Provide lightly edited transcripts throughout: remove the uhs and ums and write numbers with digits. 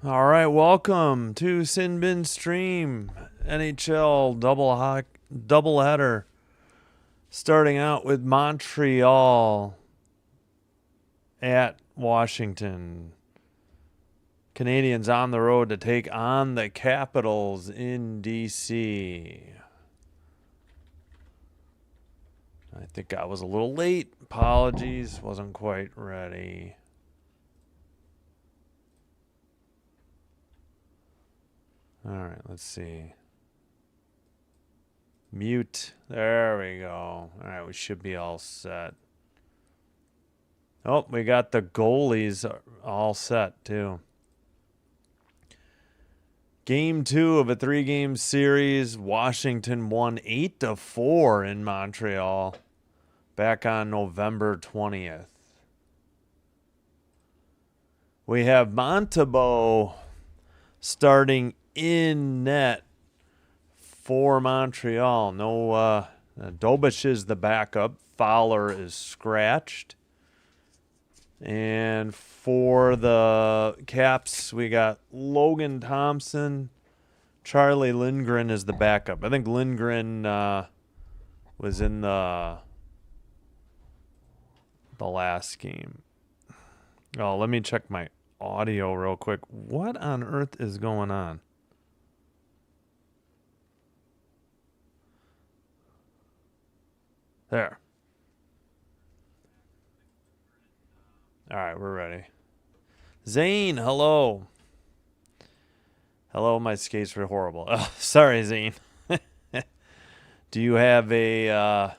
All right, welcome to Sin Bin Stream NHL doubleheader. Starting out with Montreal at Washington. Canadiens on the road to take on the Capitals in DC. I think I was a little late. Apologies, wasn't quite ready. All right, let's see. Mute. There we go. All right, we should be all set. Oh, we got the goalies all set, too. Game 2 of a 3-game series. Washington won 8-4 in Montreal back on November 20th. We have Montembeault starting in net for Montreal. No, Dobish is the backup. Fowler is scratched. And for the Caps, we got Logan Thompson. Charlie Lindgren is the backup. I think Lindgren was in the last game. Oh, let me check my audio real quick. What on earth is going on? There. All right, we're ready. Zane, hello. Hello, my skates were horrible. Oh, sorry, Zane. Do you have a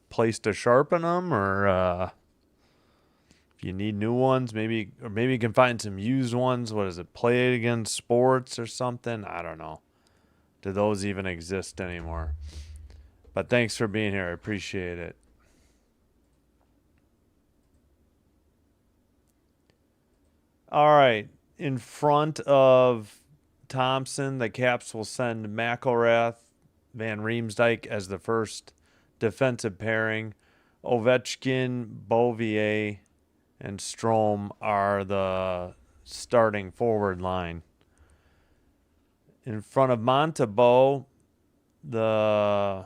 place to sharpen them, or if you need new ones, maybe you can find some used ones? What is it? Play It Against Sports or something? I don't know. Do those even exist anymore? But thanks for being here. I appreciate it. All right. In front of Thompson, the Caps will send McElrath, Van Riemsdyk as the first defensive pairing. Ovechkin, Beauvillier, and Strome are the starting forward line. In front of Montembeault, the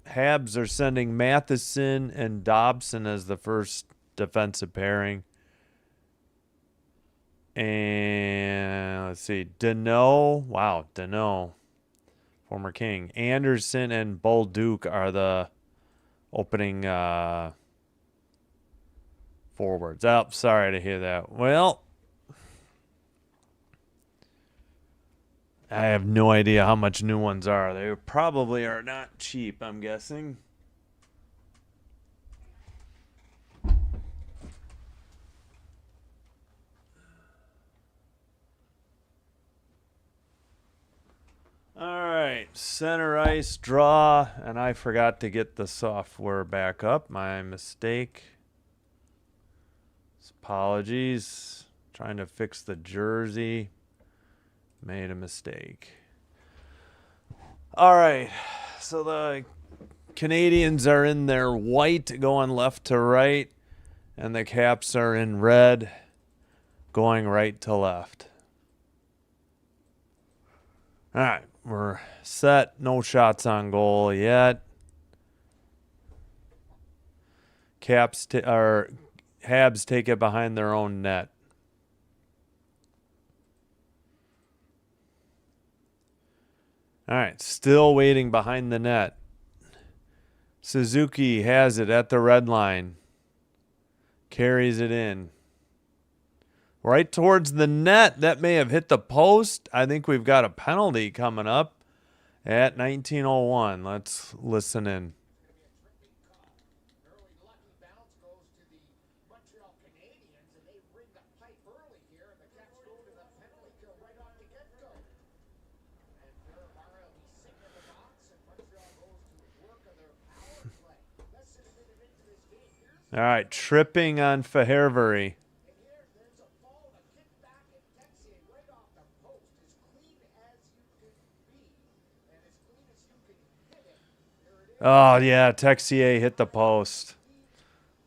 Habs are sending Matheson and Dobson as the first defensive pairing. And let's see, Deneau, former King. Anderson and Bolduc are the opening forwards. Oh, sorry to hear that. Well, I have no idea how much new ones are. They probably are not cheap, I'm guessing. All right, center ice draw, and I forgot to get the software back up. My mistake. Apologies. Trying to fix the jersey. Made a mistake. All right, so the Canadiens are in their white going left to right, and the Caps are in red going right to left. All right, we're set. No shots on goal yet. Habs take it behind their own net. All right, still waiting behind the net. Suzuki has it at the red line. Carries it in. Right towards the net. That may have hit the post. I think we've got a penalty coming up at 19:01. Let's listen in. Lucky bounce goes to the Montreal Canadiens, and they rig the pipe early here, and the Caps go to the penalty kill right off the get-go. And Ferrara will be sitting in the box, and Montreal goes to work on their power play. Less than a minute into this game. All right, tripping on Fahervery. And there's a ball, a kick back, and Texier right off the post, as clean as you can be, and as clean as you can hit it. There it is. Oh, yeah, Texier hit the post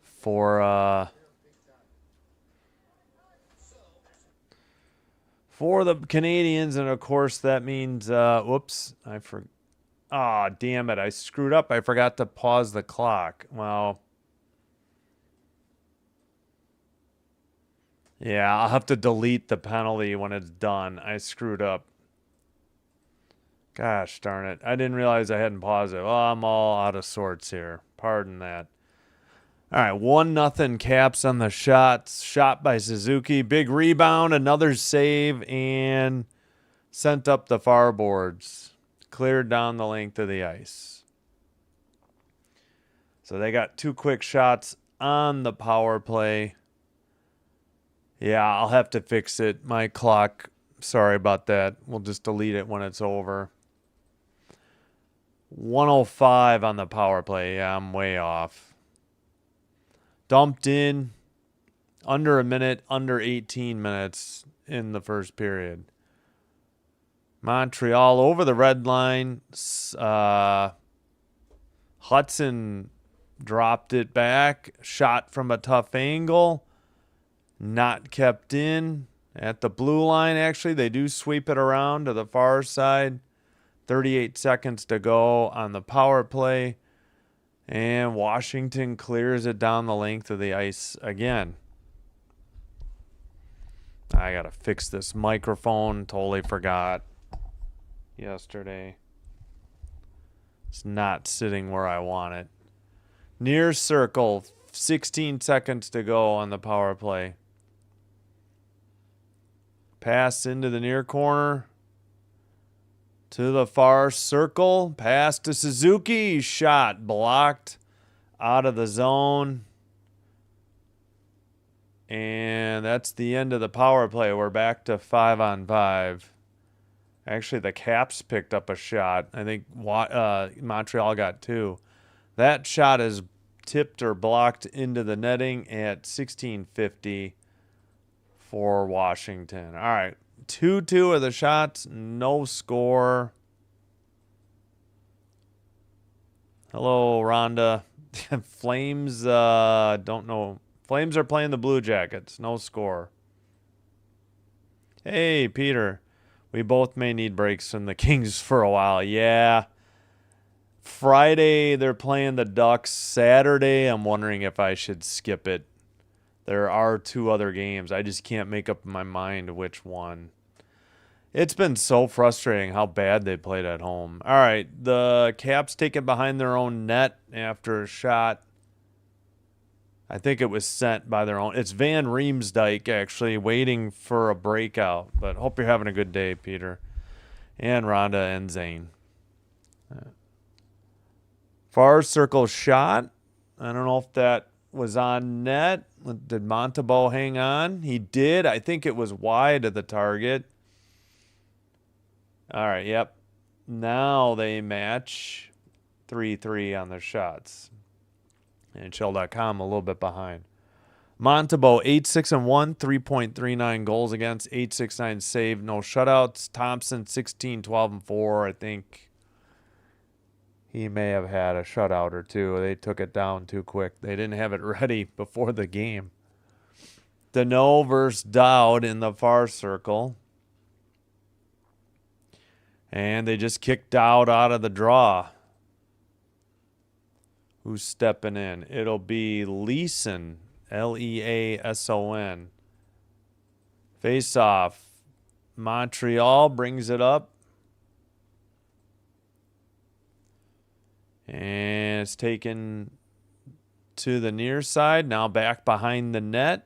for for the Canadiens, and of course that means whoops, ah, damn it, I screwed up. I forgot to pause the clock. Well, yeah, I'll have to delete the penalty when it's done. I screwed up. Gosh darn it. I didn't realize I hadn't paused it. Well, I'm all out of sorts here. Pardon that. All right, 1-0 Caps on the shots. Shot by Suzuki. Big rebound, another save, and sent up the far boards. Cleared down the length of the ice. So they got 2 quick shots on the power play. Yeah, I'll have to fix it. My clock, sorry about that. We'll just delete it when it's over. 105 on the power play. Yeah, I'm way off. Dumped in under a minute, under 18 minutes in the first period. Montreal over the red line. Hudson dropped it back. Shot from a tough angle. Not kept in at the blue line, actually. They do sweep it around to the far side. 38 seconds to go on the power play. And Washington clears it down the length of the ice again. I got to fix this microphone. Totally forgot yesterday. It's not sitting where I want it. Near circle. 16 seconds to go on the power play. Pass into the near corner. To the far circle. Pass to Suzuki. Shot blocked out of the zone. And that's the end of the power play. We're back to 5-on-5. Actually, the Caps picked up a shot. I think Montreal got 2. That shot is tipped or blocked into the netting at 16:50 for Washington. All right. 2-2 of the shots. No score. Hello, Rhonda. Flames, don't know. Flames are playing the Blue Jackets. No score. Hey, Peter. We both may need breaks from the Kings for a while. Yeah. Friday, they're playing the Ducks. Saturday, I'm wondering if I should skip it. There are 2 other games. I just can't make up my mind which one. It's been so frustrating how bad they played at home. All right, the Caps take it behind their own net after a shot. I think it was sent by their own. It's Van Riemsdyk, actually, waiting for a breakout. But hope you're having a good day, Peter. And Rhonda and Zane. Far circle shot. I don't know if that was on net. Did Montembeault hang on? He did. I think it was wide of the target. All right, yep. Now they match 3-3 on their shots. NHL.com a little bit behind. Montembeault 8-6-1, 3.39 goals against, 869 save, no shutouts. Thompson 16-12-4. I think he may have had a shutout or 2. They took it down too quick. They didn't have it ready before the game. Deneau versus Dowd in the far circle. And they just kicked Dowd out of the draw. Who's stepping in? It'll be Leeson, Leason. Face-off. Montreal brings it up. And it's taken to the near side. Now back behind the net.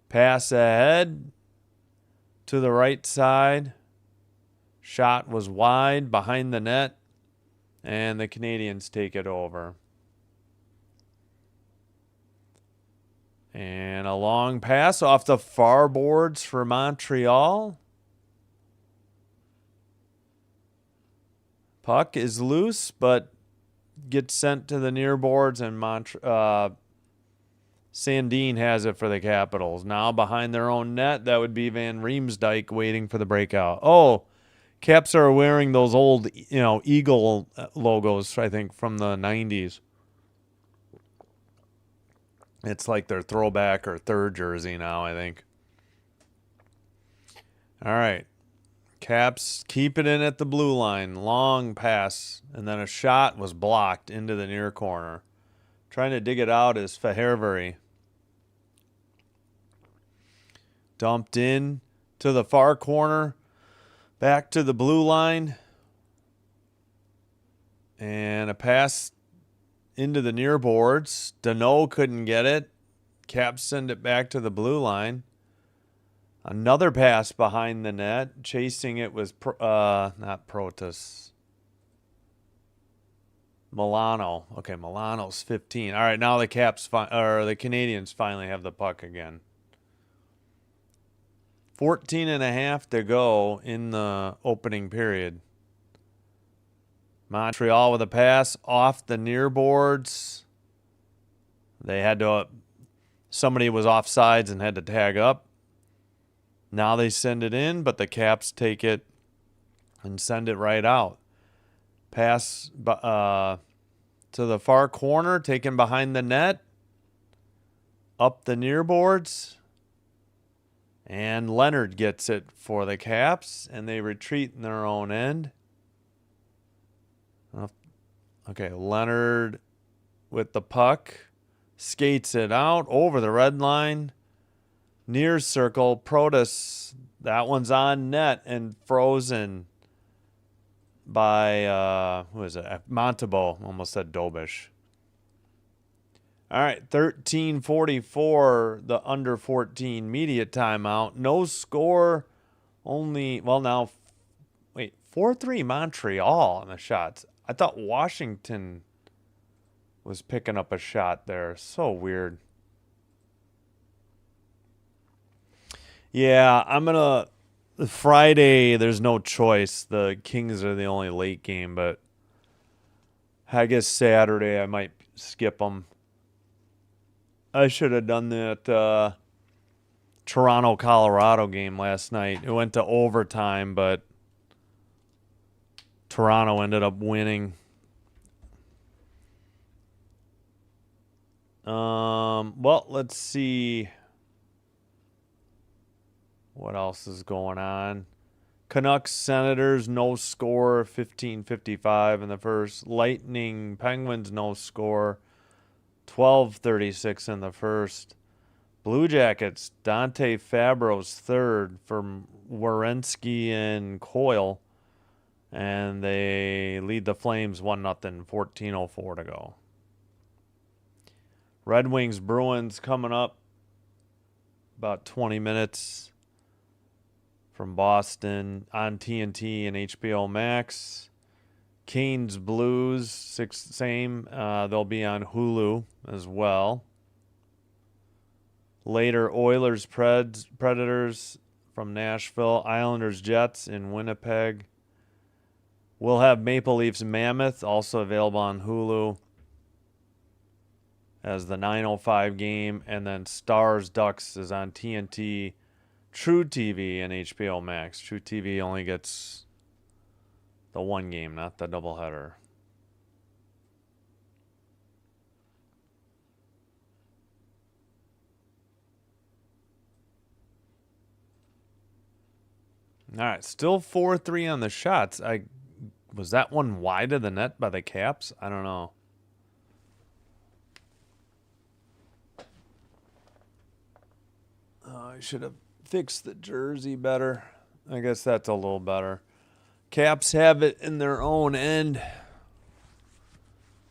Pass ahead to the right side. Shot was wide behind the net. And the Canadiens take it over. And a long pass off the far boards for Montreal. Puck is loose, but gets sent to the near boards, and Sandin has it for the Capitals. Now behind their own net, that would be Van Riemsdyk waiting for the breakout. Oh, Caps are wearing those old, Eagle logos, I think, from the 90s. It's like their throwback or third jersey now, I think. All right. Caps keep it in at the blue line. Long pass. And then a shot was blocked into the near corner. Trying to dig it out is Fahervery. Dumped in to the far corner. Back to the blue line. And a pass into the near boards. Deneau couldn't get it. Caps send it back to the blue line. Another pass behind the net. Chasing it was not Protas. Milano. Okay, Milano's 15. All right, now the the Canadiens finally have the puck again. 14 and a half to go in the opening period. Montreal with a pass off the near boards. They had to somebody was offsides and had to tag up. Now they send it in, but the Caps take it and send it right out. Pass to the far corner, taken behind the net. Up the near boards. And Leonard gets it for the Caps, and they retreat in their own end. Okay, Leonard with the puck. Skates it out over the red line. Near circle. Protas. That one's on net and frozen by, who is it? Montebo. Almost said Dobish. All right, 13:44, the under 14 media timeout. No score, only, well, now, wait, 4-3 Montreal on the shots. I thought Washington was picking up a shot there. So weird. Yeah, Friday, there's no choice. The Kings are the only late game, but I guess Saturday I might skip them. I should have done that Toronto-Colorado game last night. It went to overtime, but Toronto ended up winning. Well, let's see what else is going on. Canucks, Senators, no score, 15:55 in the first. Lightning, Penguins, no score, 12:36 in the first. Blue Jackets, Dante Fabro's third from Werenski and Coyle. And they lead the Flames 1-0, 14:04 to go. Red Wings, Bruins coming up about 20 minutes from Boston on TNT and HBO Max. Canes, Blues, same. They'll be on Hulu as well. Later, Oilers, Predators from Nashville. Islanders, Jets in Winnipeg. We'll have Maple Leafs, Mammoth, also available on Hulu as the 9:05 game. And then Stars, Ducks is on TNT, True TV, and HBO Max. True TV only gets the one game, not the doubleheader. All right, still 4-3 on the shots. Was that one wide of the net by the Caps? I don't know. I should have fixed the jersey better. I guess that's a little better. Caps have it in their own end.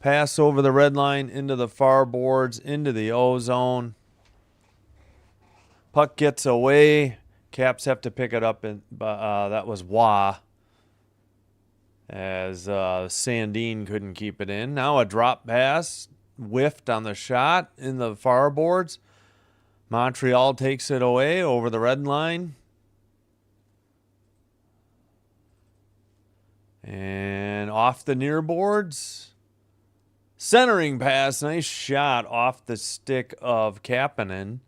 Pass over the red line into the far boards, into the O zone. Puck gets away. Caps have to pick it up, and that was Wah. As Sandin couldn't keep it in. Now a drop pass, whiffed on the shot in the far boards. Montreal takes it away over the red line. And off the near boards. Centering pass, nice shot off the stick of Kapanen.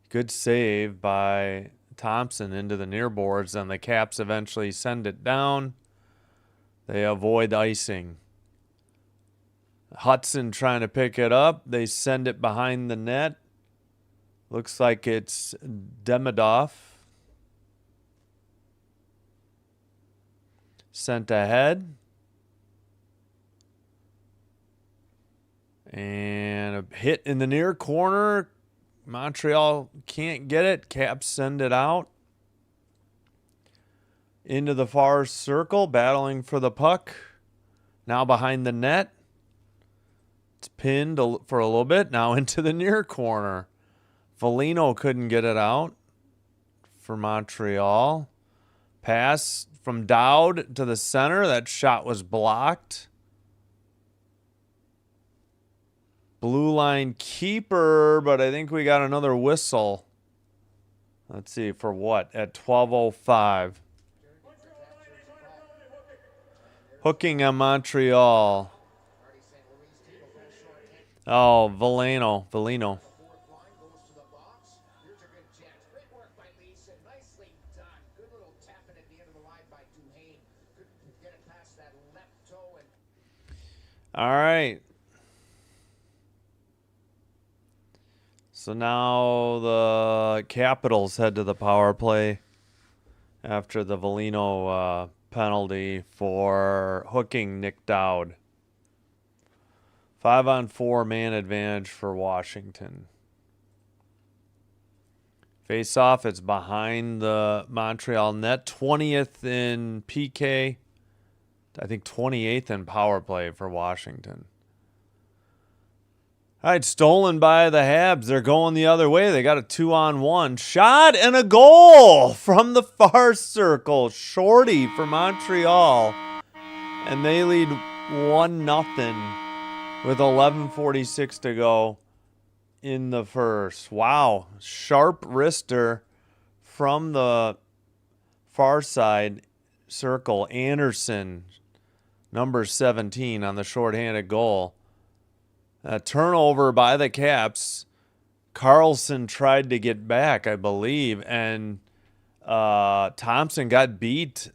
Good save by Thompson into the near boards, and the Caps eventually send it down. They avoid icing. Hudson trying to pick it up. They send it behind the net. Looks like it's Demidov. sent ahead. And a hit in the near corner. Montreal can't get it. Caps send it out. Into the far circle, battling for the puck. Now behind the net. It's pinned for a little bit. Now into the near corner. Foligno couldn't get it out for Montreal. Pass from Dowd to the center. That shot was blocked. Blue line keeper, but I think we got another whistle. Let's see, for what? At 12:05. Hooking on Montreal. Oh, Foligno. Fourth line goes to the box. Here's a good chance. Great work by Leeson. Nicely done. Good little tapping at the end of the line by Duhane. Couldn't get it past that left toe. And All right. So now the Capitals head to the power play after the Foligno penalty for hooking Nick Dowd. 5-on-4 man advantage for Washington. Face-off, it's behind the Montreal net. 20th in PK. I think 28th in power play for Washington. All right, stolen by the Habs. They're going the other way. They got a 2-on-1 shot and a goal from the far circle. Shorty for Montreal. And they lead 1-0 with 11:46 to go in the first. Wow. Sharp wrister from the far side circle. Anderson, number 17 on the shorthanded goal. A turnover by the Caps. Carlson tried to get back, I believe, and Thompson got beat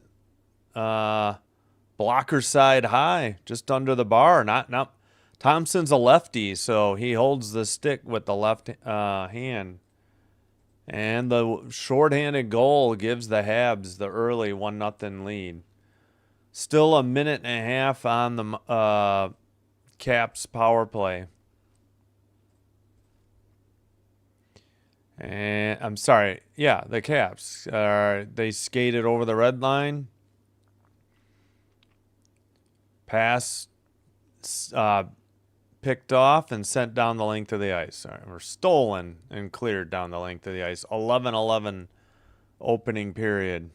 blocker side high, just under the bar. Not Thompson's a lefty, so he holds the stick with the left hand. And the shorthanded goal gives the Habs the early 1-0 lead. Still a minute and a half on the Caps power play. And I'm sorry. Yeah, the Caps. They skated over the red line. Pass picked off and sent down the length of the ice. Or stolen and cleared down the length of the ice. 11-11 opening period.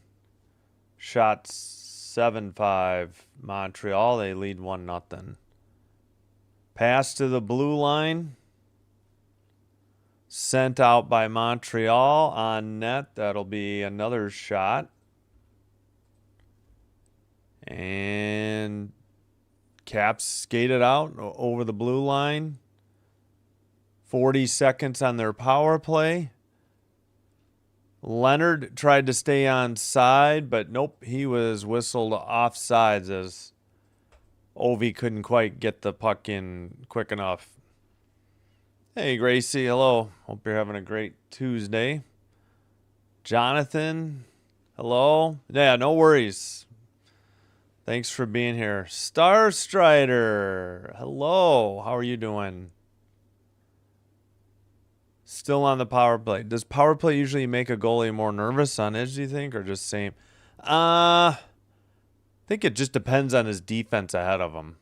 Shots 7-5 Montreal. They lead 1-0. Pass to the blue line. Sent out by Montreal on net. That'll be another shot. And Caps skated out over the blue line. 40 seconds on their power play. Leonard tried to stay on side, but nope, he was whistled off sides as Ovi couldn't quite get the puck in quick enough. Hey, Gracie, hello. Hope you're having a great Tuesday. Jonathan, hello. Yeah, no worries. Thanks for being here. Star Strider, hello. How are you doing? Still on the power play. Does power play usually make a goalie more nervous on edge, do you think, or just same? I think it just depends on his defense ahead of him.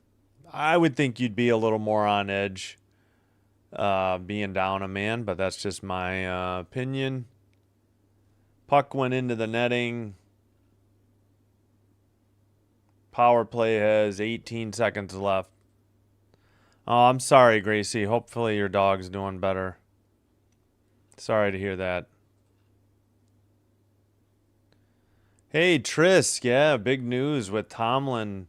I would think you'd be a little more on edge being down a man, but that's just my opinion. Puck went into the netting. Power play has 18 seconds left. Oh, I'm sorry, Gracie. Hopefully your dog's doing better. Sorry to hear that. Hey, Trisk. Yeah, big news with Tomlin,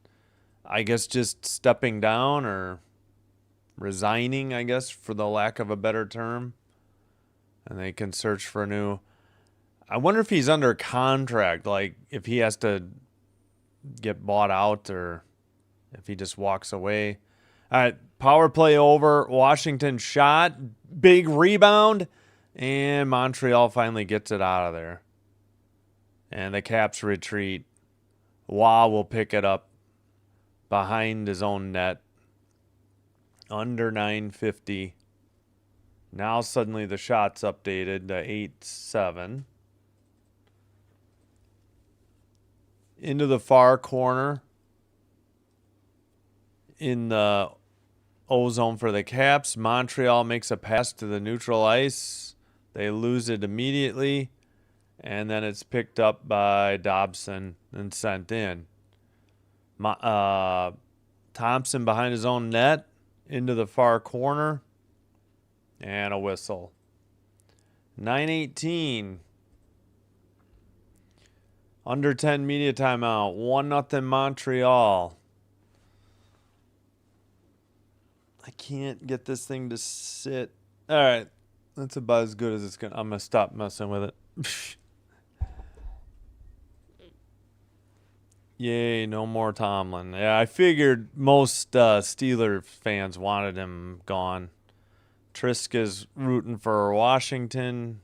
I guess, just stepping down or resigning, I guess, for the lack of a better term. And they can search for a new. I wonder if he's under contract, like if he has to get bought out or if he just walks away. All right, power play over. Washington shot. Big rebound. And Montreal finally gets it out of there. And the Caps retreat Wah will pick it up behind his own net. Under 950. Now suddenly the shot's updated to 8-7. Into the far corner. In the O-zone for the Caps. Montreal makes a pass to the neutral ice. They lose it immediately. And then it's picked up by Dobson and sent in. Thompson behind his own net. Into the far corner. And a whistle. 9:18. Under 10 media timeout. 1-0 Montreal. I can't get this thing to sit. All right. That's about as good as it's going to. I'm going to stop messing with it. Yay, no more Tomlin. Yeah, I figured most Steeler fans wanted him gone. Triska's rooting for Washington.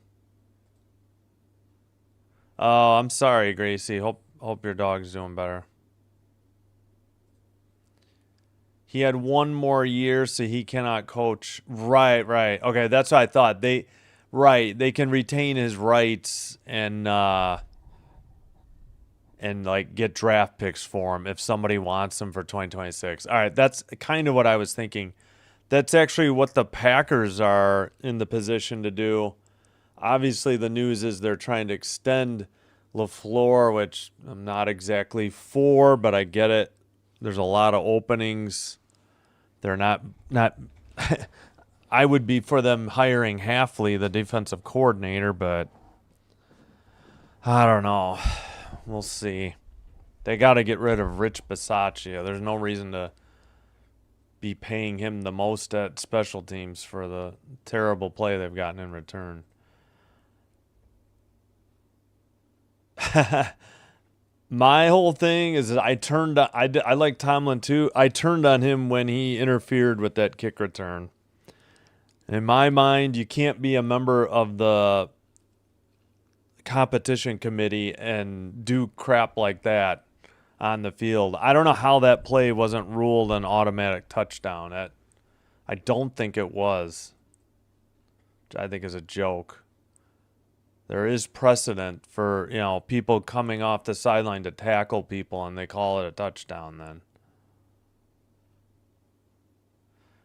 Oh, I'm sorry, Gracie. Hope your dog's doing better. He had one more year, so he cannot coach. Right. Okay, that's what I thought. They can retain his rights and like get draft picks for him if somebody wants him for 2026. All right, that's kind of what I was thinking. That's actually what the Packers are in the position to do. Obviously, the news is they're trying to extend LaFleur, which I'm not exactly for, but I get it. There's a lot of openings. They're not I would be for them hiring Halfley, the defensive coordinator, but I don't know. We'll see. They got to get rid of Rich Bisaccia. There's no reason to be paying him the most at special teams for the terrible play they've gotten in return. My whole thing is that I like Tomlin too. I turned on him when he interfered with that kick return. In my mind, you can't be a member of the competition committee and do crap like that on the field. I don't know how that play wasn't ruled an automatic touchdown. I don't think it was, which I think is a joke. There is precedent for, people coming off the sideline to tackle people, and they call it a touchdown then.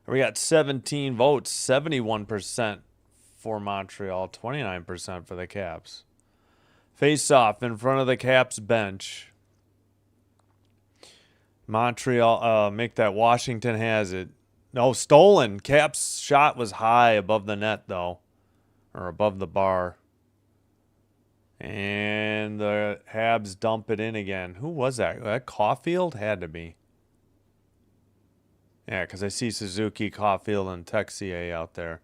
We got 17 votes, 71% for Montreal, 29% for the Caps. Face-off in front of the Caps bench. Montreal, make that. Washington has it. No, stolen. Caps' shot was high above the net, though, or above the bar. And the Habs dump it in again. Who was that? That Caulfield? Had to be. Yeah, because I see Suzuki, Caulfield, and Texier out there.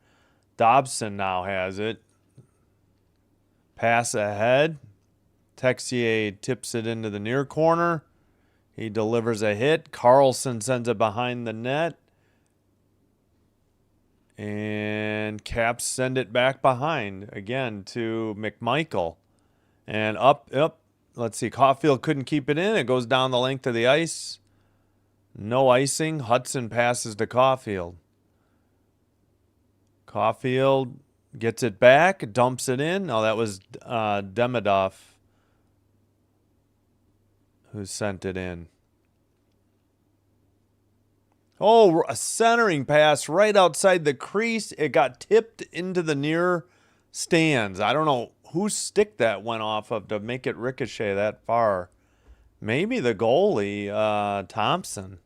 Dobson now has it. Pass ahead. Texier tips it into the near corner. He delivers a hit. Carlson sends it behind the net. And Caps send it back behind again to McMichael. And up. Let's see. Caulfield couldn't keep it in. It goes down the length of the ice. No icing. Hudson passes to Caulfield. Caulfield gets it back. Dumps it in. Oh, that was Demidov who sent it in. Oh, a centering pass right outside the crease. It got tipped into the near stands. I don't know whose stick that went off of to make it ricochet that far. Maybe the goalie, Thompson.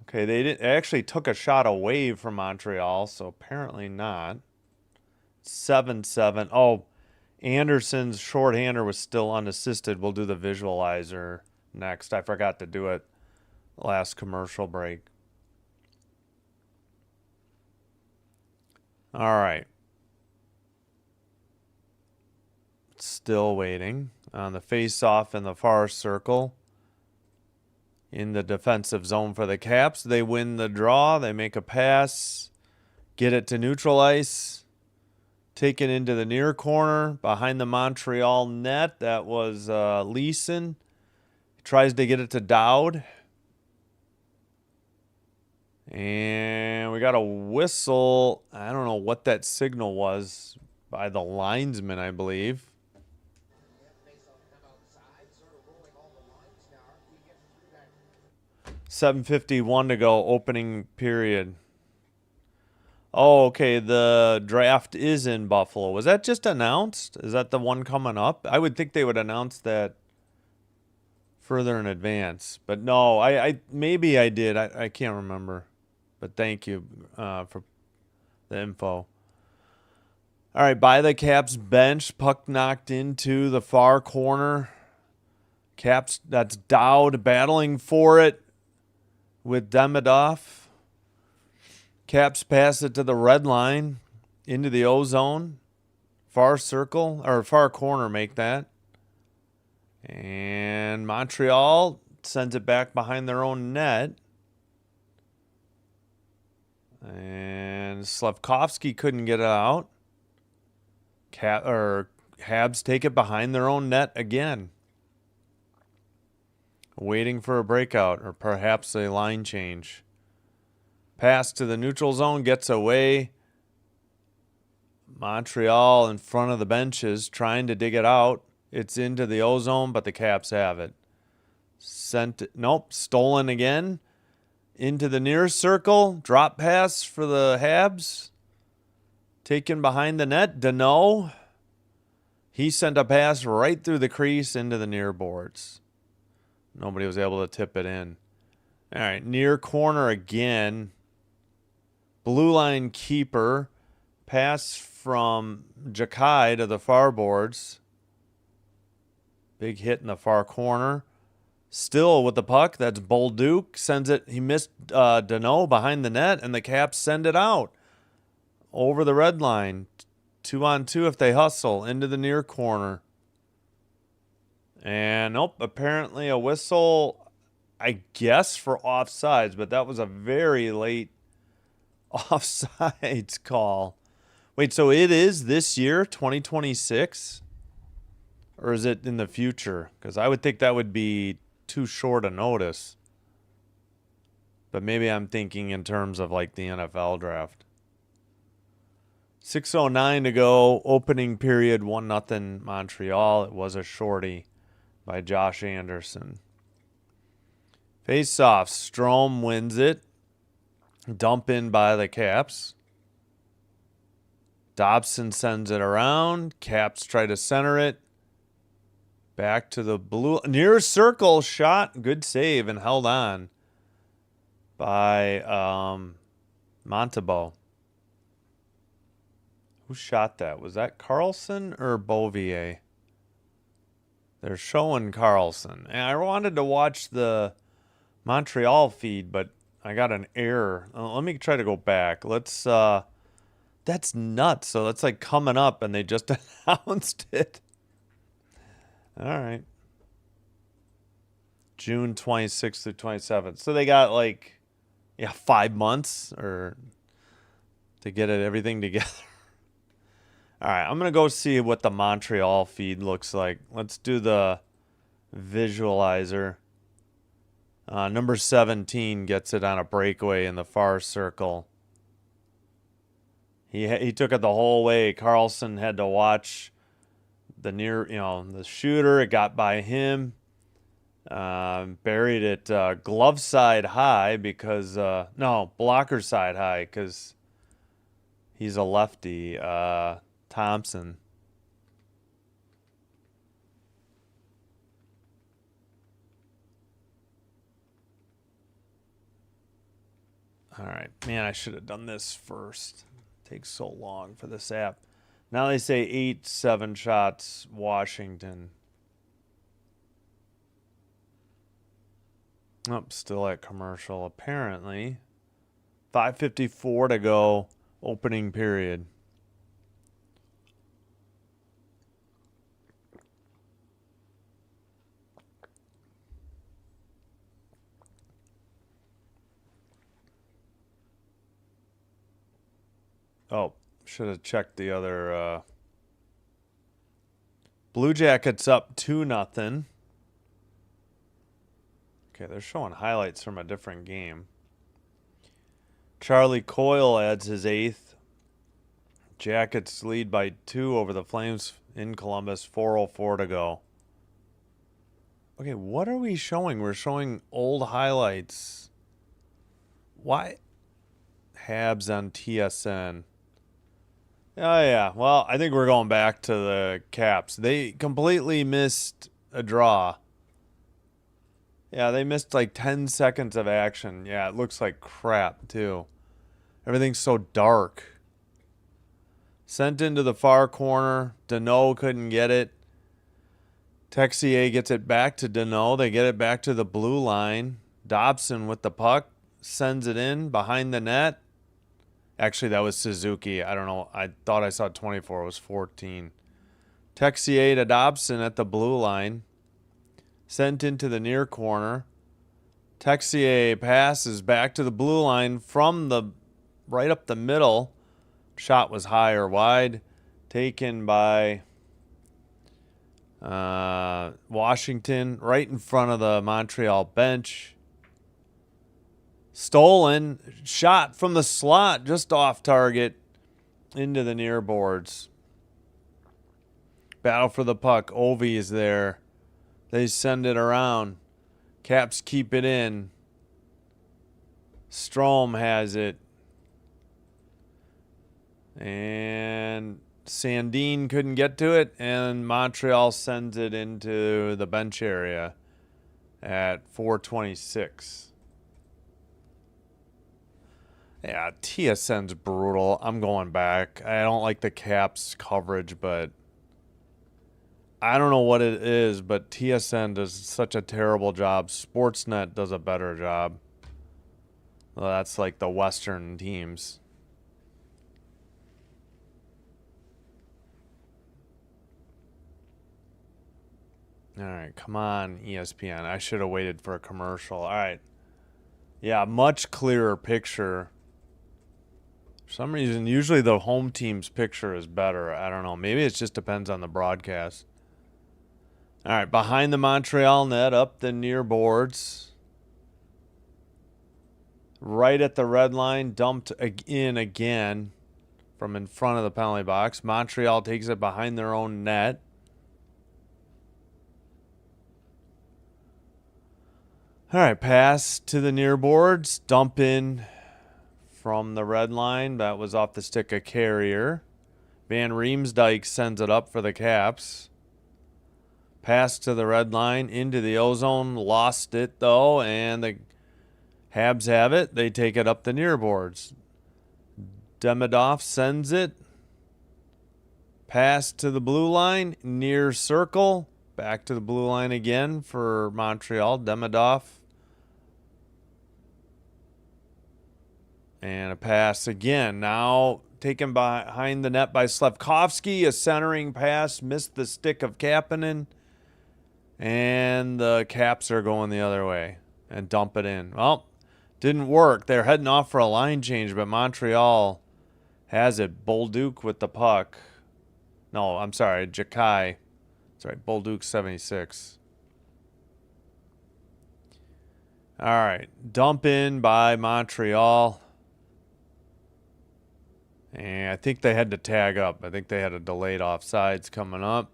Okay, they actually took a shot away from Montreal, so apparently not. 7-7. Oh, Anderson's shorthander was still unassisted. We'll do the visualizer next. I forgot to do it last commercial break. All right. Still waiting on the face-off in the far circle. In the defensive zone for the Caps. They win the draw. They make a pass. Get it to neutral ice. Take it into the near corner behind the Montreal net. That was Leeson. tries to get it to Dowd. And we got a whistle. I don't know what that signal was by the linesman, I believe. Faceoff come outside, sort of rolling all the lines now. Aren't we getting through that? 7:51 to go, opening period. Oh, okay. The draft is in Buffalo. Was that just announced? Is that the one coming up? I would think they would announce that further in advance. But no, I maybe I did. I can't remember. But thank you for the info. All right, by the Caps bench, puck knocked into the far corner. Caps, that's Dowd battling for it with Demidov. Caps pass it to the red line into the O-zone. Far circle, or far corner, make that. And Montreal sends it back behind their own net. And Slavkovsky couldn't get it out. Habs take it behind their own net again. Waiting for a breakout or perhaps a line change. Pass to the neutral zone, gets away. Montreal in front of the benches trying to dig it out. It's into the O-zone, but the Caps have it. Stolen again. Into the near circle. Drop pass for the Habs. Taken behind the net. Deneau. He sent a pass right through the crease into the near boards. Nobody was able to tip it in. All right, near corner again. Blue line keeper. Pass from Jakai to the far boards. Big hit in the far corner. Still with the puck. That's Bolduc. Sends it. He missed Deneau behind the net, and the Caps send it out. Over the red line. 2-on-2 if they hustle. Into the near corner. And nope, apparently a whistle, I guess, for offsides, but that was a very late offsides call. Wait, so it is this year, 2026? Or is it in the future? Because I would think that would be too short a notice. But maybe I'm thinking in terms of like the NFL draft. 6:09 to go, opening period, 1-0 Montreal. It was a shorty by Josh Anderson. Face-off, Strome wins it. Dump in by the Caps. Dobson sends it around. Caps try to center it. Back to the blue. Near circle shot. Good save and held on by Montebo. Who shot that? Was that Carlson or Beauvier? They're showing Carlson. And I wanted to watch the Montreal feed, but I got an error. Let me try to go back. That's nuts. So that's like coming up and they just announced it. All right. June 26th through 27th. So they got 5 months or to get everything together. All right, I'm going to go see what the Montreal feed looks like. Let's do the visualizer. Number 17 gets it on a breakaway in the far circle. He took it the whole way. Carlson had to watch the the shooter. It got by him. Buried it glove side high because, blocker side high because he's a lefty. Thompson. All right. Man, I should have done this first. It takes so long for this app. Now they say 8-7 shots, Washington. Oh, still at commercial, apparently. 5:54 to go, opening period. Oh, should have checked the other. Blue Jackets up 2-0. Okay, they're showing highlights from a different game. Charlie Coyle adds his 8th. Jackets lead by 2 over the Flames in Columbus. 4:04 to go. Okay, what are we showing? We're showing old highlights. Why? Habs on TSN. Oh, yeah. Well, I think we're going back to the Caps. They completely missed a draw. Yeah, they missed like 10 seconds of action. Yeah, it looks like crap, too. Everything's so dark. Sent into the far corner. Deneau couldn't get it. Texier gets it back to Deneau. They get it back to the blue line. Dobson with the puck. Sends it in behind the net. Actually, that was Suzuki. I don't know. I thought I saw 24. It was 14. Texier to Dobson at the blue line. Sent into the near corner. Texier passes back to the blue line from the right up the middle. Shot was high or wide. Taken by Washington right in front of the Montreal bench. Stolen. Shot from the slot just off target into the near boards. Battle for the puck. Ovi is there. They send it around. Caps keep it in. Strome has it. And Sandin couldn't get to it, and Montreal sends it into the bench area at 4:26. Yeah, TSN's brutal. I'm going back. I don't like the Caps coverage, but I don't know what it is, but TSN does such a terrible job. Sportsnet does a better job. Well, that's like the Western teams. All right, come on, ESPN. I should have waited for a commercial. All right. Yeah, much clearer picture. For some reason, usually the home team's picture is better. I don't know. Maybe it just depends on the broadcast. All right, behind the Montreal net, up the near boards. Right at the red line, dumped in again from in front of the penalty box. Montreal takes it behind their own net. All right, pass to the near boards. Dump in from the red line. That was off the stick of Carrier. Van Riemsdyk sends it up for the Caps. Pass to the red line into the ozone. Lost it, though, and the Habs have it. They take it up the near boards. Demidov sends it. Pass to the blue line. Near circle. Back to the blue line again for Montreal. Demidov. And a pass again. Now taken behind the net by Slafkovsky. A centering pass. Missed the stick of Kapanen. And the Caps are going the other way and dump it in. Well, didn't work. They're heading off for a line change, but Montreal has it. Bolduc with the puck. No, I'm sorry. Jakai. Sorry, Bolduc 76. All right. Dump in by Montreal. And I think they had to tag up. I think they had a delayed offsides coming up.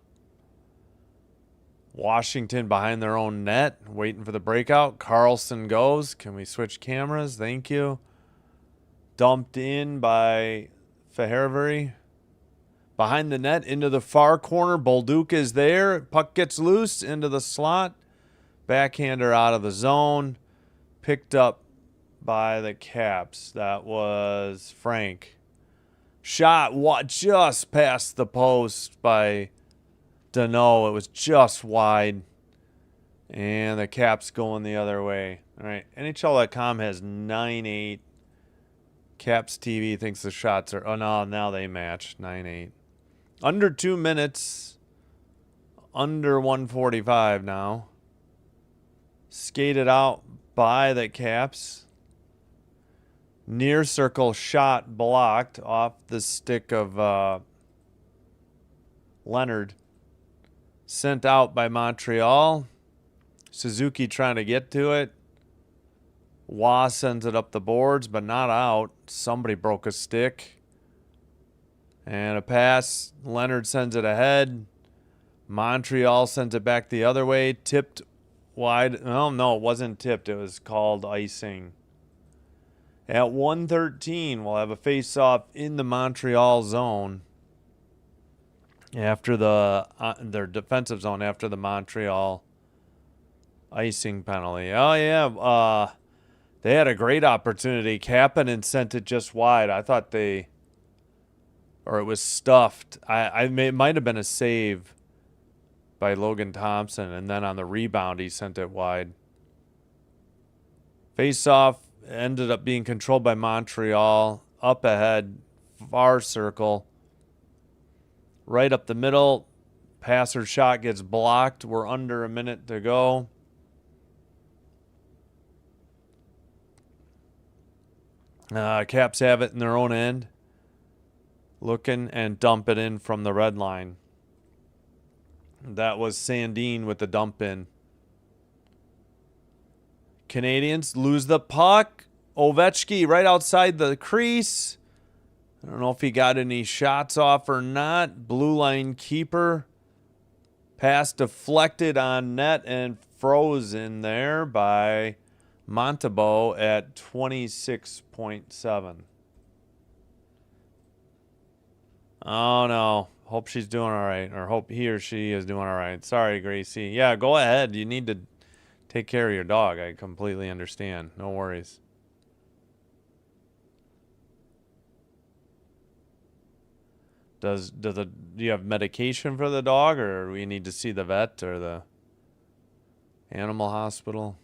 Washington behind their own net, waiting for the breakout. Carlson goes. Can we switch cameras? Thank you. Dumped in by Fahervery. Behind the net, into the far corner. Bolduc is there. Puck gets loose into the slot. Backhander out of the zone. Picked up by the Caps. That was Frank. Shot just past the post by Deneau. It was just wide. And the Caps going the other way. All right. NHL.com has 9-8. Caps TV thinks the shots are... Oh, no. Now they match. 9-8. Under 2 minutes. Under 145 now. Skated out by the Caps. Near circle shot blocked off the stick of Leonard. Sent out by Montreal. Suzuki trying to get to it. Wah sends it up the boards, but not out. Somebody broke a stick. And a pass. Leonard sends it ahead. Montreal sends it back the other way. Tipped wide. Oh, no, it wasn't tipped. It was called icing. At 1:13, we'll have a face-off in the Montreal zone after their defensive zone after the Montreal icing penalty. Oh, yeah. They had a great opportunity. Kapanen sent it just wide. I thought it was stuffed. It might have been a save by Logan Thompson, and then on the rebound, he sent it wide. Face-off ended up being controlled by Montreal. Up ahead, far circle. Right up the middle. Passer shot gets blocked. We're under a minute to go. Caps have it in their own end. Looking and dump it in from the red line. That was Sandin with the dump in. Canadiens lose the puck. Ovechkin right outside the crease. I don't know if he got any shots off or not. Blue line keeper. Pass deflected on net and frozen there by Montebo at 26.7. Oh, no. Hope she's doing all right, or hope he or she is doing all right. Sorry, Gracie. Yeah, go ahead. You need to take care of your dog. I completely understand. No worries. Do you have medication for the dog, or we need to see the vet or the animal hospital?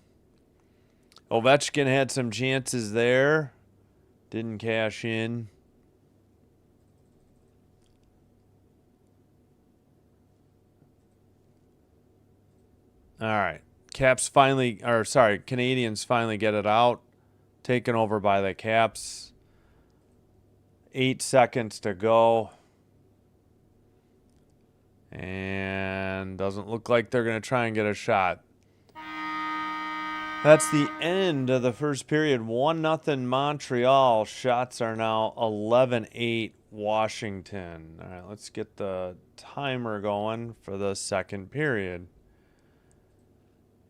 Ovechkin had some chances there. Didn't cash in. All right. Canadiens finally get it out. Taken over by the Caps. 8 seconds to go. And doesn't look like they're going to try and get a shot. That's the end of the first period. 1-0 Montreal. Shots are now 11-8 Washington. All right, let's get the timer going for the second period.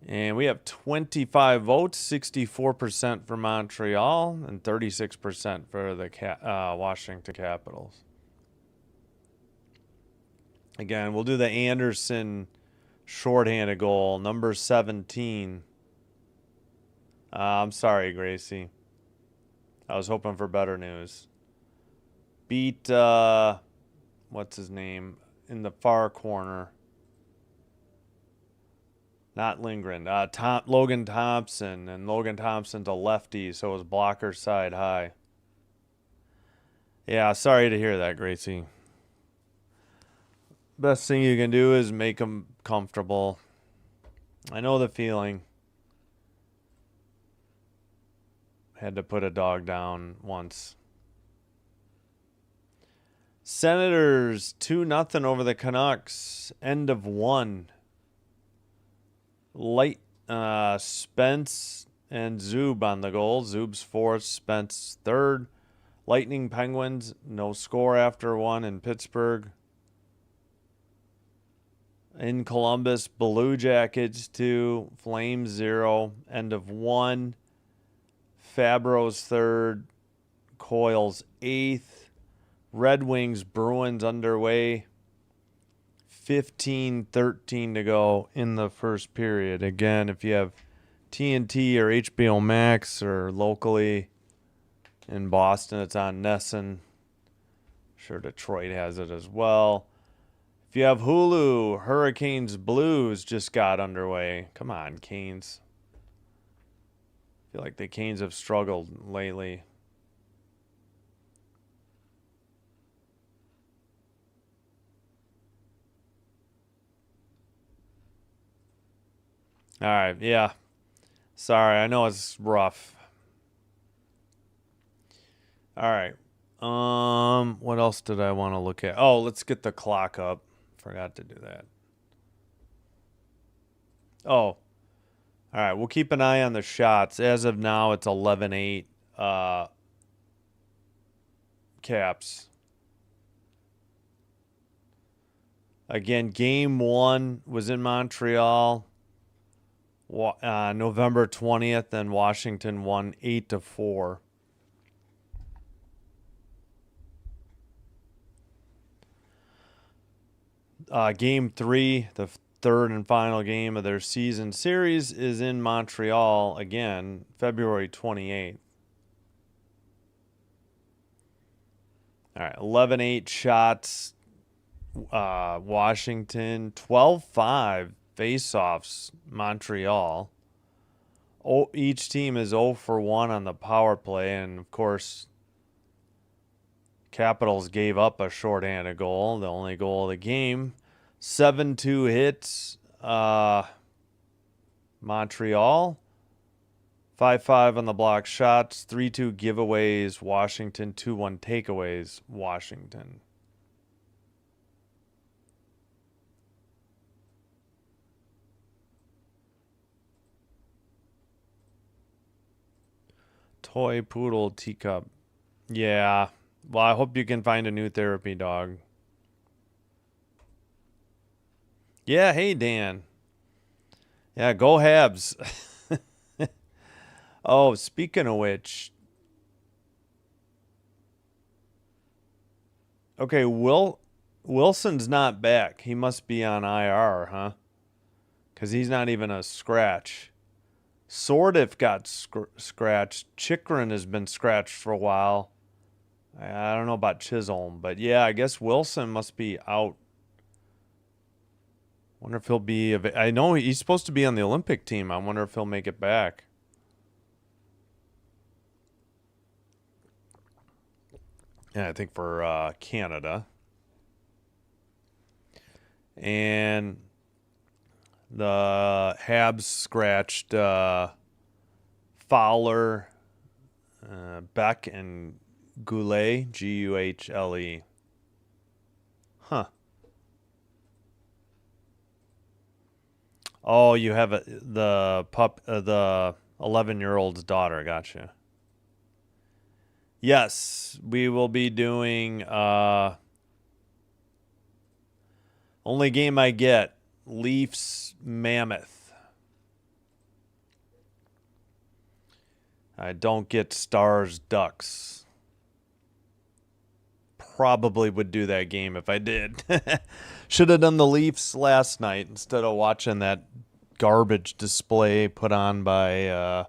And we have 25 votes, 64% for Montreal and 36% for the Washington Capitals. Again, we'll do the Anderson shorthanded goal, number 17. I'm sorry, Gracie. I was hoping for better news. Beat, what's his name, in the far corner. Not Lindgren. Logan Thompson. And Logan Thompson's a lefty, so his blocker side high. Yeah, sorry to hear that, Gracie. Best thing you can do is make them comfortable. I know the feeling. Had to put a dog down once. Senators 2-0 over the Canucks. End of one. Spence and Zub on the goal. Zub's fourth, Spence third. Lightning Penguins, no score after one in Pittsburgh. In Columbus, Blue Jackets 2, Flames 0, end of one. Fabro's third, Coyle's eighth. Red Wings, Bruins underway. 15-13 to go in the first period. Again, if you have TNT or HBO Max or locally in Boston, it's on Nesson. I'm sure Detroit has it as well. If you have Hulu, Hurricanes Blues just got underway. Come on, Canes. I feel like the Canes have struggled lately. All right, yeah. Sorry, I know it's rough. All right. What else did I want to look at? Oh, let's get the clock up. Forgot to do that. Oh, All right, we'll keep an eye on the shots. As of now, it's 11-8 Caps. Again, game 1 was in Montreal, November 20th, and Washington won 8-4. Game 3, the third and final game of their season series, is in Montreal again, February 28th. All right, 11-8 shots. Washington, 12-5 faceoffs, Montreal. Each team is 0 for 1 on the power play, and of course, Capitals gave up a shorthanded goal, the only goal of the game. 7-2 hits, Montreal. 5-5 on the block shots, 3-2 giveaways, Washington. 2-1 takeaways, Washington. Toy poodle teacup. Yeah. Well, I hope you can find a new therapy dog. Yeah, hey Dan. Yeah, go Habs. Oh, speaking of which. Okay, Wilson's not back. He must be on IR, huh? Because he's not even a scratch. Sordiff got scratched. Chikrin has been scratched for a while. I don't know about Chisholm, but yeah, I guess Wilson must be out. Wonder if he'll be. I know he's supposed to be on the Olympic team. I wonder if he'll make it back. Yeah, I think for Canada. And the Habs scratched Fowler, Beck, and Goulet, Guhle. Huh. Oh, you have the 11-year-old's daughter. Gotcha. Yes, we will be doing only game I get, Leafs Mammoth. I don't get Stars Ducks. Probably would do that game if I did. Should have done the Leafs last night instead of watching that garbage display put on by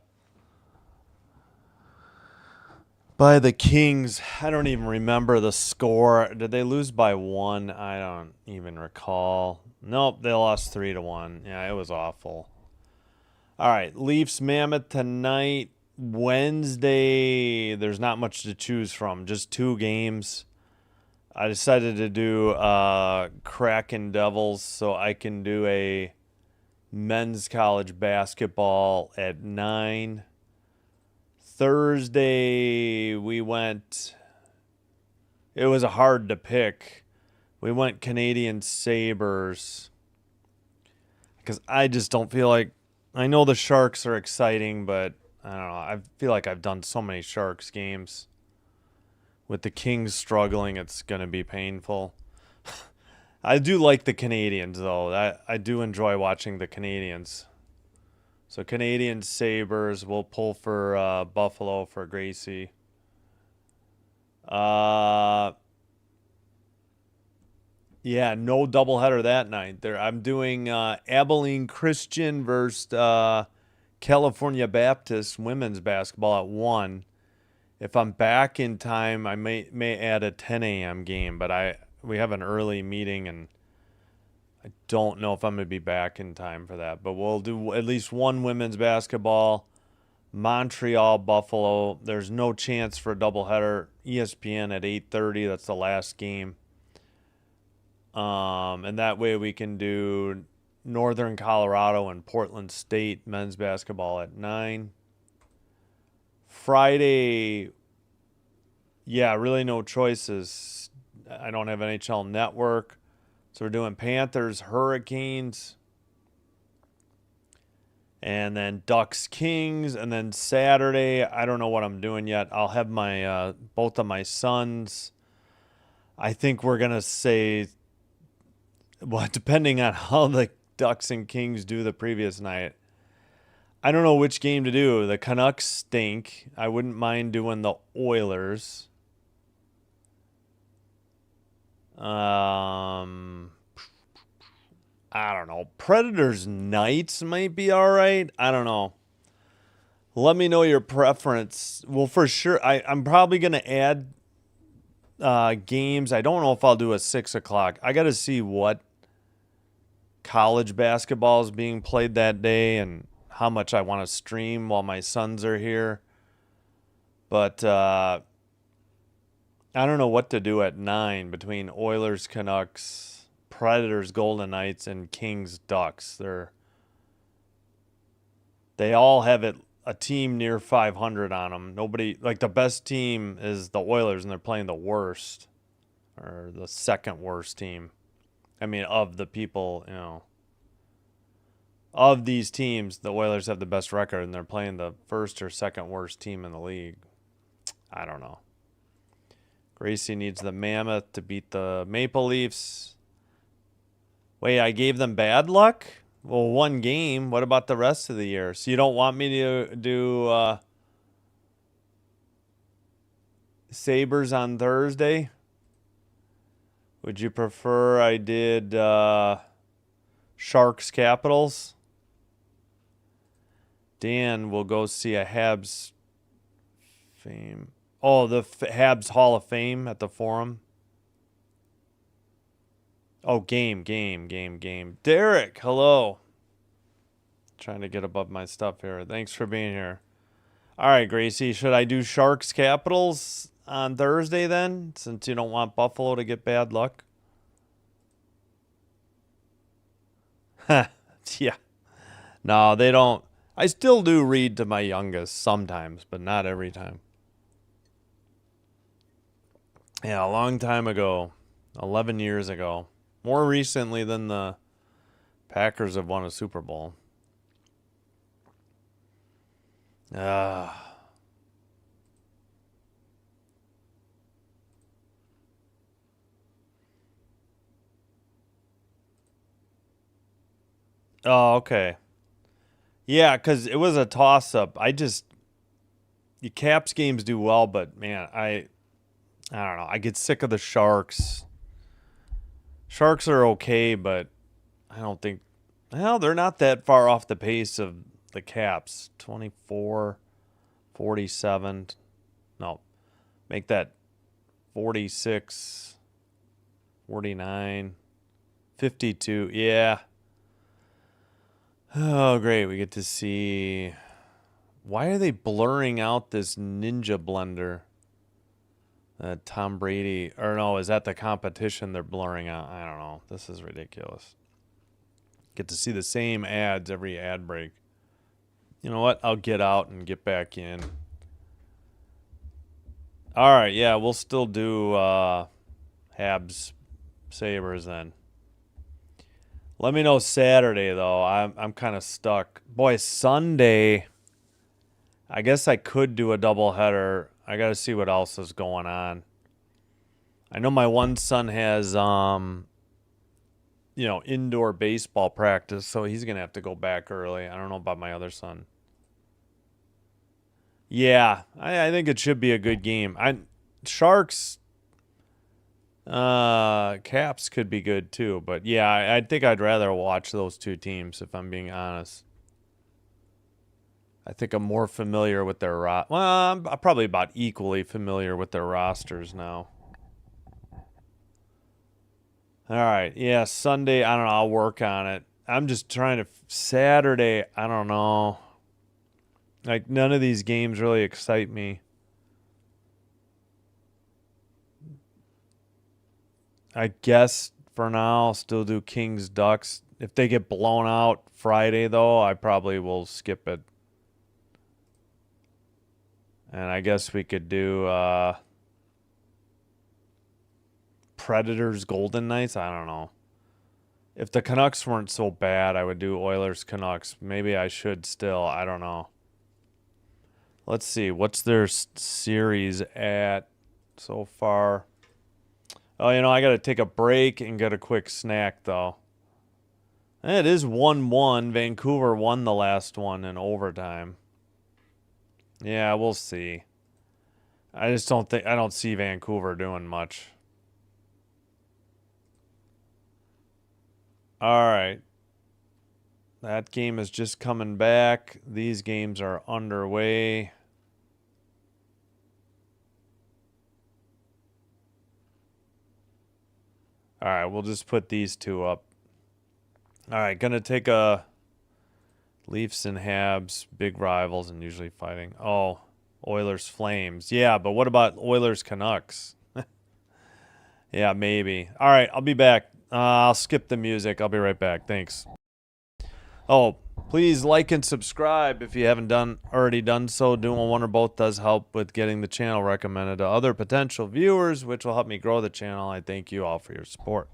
the Kings. I don't even remember the score. Did they lose by 1? I don't even recall. Nope, they lost 3-1. Yeah, it was awful. All right, Leafs Mammoth tonight. Wednesday, there's not much to choose from. Just 2 games. I decided to do Kraken Devils so I can do a men's college basketball at 9. Thursday, we went. It was hard to pick. We went Canadian Sabres because I just don't feel like. I know the Sharks are exciting, but I don't know. I feel like I've done so many Sharks games. With the Kings struggling, it's going to be painful. I do like the Canadians, though. I do enjoy watching the Canadians. So Canadian Sabres will pull for Buffalo for Gracie. Yeah, no doubleheader that night. I'm doing Abilene Christian versus California Baptist women's basketball at 1. If I'm back in time, I may add a 10 a.m. game, but we have an early meeting and I don't know if I'm going to be back in time for that, but we'll do at least one women's basketball. Montreal, Buffalo. There's no chance for a doubleheader. ESPN at 8:30. That's the last game. And that way we can do Northern Colorado and Portland State men's basketball at 9. Friday, yeah, really no choices. I don't have NHL Network. So we're doing Panthers, Hurricanes. And then Ducks Kings, and then Saturday, I don't know what I'm doing yet. I'll have my both of my sons. I think we're gonna say, well, depending on how the Ducks and Kings do the previous night, I don't know which game to do. The Canucks stink. I wouldn't mind doing the Oilers. I don't know. Predators Knights might be all right. I don't know. Let me know your preference. Well, for sure, I'm probably going to add games. I don't know if I'll do a 6 o'clock. I got to see what college basketball is being played that day and how much I want to stream while my sons are here. But I don't know what to do at 9 between Oilers, Canucks, Predators, Golden Knights, and Kings, Ducks. They all have a team near 500 on them. Nobody, like, the best team is the Oilers, and they're playing the worst or the second worst team. I mean, of the people, of these teams, the Oilers have the best record, and they're playing the first or second worst team in the league. I don't know. Gracie needs the Mammoth to beat the Maple Leafs. Wait, I gave them bad luck? Well, one game. What about the rest of the year? So you don't want me to do Sabres on Thursday? Would you prefer I did Sharks Capitals? Dan will go see a Habs Fame. Oh, the Habs Hall of Fame at the Forum. Oh, game. Derek, hello. Trying to get above my stuff here. Thanks for being here. All right, Gracie, should I do Sharks Capitals on Thursday then, since you don't want Buffalo to get bad luck? Yeah. No, they don't. I still do read to my youngest sometimes, but not every time. Yeah, a long time ago, 11 years ago. More recently than the Packers have won a Super Bowl. Oh, okay. Yeah, because it was a toss-up. The Caps games do well, but, man, I don't know. I get sick of the Sharks. Sharks are okay, but I don't think... Well, they're not that far off the pace of the Caps. 24, 47. No, make that 46, 49, 52. Yeah. Oh, great. We get to see... Why are they blurring out this Ninja Blender? Tom Brady... Or no, is that the competition they're blurring out? I don't know. This is ridiculous. Get to see the same ads every ad break. You know what? I'll get out and get back in. All right, yeah, we'll still do Habs Sabres then. Let me know Saturday though. I'm kind of stuck. Boy, Sunday. I guess I could do a doubleheader. I got to see what else is going on. I know my one son has indoor baseball practice, so he's going to have to go back early. I don't know about my other son. Yeah, I think it should be a good game. Sharks Caps could be good too, but yeah, I think I'd rather watch those two teams if I'm being honest. I think I'm more familiar with their well, I'm probably about equally familiar with their rosters now. All right, yeah, Sunday, I don't know, I'll work on it. I'm just trying to Saturday, I don't know. Like, none of these games really excite me. I guess for now, I'll still do Kings Ducks. If they get blown out Friday, though, I probably will skip it. And I guess we could do Predators Golden Knights. I don't know. If the Canucks weren't so bad, I would do Oilers Canucks. Maybe I should still. I don't know. Let's see. What's their series at so far? Oh, I got to take a break and get a quick snack, though. It is 1-1. Vancouver won the last one in overtime. Yeah, we'll see. I don't see Vancouver doing much. All right. That game is just coming back. These games are underway. All right, we'll just put these two up. All right, gonna take a Leafs and Habs, big rivals and usually fighting. Oh, Oilers Flames. Yeah, but what about Oilers Canucks? Yeah, maybe. All right, I'll be back. I'll skip the music. I'll be right back. Thanks. Oh, please like and subscribe if you haven't already done so. Doing one or both does help with getting the channel recommended to other potential viewers, which will help me grow the channel. I thank you all for your support.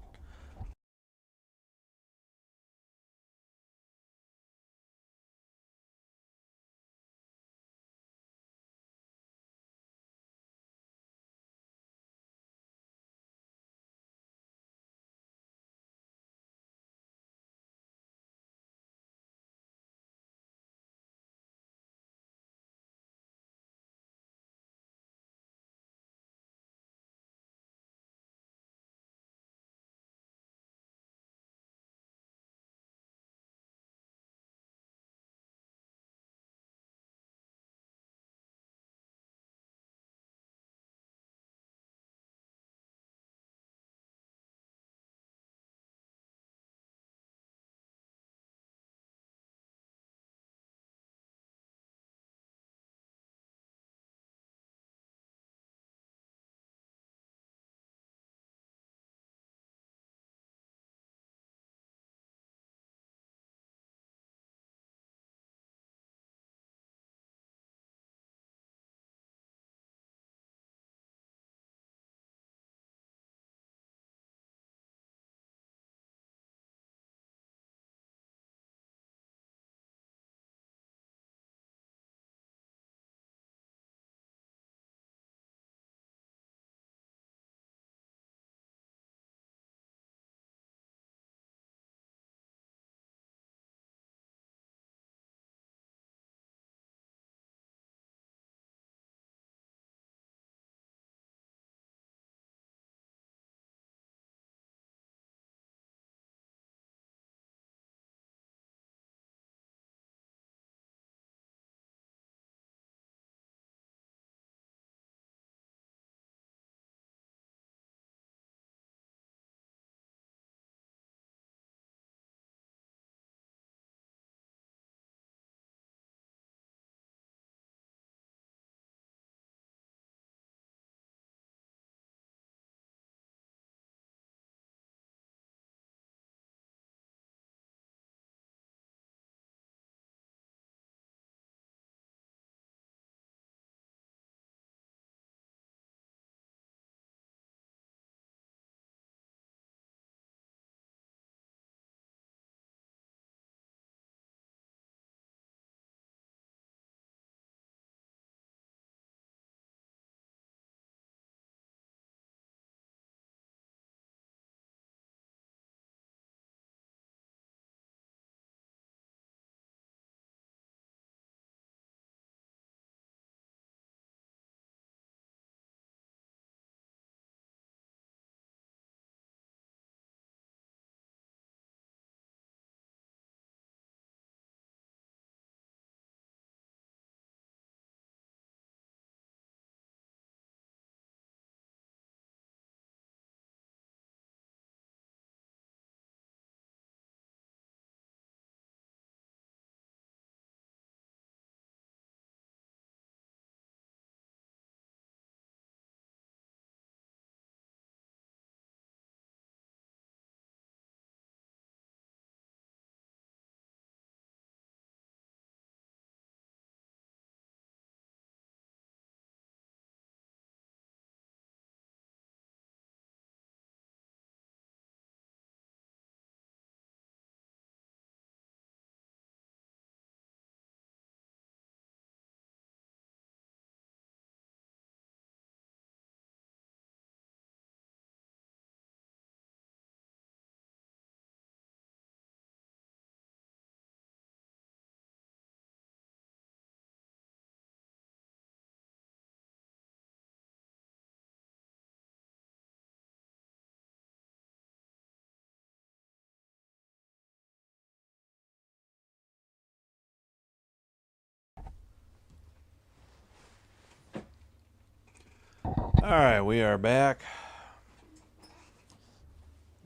All right, we are back.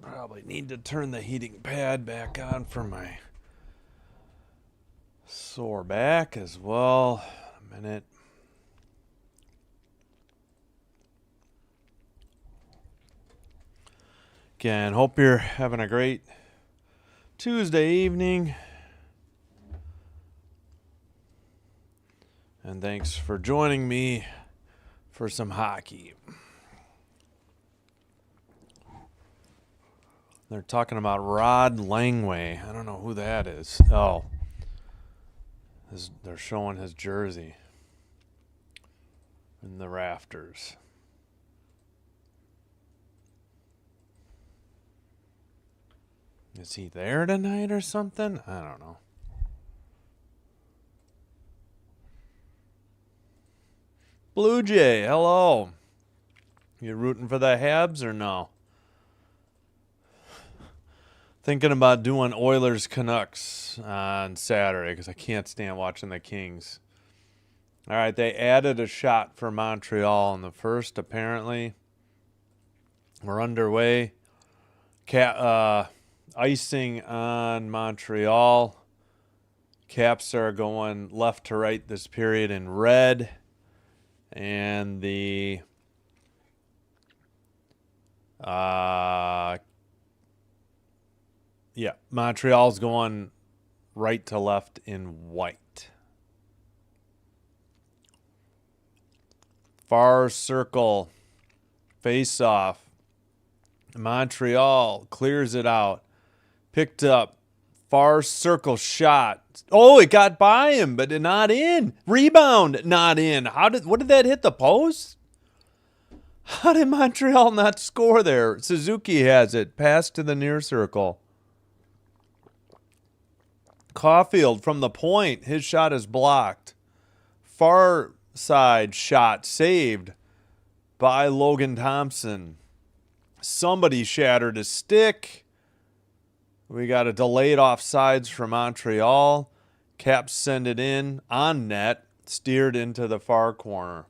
Probably need to turn the heating pad back on for my sore back as well. A minute. Again, hope you're having a great Tuesday evening. And thanks for joining me for some hockey. They're talking about Rod Langway. I don't know who that is. Oh. They're showing his jersey in the rafters. Is he there tonight or something? I don't know. Blue Jay, hello. You rooting for the Habs or no? Thinking about doing Oilers Canucks on Saturday because I can't stand watching the Kings. All right, they added a shot for Montreal in the first, apparently. We're underway. Icing on Montreal. Caps are going left to right this period in red. And the Montreal's going right to left in white. Far circle, face off. Montreal clears it out. Picked up. Far circle shot. Oh, it got by him, but not in. Rebound, not in. What did that hit the post? How did Montreal not score there? Suzuki has it. Pass to the near circle. Caulfield from the point. His shot is blocked. Far side shot saved by Logan Thompson. Somebody shattered a stick. We got a delayed offsides from Montreal. Caps send it in on net. Steered into the far corner.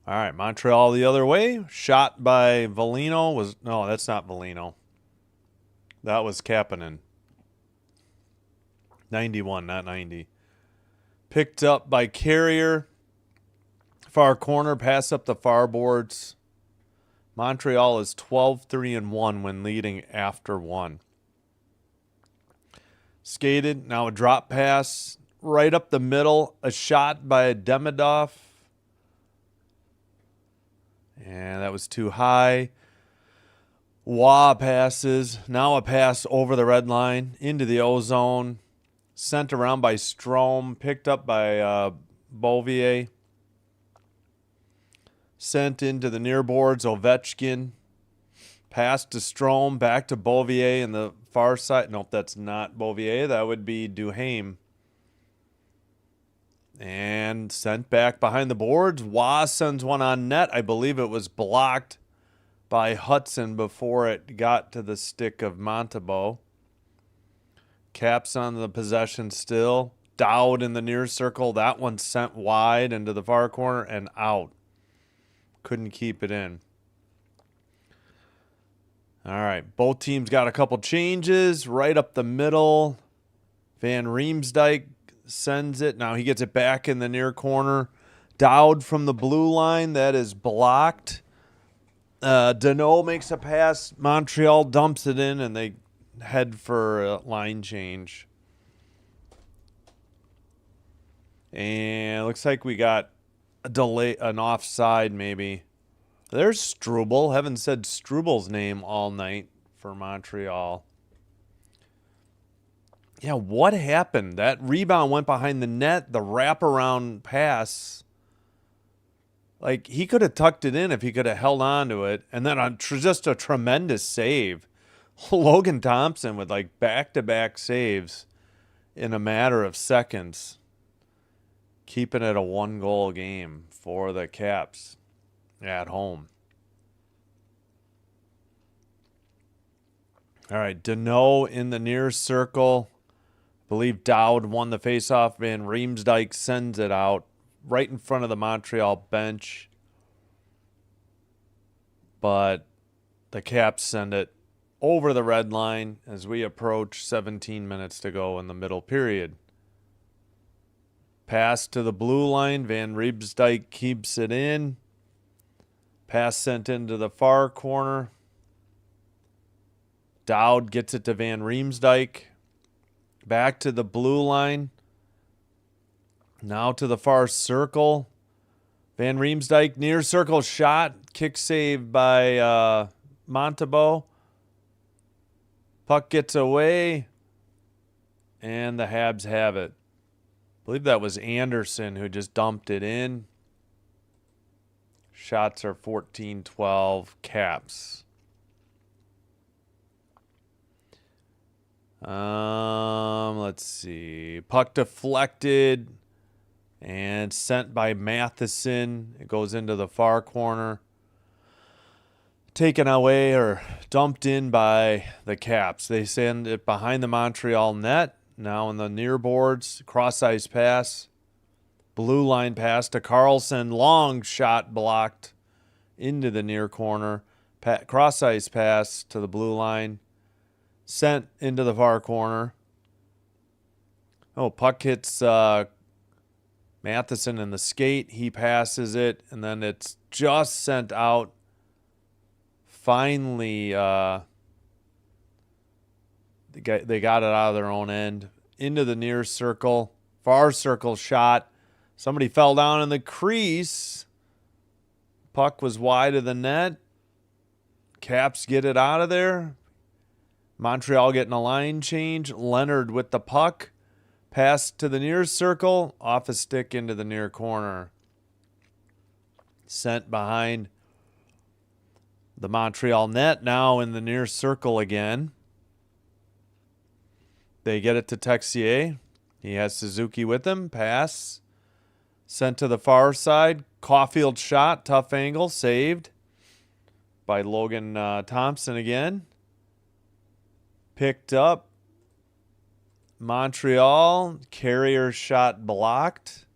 All right, Montreal the other way. Shot by Velino no, that's not Velino. That was Kapanen. 91, not 90. Picked up by Carrier. Far corner, pass up the far boards. Montreal is 12-3-1 when leading after one. Skated, now a drop pass right up the middle. A shot by Demidov. And that was too high. Wah passes. Now a pass over the red line into the O-zone. Sent around by Strome. Picked up by Beauvier. Sent into the near boards. Ovechkin. Pass to Strome. Back to Beauvier in the far side. Nope, that's not Beauvier. That would be Duhaime. And sent back behind the boards. Wah sends one on net. I believe it was blocked by Hudson before it got to the stick of Montembeault. Caps on the possession still. Dowd in the near circle. That one sent wide into the far corner and out. Couldn't keep it in. All right. Both teams got a couple changes. Right up the middle. Van Riemsdyk sends it. Now he gets it back in the near corner. Dowd from the blue line. That is blocked. Deneau makes a pass. Montreal dumps it in, and they head for a line change. And it looks like we got a delay, an offside maybe. There's Struble. Haven't said Struble's name all night for Montreal. Yeah, what happened? That rebound went behind the net. The wraparound pass. Like, he could have tucked it in if he could have held on to it. And then just a tremendous save. Logan Thompson with, like, back-to-back saves in a matter of seconds. Keeping it a one-goal game for the Caps at home. All right, Deneau in the near circle. Believe Dowd won the faceoff. Van Riemsdyk sends it out right in front of the Montreal bench. But the Caps send it over the red line as we approach 17 minutes to go in the middle period. Pass to the blue line. Van Riemsdyk keeps it in. Pass sent into the far corner. Dowd gets it to Van Riemsdyk. Back to the blue line. Now to the far circle. Van Riemsdyk near circle shot. Kick save by Montebo. Puck gets away. And the Habs have it. I believe that was Anderson who just dumped it in. Shots are 14-12 Caps. Let's see. Puck deflected and sent by Matheson. It goes into the far corner. Taken away or dumped in by the Caps. They send it behind the Montreal net. Now in the near boards. Cross ice pass. Blue line pass to Carlson. Long shot blocked into the near corner. Cross ice pass to the blue line. Sent into the far corner. Oh, puck hits Matheson in the skate. He passes it, and then it's just sent out. Finally, they got it out of their own end. Into the near circle. Far circle shot. Somebody fell down in the crease. Puck was wide of the net. Caps get it out of there. Montreal getting a line change. Leonard with the puck. Pass to the near circle. Off a stick into the near corner. Sent behind the Montreal net. Now in the near circle again. They get it to Texier. He has Suzuki with him. Pass. Sent to the far side. Caulfield shot. Tough angle. Saved by Logan Thompson again. Picked up. Montreal. Carrier shot blocked.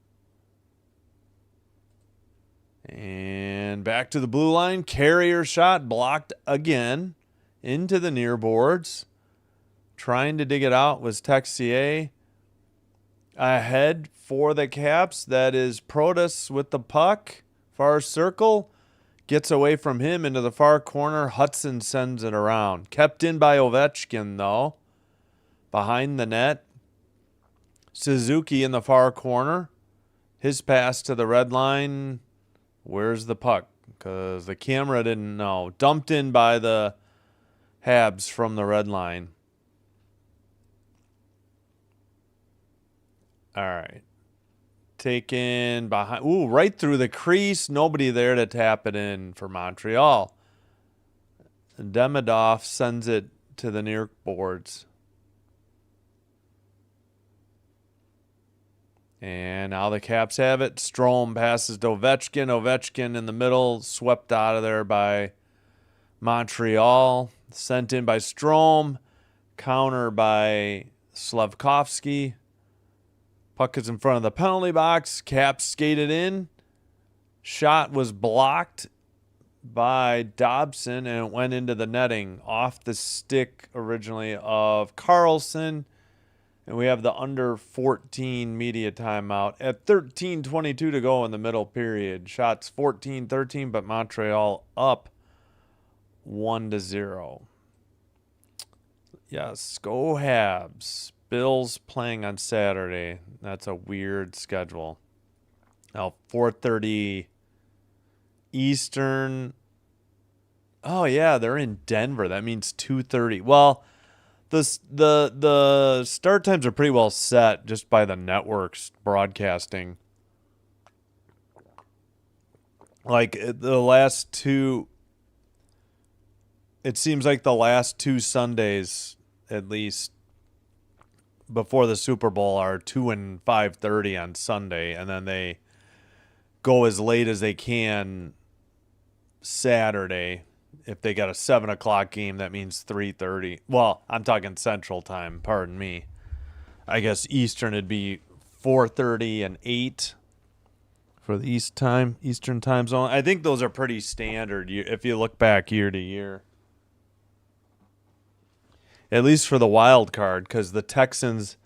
And back to the blue line. Carrier shot blocked again. Into the near boards. Trying to dig it out was Texier. Ahead for the Caps. That is Protas with the puck. Far circle. Gets away from him into the far corner. Hudson sends it around. Kept in by Ovechkin, though. Behind the net. Suzuki in the far corner. His pass to the red line. Where's the puck? Because the camera didn't know. Dumped in by the Habs from the red line. All right. Taken behind. Ooh, right through the crease. Nobody there to tap it in for Montreal. Demidov sends it to the near boards. And now the Caps have it. Strome passes to Ovechkin. Ovechkin in the middle. Swept out of there by Montreal. Sent in by Strome. Counter by Slavkovsky. Puck is in front of the penalty box. Caps skated in. Shot was blocked by Dobson, and it went into the netting off the stick originally of Carlson. And we have the under 14 media timeout at 13:22 to go in the middle period. Shots 14-13, but Montreal up 1-0. Yes, go Habs. Bills playing on Saturday. That's a weird schedule. Now 4:30 Eastern. Oh yeah, they're in Denver. That means 2:30. Well, the start times are pretty well set just by the networks broadcasting. Like the last two, it seems like the last two Sundays at least before the Super Bowl are 2 and 5:30 on Sunday, and then they go as late as they can Saturday. If they got a 7 o'clock game, that means 3:30. Well, I'm talking Central Time. Pardon me. I guess Eastern would be 4:30 and 8 for the Eastern time zone. I think those are pretty standard if you look back year to year. At least for the wild card, because the Texans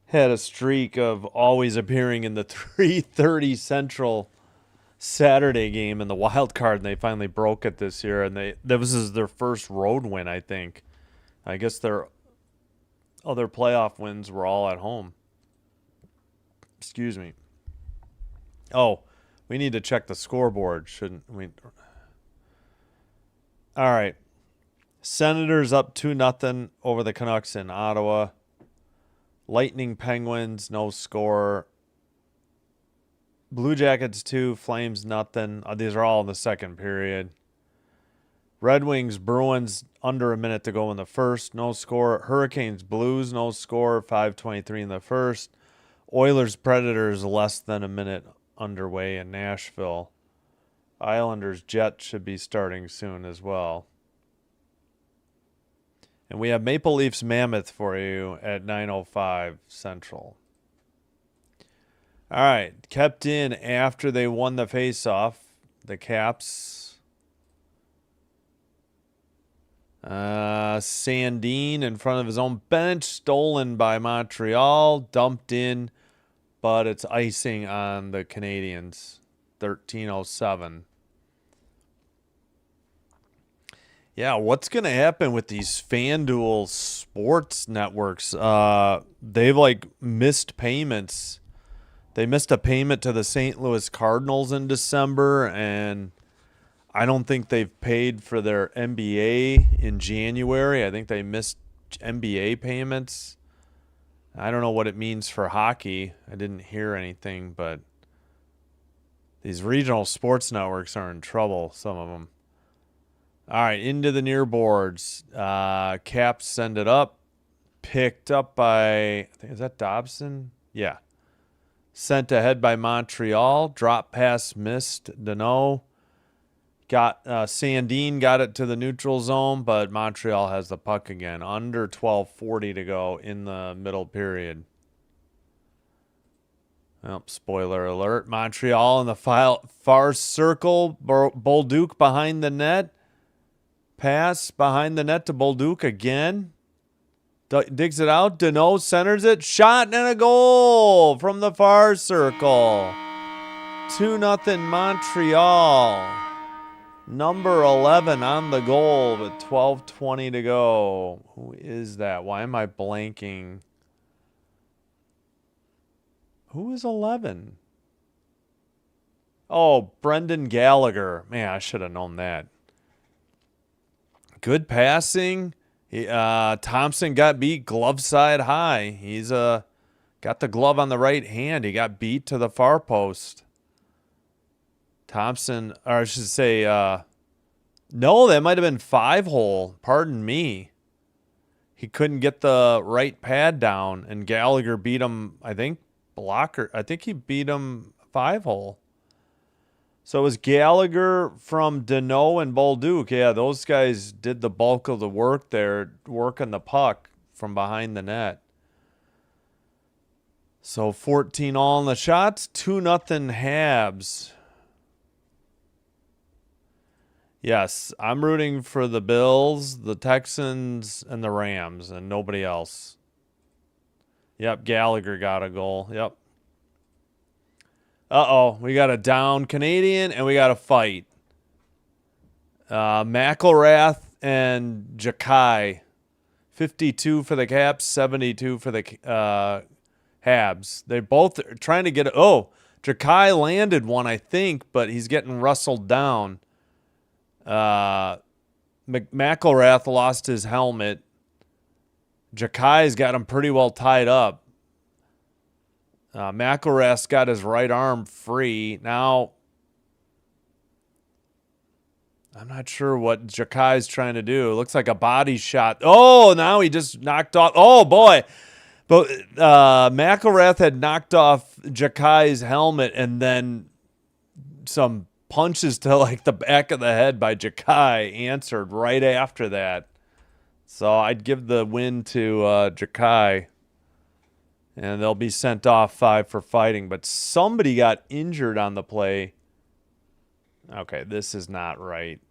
had a streak of always appearing in the 3:30 Central Saturday game in the wild card, and they finally broke it this year. And this is their first road win, I think. I guess their other playoff wins were all at home. Excuse me. Oh, we need to check the scoreboard, shouldn't we? All right. Senators up 2-0 over the Canucks in Ottawa. Lightning Penguins, no score. Blue Jackets 2, Flames nothing. These are all in the second period. Red Wings Bruins under a minute to go in the first, no score. Hurricanes Blues, no score, 5:23 in the first. Oilers Predators less than a minute underway in Nashville. Islanders Jets should be starting soon as well. And we have Maple Leafs Mammoth for you at 9:05 Central. All right, kept in after they won the faceoff. The Caps. Sandin in front of his own bench, stolen by Montreal, dumped in, but it's icing on the Canadiens. 13:07. Yeah, what's going to happen with these FanDuel sports networks? They've missed payments. They missed a payment to the St. Louis Cardinals in December, and I don't think they've paid for their NBA in January. I think they missed NBA payments. I don't know what it means for hockey. I didn't hear anything, but these regional sports networks are in trouble, some of them. All right, into the near boards. Caps send it up. Picked up by, I think, is that Dobson? Yeah. Sent ahead by Montreal. Drop pass missed. Danault. Sandin got it to the neutral zone, but Montreal has the puck again. Under 12:40 to go in the middle period. Well, spoiler alert. Montreal in the far circle. Bolduc behind the net. Pass behind the net to Bolduc again. Digs it out. Danault centers it. Shot and a goal from the far circle. 2-0 Montreal. Number 11 on the goal with 12:20 to go. Who is that? Why am I blanking? Who is 11? Oh, Brendan Gallagher. Man, I should have known that. Good passing. Thompson got beat glove side high. He's got the glove on the right hand. He got beat to the far post. Thompson, or I should say, no, that might have been 5-hole. Pardon me. He couldn't get the right pad down, and Gallagher beat him, I think, blocker. I think he beat him 5-hole. So it was Gallagher from Danault and Bolduc. Yeah, those guys did the bulk of the work there, working the puck from behind the net. So 14 all in the shots, 2-0 Habs. Yes, I'm rooting for the Bills, the Texans, and the Rams, and nobody else. Yep, Gallagher got a goal. Yep. Uh-oh, we got a down Canadian, and we got a fight. McElrath and Jakai. 52 for the Caps, 72 for the Habs. They're both trying to get it. Oh, Jakai landed one, I think, but he's getting wrestled down. McElrath lost his helmet. Jakai's got him pretty well tied up. McElrath's got his right arm free. Now, I'm not sure what Jakai's trying to do. It looks like a body shot. Oh, now he just knocked off. Oh, boy. But McElrath had knocked off Jakai's helmet, and then some punches to like the back of the head by Jakai answered right after that. So I'd give the win to Jakai. And they'll be sent off 5 for fighting. But somebody got injured on the play. Okay, this is not right.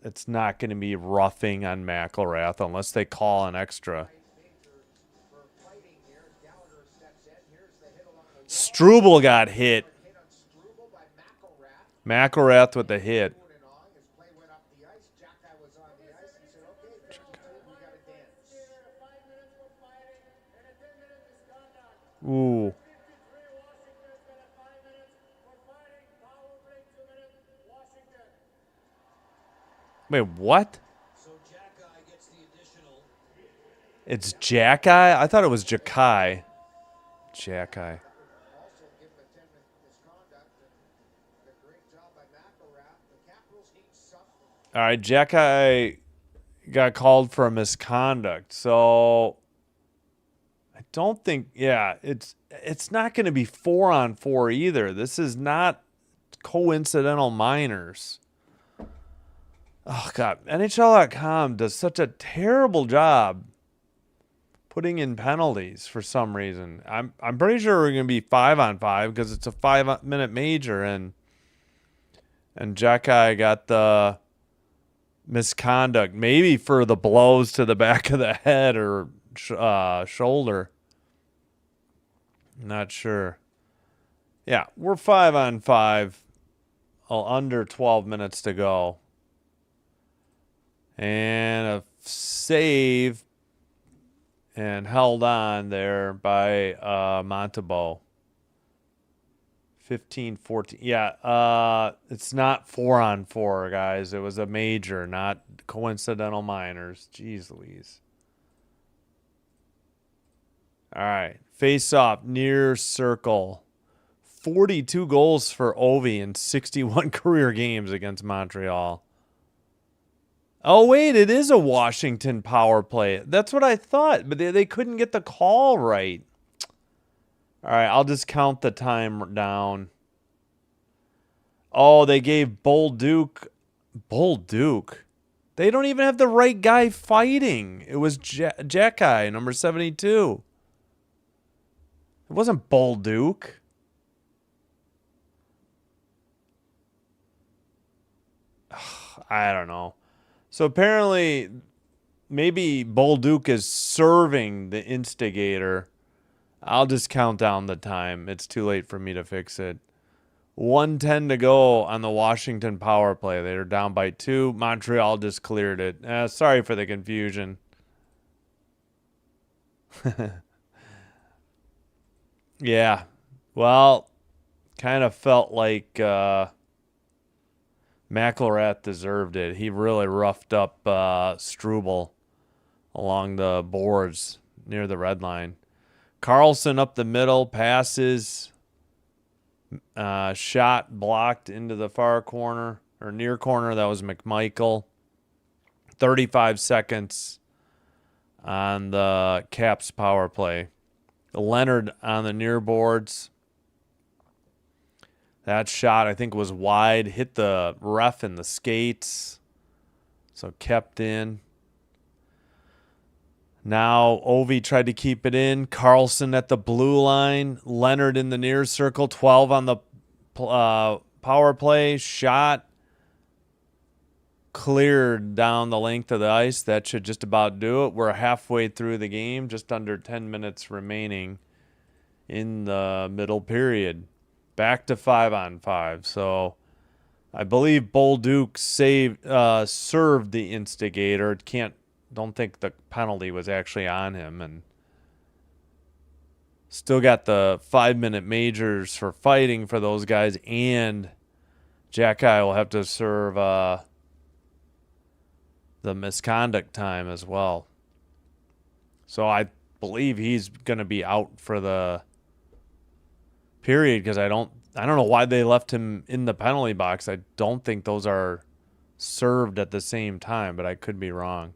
It's not going to be roughing on McElrath unless they call an extra. Struble got hit. McElrath with the hit. Ooh. Wait, what? It's Jacky? I thought it was Jacky. Jacky. All right, Jacky got called for a misconduct. So I don't think, yeah, it's not going to be 4-on-4 either. This is not coincidental minors. Oh, God. NHL.com does such a terrible job putting in penalties for some reason. I'm pretty sure we're going to be 5-on-5 because it's a 5-minute major, and Jacky got the misconduct, maybe for the blows to the back of the head or shoulder. Not sure. Yeah, we're 5-on-5. Under 12 minutes to go. And a save and held on there by Montebeau. 15-14. Yeah, it's not 4-on-4, guys. It was a major, not coincidental minors. Jeez Louise. All right. Face off, near circle. 42 goals for Ovi in 61 career games against Montreal. Oh, wait, it is a Washington power play. That's what I thought, but they couldn't get the call right. All right, I'll just count the time down. Oh, they gave Bolduc. They don't even have the right guy fighting. It was Jacky, number 72. It wasn't Bolduc. I don't know. So apparently, maybe Bolduc is serving the instigator. I'll just count down the time. It's too late for me to fix it. 1:10 to go on the Washington power play. They're down by 2. Montreal just cleared it. Sorry for the confusion. Yeah. Well, kind of felt like McElrath deserved it. He really roughed up Struble along the boards near the red line. Carlson up the middle, passes, shot blocked into the far corner or near corner. That was McMichael. 35 seconds on the Caps power play. Leonard on the near boards. That shot, I think, was wide. Hit the ref in the skates. So kept in. Now Ovi tried to keep it in. Carlson at the blue line. Leonard in the near circle. 12 on the power play. Shot. Cleared down the length of the ice. That should just about do it. We're halfway through the game. Just under 10 minutes remaining in the middle period. Back to 5-on-5. So I believe Bolduc served the instigator. Don't think the penalty was actually on him, and still got the 5-minute majors for fighting for those guys, and Jacky will have to serve the misconduct time as well. So I believe he's going to be out for the period because I don't know why they left him in the penalty box. I don't think those are served at the same time, but I could be wrong.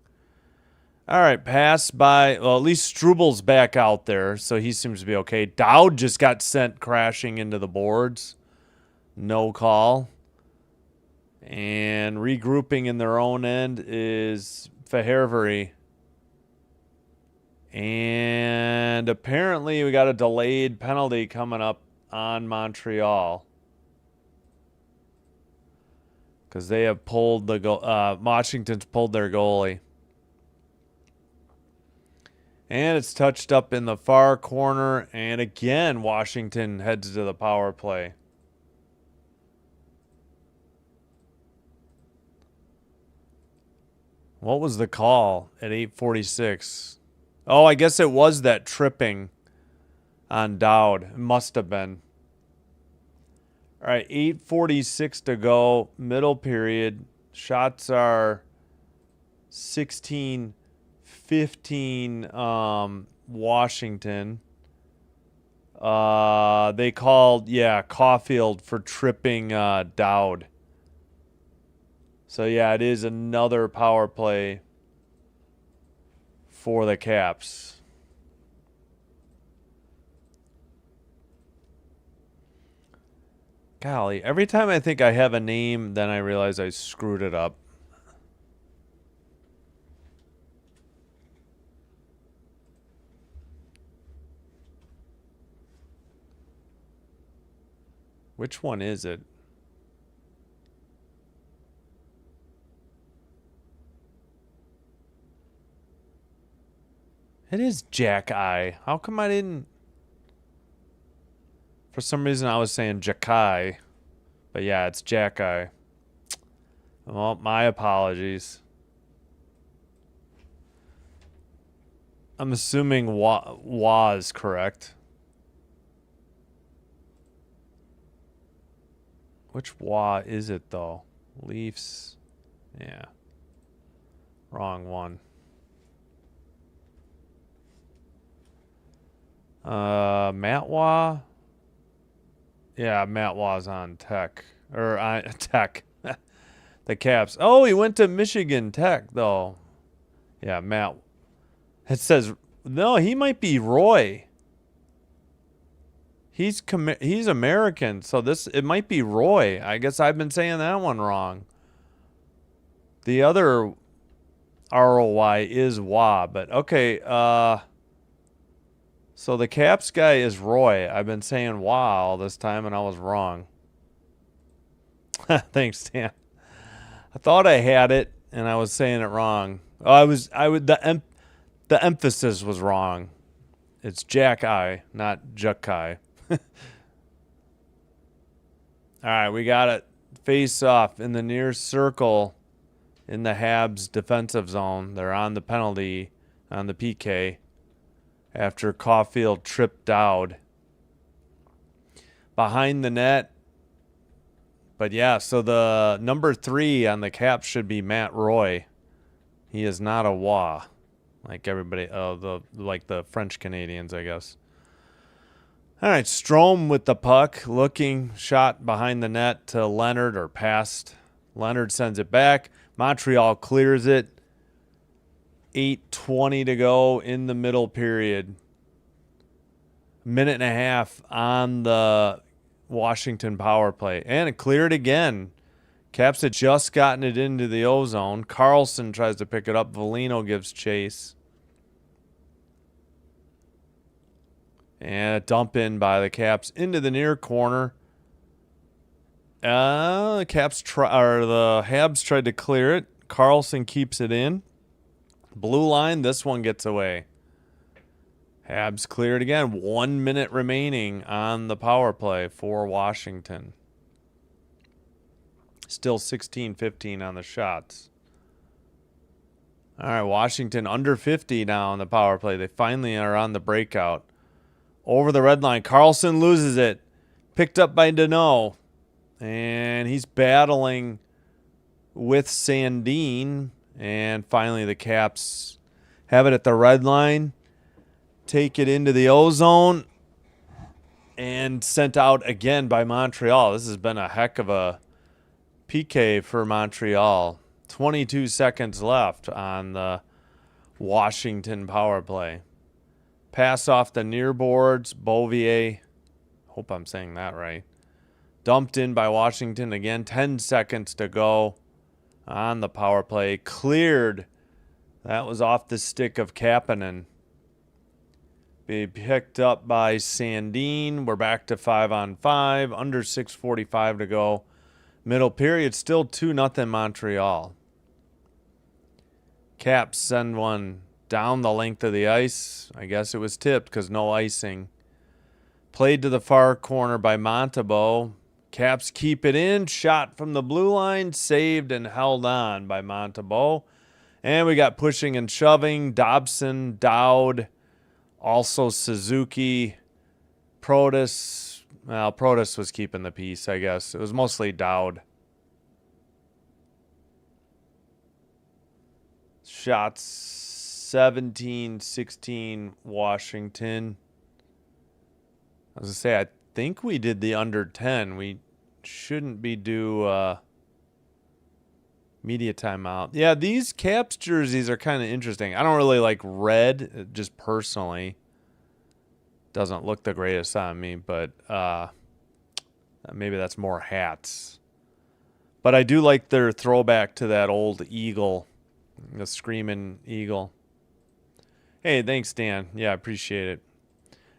All right, pass by, well, at least Struble's back out there, so he seems to be okay. Dowd just got sent crashing into the boards. No call. And regrouping in their own end is Fahervery. And apparently we got a delayed penalty coming up on Montreal. Because they have pulled the goal. Washington's pulled their goalie. And it's touched up in the far corner. And again, Washington heads to the power play. What was the call at 8:46? Oh, I guess it was that tripping on Dowd. It must have been. All right, 8:46 to go, middle period. Shots are 16-15 Washington. They called, Caulfield for tripping Dowd. So, yeah, it is another power play for the Caps. Golly, every time I think I have a name, then I realize I screwed it up. Which one is it? It is Jack Eye. How come I didn't? For some reason I was saying Jackai. But yeah, it's Jack Eye. Well, my apologies. I'm assuming was correct. Which Wa is it though? Leafs. Yeah. Wrong one. Matt Waugh. Yeah, Matt Waugh's on Tech. Or Tech. The Caps. Oh, he went to Michigan Tech, though. Yeah, Matt. It says, no, he might be Roy. He's American, so it might be Roy. I guess I've been saying that one wrong. The other ROY is Wah, but okay, so the Caps guy is Roy. I've been saying Wah all this time, and I was wrong. Thanks, Dan. I thought I had it, and I was saying it wrong. Oh, the emphasis was wrong. It's Jack Eye, not Jukai. All right, we got it. Face off in the near circle in the Habs defensive zone. They're on the penalty on the PK after Caulfield tripped Dowd. Behind the net. But yeah, so the number 3 on the Caps should be Matt Roy. He is not a Wah, like everybody, like the French Canadians, I guess. All right, Strome with the puck, looking, shot behind the net to Leonard or past. Leonard sends it back. Montreal clears it. 8:20 to go in the middle period. Minute and a half on the Washington power play. And it cleared again. Caps had just gotten it into the O-zone. Carlson tries to pick it up. Volino gives chase. And a dump in by the Caps into the near corner. The Habs tried to clear it. Carlson keeps it in. Blue line, this one gets away. Habs cleared again. 1 minute remaining on the power play for Washington. Still 16-15 on the shots. All right, Washington under 50 now on the power play. They finally are on the breakout. Over the red line. Carlson loses it. Picked up by Deneau. And he's battling with Sandin. And finally the Caps have it at the red line. Take it into the O-zone. And sent out again by Montreal. This has been a heck of a PK for Montreal. 22 seconds left on the Washington power play. Pass off the near boards. Beauvier. Hope I'm saying that right. Dumped in by Washington again. 10 seconds to go on the power play. Cleared. That was off the stick of Kapanen. Be picked up by Sandine. We're back to 5-on-5. Under 6:45 to go. Middle period, still 2-0 Montreal. Caps send one down the length of the ice. I guess it was tipped because no icing. Played to the far corner by Montembeault. Caps keep it in. Shot from the blue line. Saved and held on by Montembeault. And we got pushing and shoving. Dobson, Dowd, also Suzuki, Protas. Well, Protas was keeping the peace, I guess. It was mostly Dowd. Shots 17-16 Washington. I was going to say, I think we did the under 10. We shouldn't be due media timeout. Yeah, these Caps jerseys are kind of interesting. I don't really like red, just personally. Doesn't look the greatest on me, but maybe that's more hats. But I do like their throwback to that old eagle, the screaming eagle. Hey, thanks, Dan. Yeah, I appreciate it.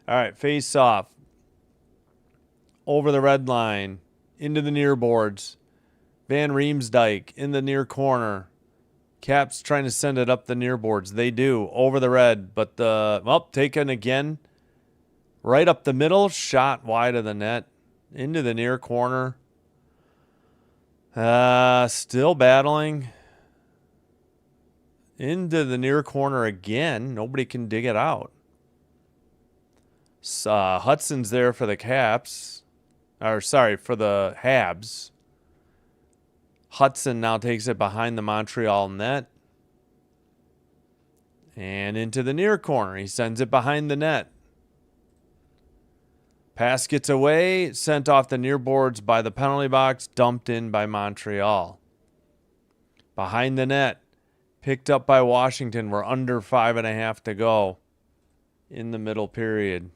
All right, face off. Over the red line, into the near boards. Van Riemsdyk in the near corner. Caps trying to send it up the near boards. They do. Over the red, but taken again. Right up the middle. Shot wide of the net. Into the near corner. Still battling. Into the near corner again. Nobody can dig it out. Hudson's there for the Caps. For the Habs. Hudson now takes it behind the Montreal net. And into the near corner. He sends it behind the net. Pass gets away. Sent off the near boards by the penalty box. Dumped in by Montreal. Behind the net. Picked up by Washington. We're under 5.5 to go in the middle period.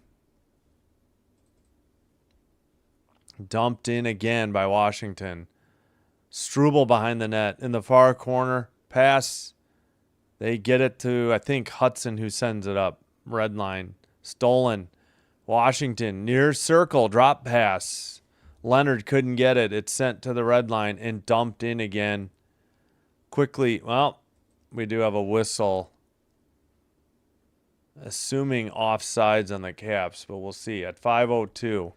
Dumped in again by Washington. Struble behind the net in the far corner. Pass. They get it to, I think, Hudson, who sends it up. Red line. Stolen. Washington near circle. Drop pass. Leonard couldn't get it. It's sent to the red line and dumped in again. Quickly. Well, we do have a whistle. Assuming offsides on the Caps, but we'll see. At 5:02.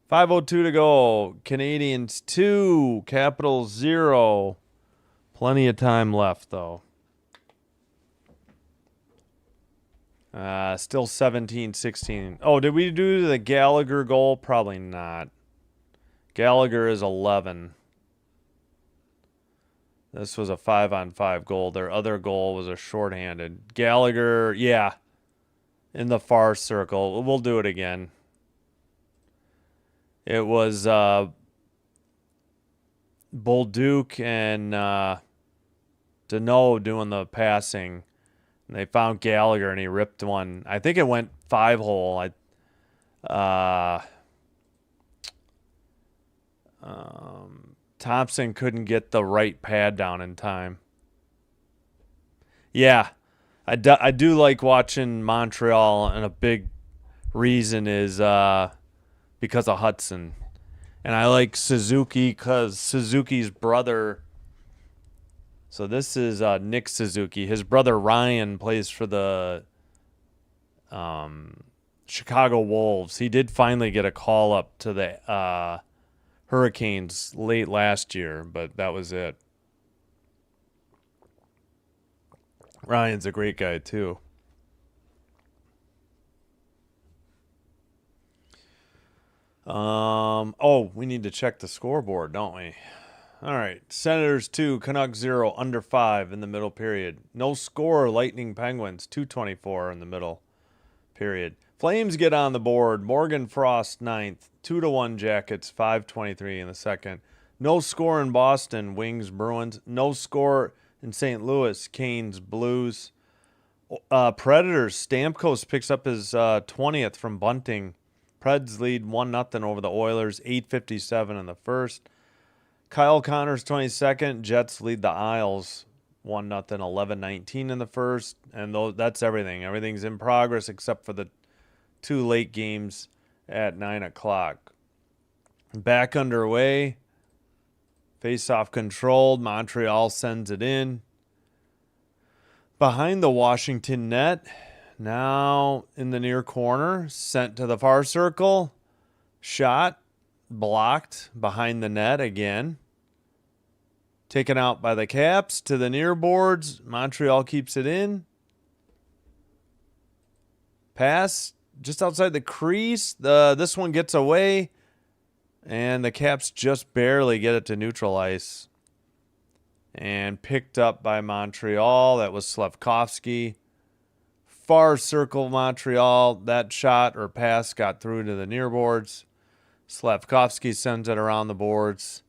5:02 to go. Canadiens 2, Capitals 0. Plenty of time left, though. Still 17-16. Oh, did we do the Gallagher goal? Probably not. Gallagher is 11. This was a 5-on-5 goal. Their other goal was a shorthanded. Gallagher, yeah, in the far circle. We'll do it again. It was Bolduc and Deneau doing the passing. And they found Gallagher, and he ripped one. I think it went 5-hole. Thompson couldn't get the right pad down in time. Yeah, I do like watching Montreal, and a big reason is because of Hudson. And I like Suzuki because Suzuki's brother. So this is Nick Suzuki. His brother Ryan plays for the Chicago Wolves. He did finally get a call up to the Hurricanes late last year, but that was it. Ryan's a great guy, too. We need to check the scoreboard, don't we? All right. Senators 2, Canucks 0, under 5 in the middle period. No score, Lightning Penguins, 2:24 in the middle period. Flames get on the board. Morgan Frost 9th, 2-1 Jackets, 5:23 in the second. No score in Boston, Wings Bruins. No score in St. Louis, Canes Blues. Predators, Stamkos picks up his 20th from bunting. Preds lead 1-0 over the Oilers, 8:57 in the first. Kyle Connors 22nd. Jets lead the Isles 1-0, 11-19 in the first. And that's everything. Everything's in progress except for the 2 late games at 9 o'clock. Back underway. Face-off controlled. Montreal sends it in. Behind the Washington net. Now in the near corner. Sent to the far circle. Shot. Blocked behind the net again. Taken out by the Caps to the near boards. Montreal keeps it in. Pass just outside the crease. This one gets away. And the Caps just barely get it to neutral ice. And picked up by Montreal. That was Slafkovsky. Far circle Montreal. That shot or pass got through to the near boards. Slafkovsky sends it around the boards.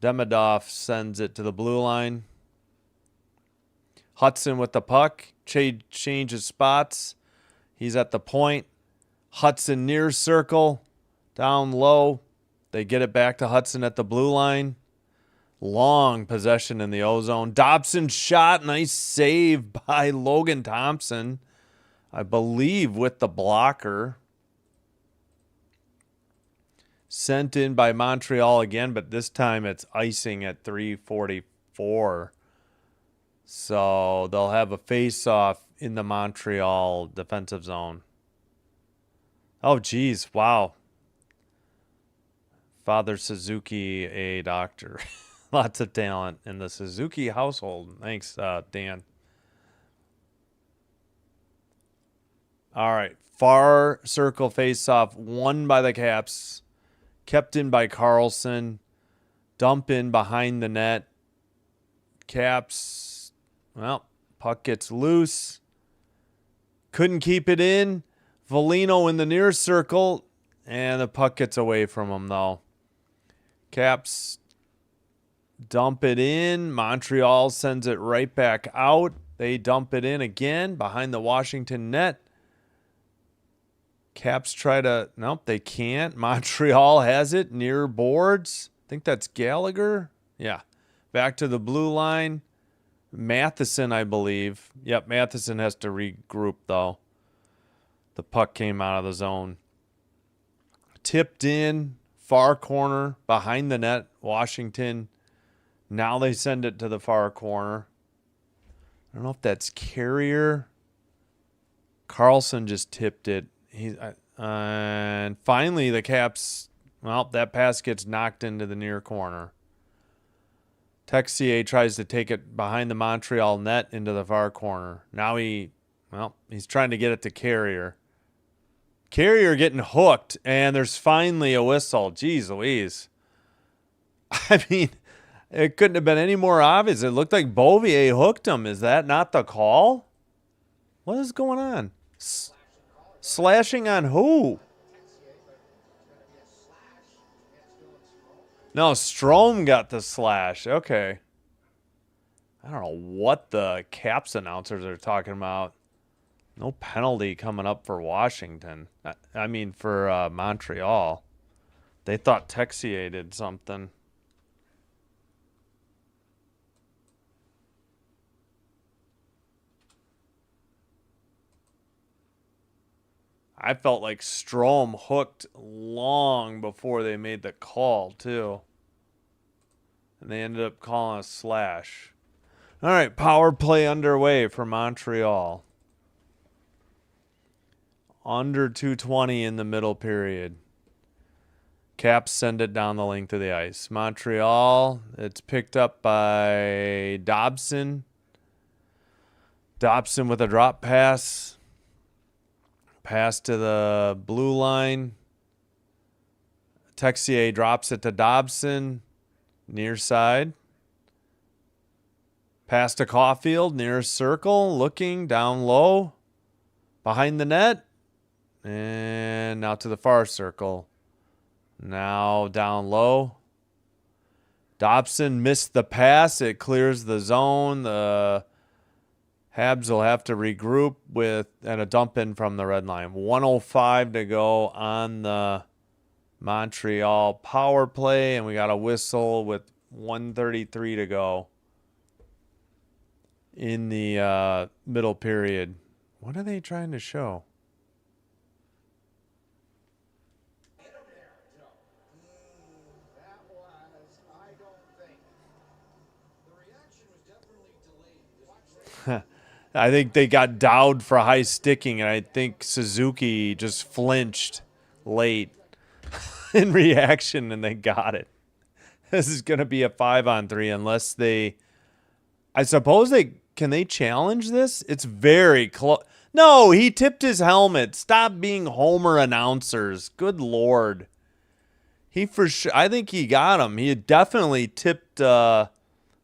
Demidov sends it to the blue line. Hudson with the puck. Changes spots. He's at the point. Hudson near circle. Down low. They get it back to Hudson at the blue line. Long possession in the O-zone. Dobson shot. Nice save by Logan Thompson. I believe with the blocker. Sent in by Montreal again, but this time it's icing at 3:44. So they'll have a face-off in the Montreal defensive zone. Oh, geez. Wow. Father Suzuki, a doctor. Lots of talent in the Suzuki household. Thanks, Dan. All right. Far circle face-off. Won by the Caps. Kept in by Carlson. Dump in behind the net. Caps. Well, puck gets loose. Couldn't keep it in. Volino in the near circle. And the puck gets away from him, though. Caps dump it in. Montreal sends it right back out. They dump it in again behind the Washington net. Caps try to... Nope, they can't. Montreal has it near boards. I think that's Gallagher. Yeah. Back to the blue line. Matheson, I believe. Yep, Matheson has to regroup, though. The puck came out of the zone. Tipped in. Far corner. Behind the net. Washington. Now they send it to the far corner. I don't know if that's Carrier. Carlson just tipped it. And finally the Caps, well, that pass gets knocked into the near corner. Texier tries to take it behind the Montreal net into the far corner. Now he's trying to get it to Carrier. Carrier getting hooked, and there's finally a whistle. Jeez Louise. I mean, it couldn't have been any more obvious. It looked like Beauvier hooked him. Is that not the call? What is going on? Slashing on who? No, Strome got the slash. Okay. I don't know what the Caps announcers are talking about. No penalty coming up for Washington. I mean, for Montreal. They thought Texier did something. I felt like Strome hooked long before they made the call, too. And they ended up calling a slash. All right, power play underway for Montreal. Under 2:20 in the middle period. Caps send it down the length of the ice. Montreal, it's picked up by Dobson. Dobson with a drop pass. Pass to the blue line. Texier drops it to Dobson. Near side. Pass to Caulfield. Near circle. Looking down low. Behind the net. And now to the far circle. Now down low. Dobson missed the pass. It clears the zone. The Habs will have to regroup and a dump in from the red line. 1:05 to go on the Montreal power play, and we got a whistle with 1:33 to go. in the middle period. What are they trying to show? That was, I don't think. The reaction was definitely delayed. Watch that. I think they got dowed for high sticking, and I think Suzuki just flinched late in reaction, and they got it. This is going to be a 5-on-3 unless they... I suppose can they challenge this? It's very close. No, he tipped his helmet. Stop being Homer announcers. Good Lord. He for sure... I think he got him. He had definitely tipped...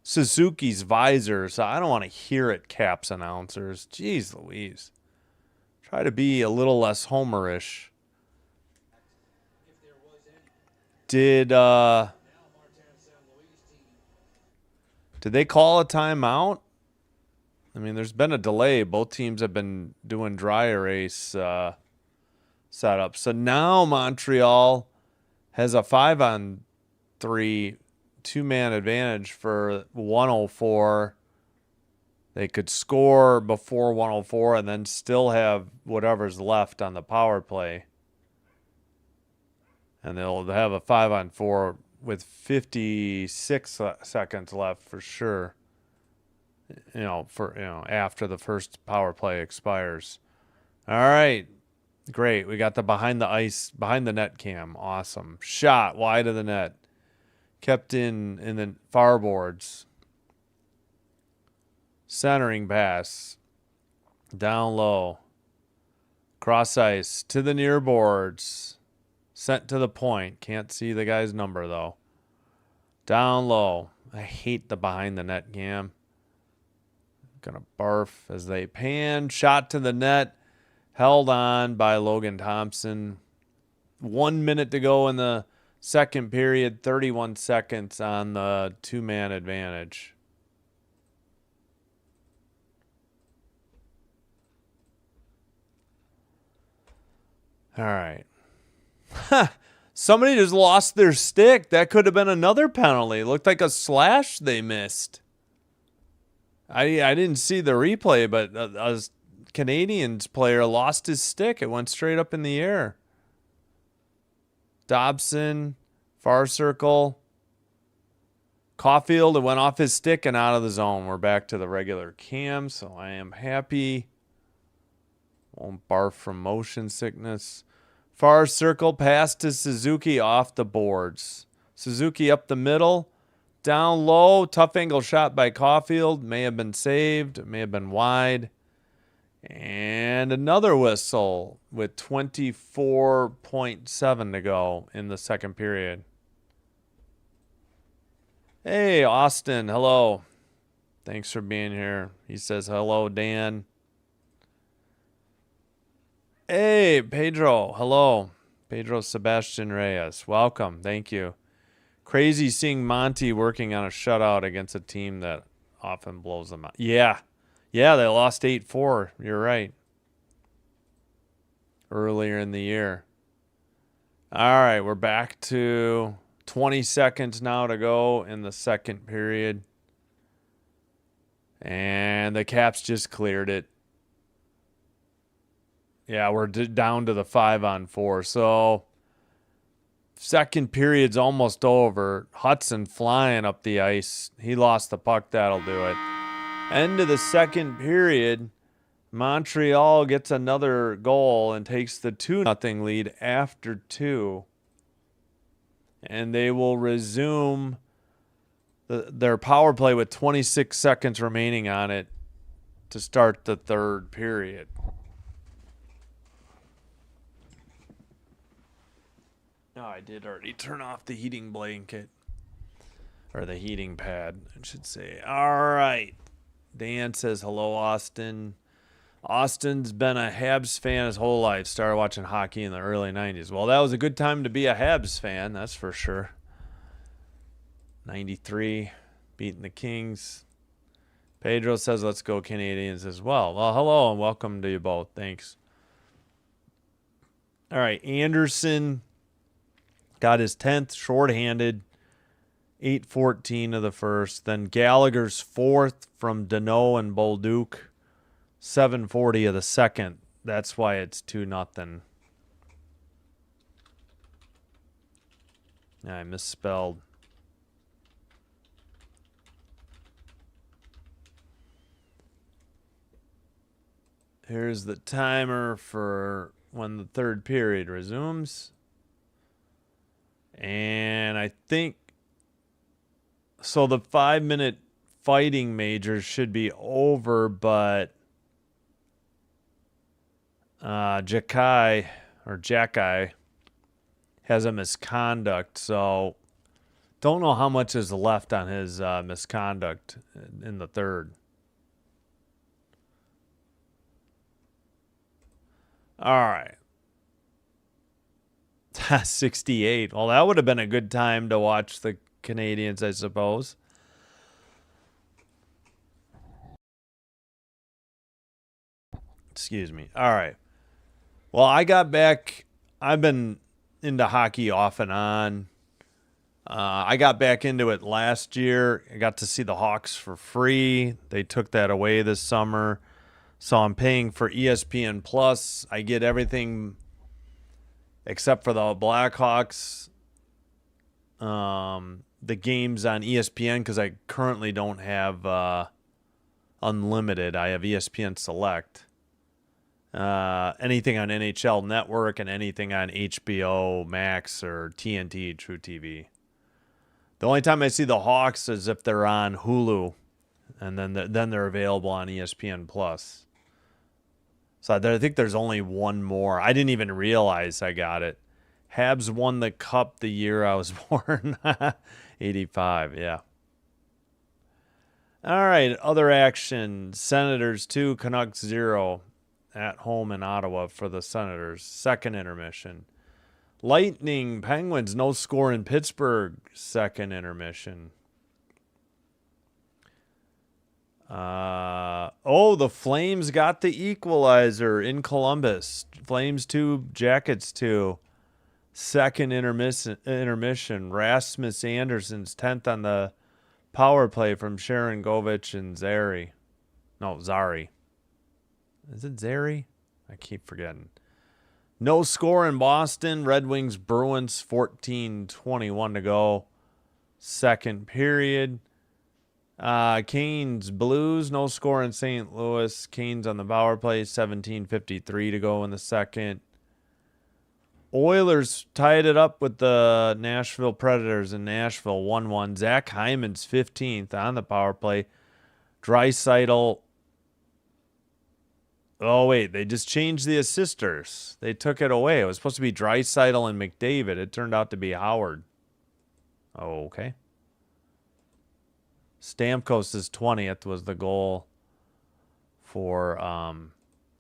Suzuki's visor, so I don't want to hear it, Caps announcers. Jeez Louise. Try to be a little less Homerish. Did they call a timeout? I mean, there's been a delay. Both teams have been doing dry erase setup. So now Montreal has a 5-on-3 two-man advantage for 104. They could score before 104 and then still have whatever's left on the power play. And they'll have a 5-on-4 with 56 seconds left for sure. After the first power play expires. All right. Great. We got the behind the net cam. Awesome. Shot wide of the net. Kept in the far boards. Centering pass. Down low. Cross ice to the near boards. Sent to the point. Can't see the guy's number though. Down low. I hate the behind the net cam. Gonna barf as they pan. Shot to the net. Held on by Logan Thompson. 1 minute to go in the second period, 31 seconds on the two-man advantage. All right. Somebody just lost their stick. That could have been another penalty. It looked like a slash they missed. I didn't see the replay, but a Canadiens player lost his stick. It went straight up in the air. Dobson, far circle. Caulfield, it went off his stick and out of the zone. We're back to the regular cam, so I am happy. Won't barf from motion sickness. Far circle, pass to Suzuki off the boards. Suzuki up the middle. Down low, tough angle shot by Caulfield. May have been saved, may have been wide. And another whistle with 24.7 to go in the second period. Hey, Austin. Hello. Thanks for being here. He says, hello, Dan. Hey, Pedro. Hello. Pedro Sebastian Reyes. Welcome. Thank you. Crazy seeing Monty working on a shutout against a team that often blows them out. Yeah. Yeah, they lost 8-4. You're right. Earlier in the year. All right, we're back to 20 seconds now to go in the second period. And the Caps just cleared it. Yeah, we're down to the 5-on-4. So second period's almost over. Hudson flying up the ice. He lost the puck. That'll do it. End of the second period, Montreal gets another goal and takes the 2-0 lead after 2. And they will resume their power play with 26 seconds remaining on it to start the third period. Oh, I did already turn off the heating blanket. Or the heating pad, I should say. All right. Dan says, hello, Austin. Austin's been a Habs fan his whole life. Started watching hockey in the early 90s. Well, that was a good time to be a Habs fan, that's for sure. 93, beating the Kings. Pedro says, let's go Canadiens as well. Well, hello and welcome to you both. Thanks. All right, Anderson got his 10th shorthanded 8:14 of the first. Then Gallagher's fourth from Deneau and Bolduc. 7:40 of the second. That's why it's 2-0. I misspelled. Here's the timer for when the third period resumes. And I think so the 5-minute fighting majors should be over, but Jacky has a misconduct, so don't know how much is left on his misconduct in the third. All right. 68. Well, that would have been a good time to watch the Canadiens, I suppose. Excuse me. All right. Well, I got back. I've been into hockey off and on. I got back into it last year. I got to see the Hawks for free. They took that away this summer. So I'm paying for ESPN Plus. I get everything except for the Blackhawks. The games on ESPN, because I currently don't have unlimited. I have ESPN Select. Anything on NHL Network and anything on HBO Max or TNT True TV. The only time I see the Hawks is if they're on Hulu, and then they're available on ESPN Plus. So I think there's only one more. I didn't even realize I got it. Habs won the cup the year I was born. 85, yeah. All right, other action. Senators 2, Canucks 0 at home in Ottawa for the Senators. Second intermission. Lightning, Penguins, no score in Pittsburgh. Second intermission. The Flames got the equalizer in Columbus. Flames 2, Jackets 2. Second intermission. Rasmus Anderson's 10th on the power play from Sharon Govich and Zary. No, Zary. Is it Zary? I keep forgetting. No score in Boston. Red Wings, Bruins, 14:21 to go. Second period. Canes, Blues, no score in St. Louis. Canes on the power play, 17:53 to go in the second. Oilers tied it up with the Nashville Predators in Nashville, 1-1. Zach Hyman's 15th on the power play. Draisaitl. Oh, wait, they just changed the assisters. They took it away. It was supposed to be Draisaitl and McDavid. It turned out to be Howard. Oh, okay. Stamkos' 20th was the goal for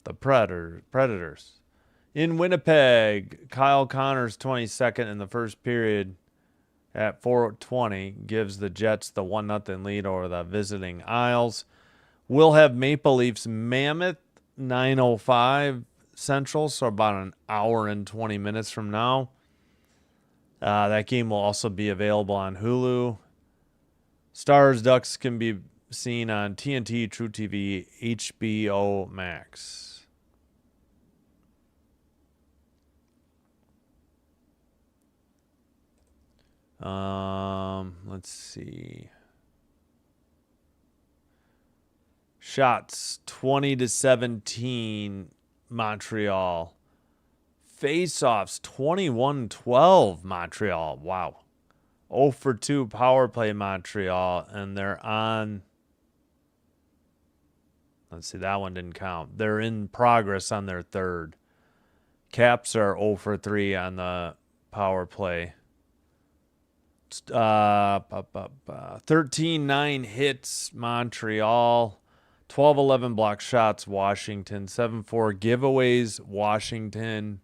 the Predators. In Winnipeg, Kyle Connor's 22nd in the first period at 4:20 gives the Jets the 1-0 lead over the visiting Isles. We'll have Maple Leafs Mammoth 9:05 Central, so about an hour and 20 minutes from now. That game will also be available on Hulu. Stars Ducks can be seen on TNT, True TV, HBO Max. Let's see. Shots 20-17 Montreal. Faceoffs 21-12 Montreal. Wow. 0 for 2 power play Montreal, and they're on. Let's see, that one didn't count. They're in progress on their third. Caps are 0 for 3 on the power play. 13-9 hits Montreal. 12-11 block shots Washington. 7-4 giveaways Washington.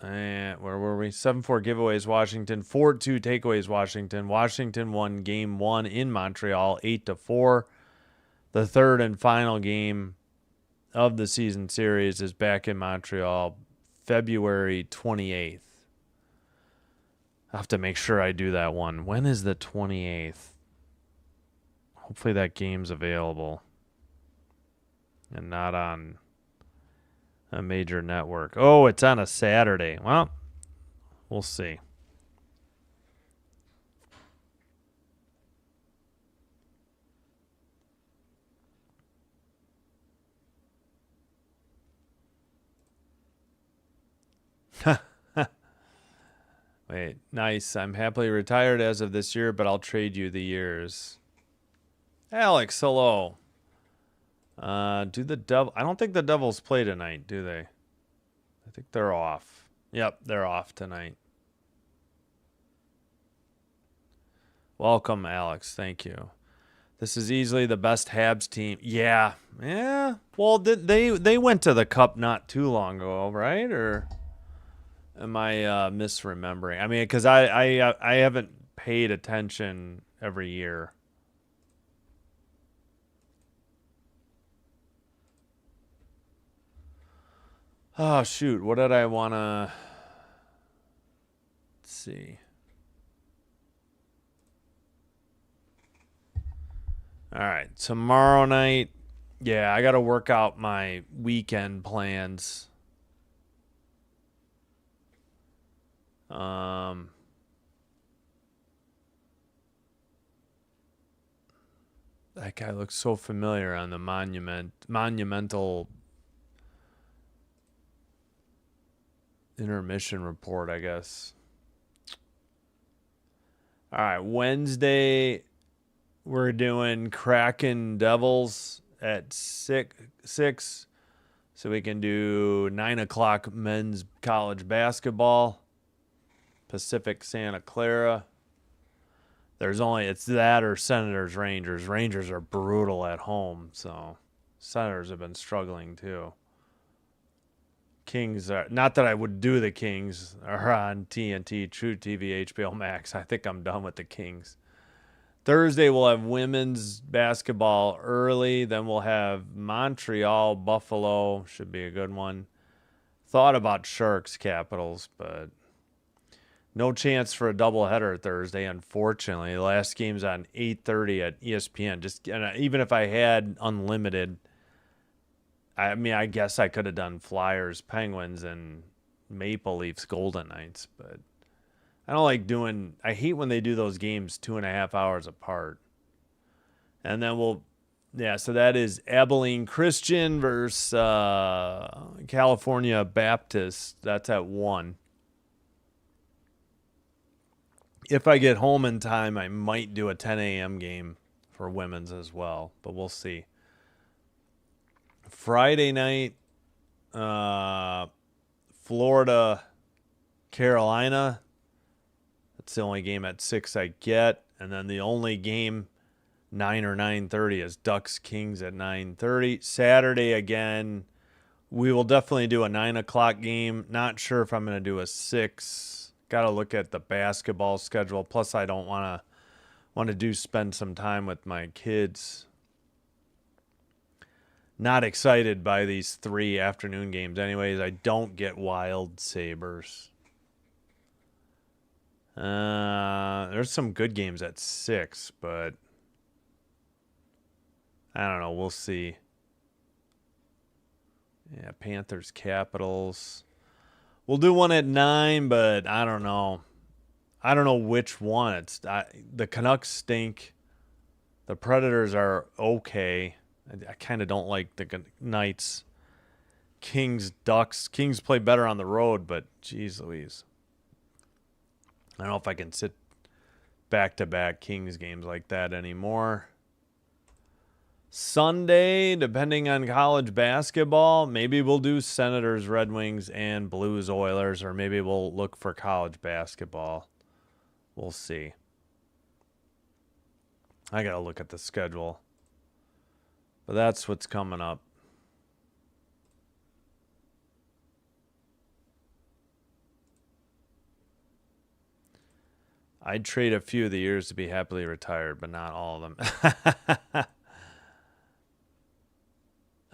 And where were we? 7-4 giveaways Washington. 4-2 takeaways Washington. Washington won game 1 in Montreal 8-4. The third and final game of the season series is back in Montreal February 28th. I have to make sure I do that one. When is the 28th? Hopefully that game's available and not on a major network. Oh, it's on a Saturday. Well, we'll see. Wait, nice. I'm happily retired as of this year, but I'll trade you the years. Alex, hello. Do the Devil? I don't think the Devils play tonight, do they? I think they're off. Yep, they're off tonight. Welcome, Alex. Thank you. This is easily the best Habs team. Yeah. Well, they went to the Cup not too long ago, right? Or am I misremembering? I mean, because I haven't paid attention every year. Oh, shoot. What did I want to... Let's see. All right. Tomorrow night. Yeah, I got to work out my weekend plans. That guy looks so familiar on the monumental intermission report, I guess. All right, Wednesday we're doing Kraken Devils at 6, so we can do 9:00 men's college basketball. Pacific Santa Clara. It's that or Senators Rangers. Rangers are brutal at home, so Senators have been struggling too. Kings are, not that I would do the Kings, are on TNT, True TV, HBO Max. I think I'm done with the Kings. Thursday we'll have women's basketball early. Then we'll have Montreal, Buffalo. Should be a good one. Thought about Sharks, Capitals, but no chance for a doubleheader Thursday, unfortunately. The last game's on 8:30 at ESPN. Even if I had unlimited, I mean, I guess I could have done Flyers, Penguins, and Maple Leafs, Golden Knights, but I don't like doing... I hate when they do those games 2.5 hours apart. And then so that is Abilene Christian versus California Baptist. That's at 1. If I get home in time, I might do a 10 a.m. game for women's as well, but we'll see. Friday night, Florida, Carolina. That's the only game at 6 I get. And then the only game, 9 or 9:30, is Ducks Kings at 9:30. Saturday again, we will definitely do a 9 o'clock game. Not sure if I'm going to do a 6. Got to look at the basketball schedule. Plus, I don't want to spend some time with my kids. Not excited by these 3 afternoon games. Anyways, I don't get Wild Sabres. There's some good games at 6, but I don't know. We'll see. Yeah, Panthers, Capitals. We'll do one at 9, but I don't know. I don't know which one. The Canucks stink. The Predators are okay. I kind of don't like the Knights. Kings, Ducks. Kings play better on the road, but geez Louise. I don't know if I can sit back-to-back Kings games like that anymore. Sunday, depending on college basketball, maybe we'll do Senators, Red Wings, and Blues, Oilers, or maybe we'll look for college basketball. We'll see. I got to look at the schedule. But that's what's coming up. I'd trade a few of the years to be happily retired, but not all of them.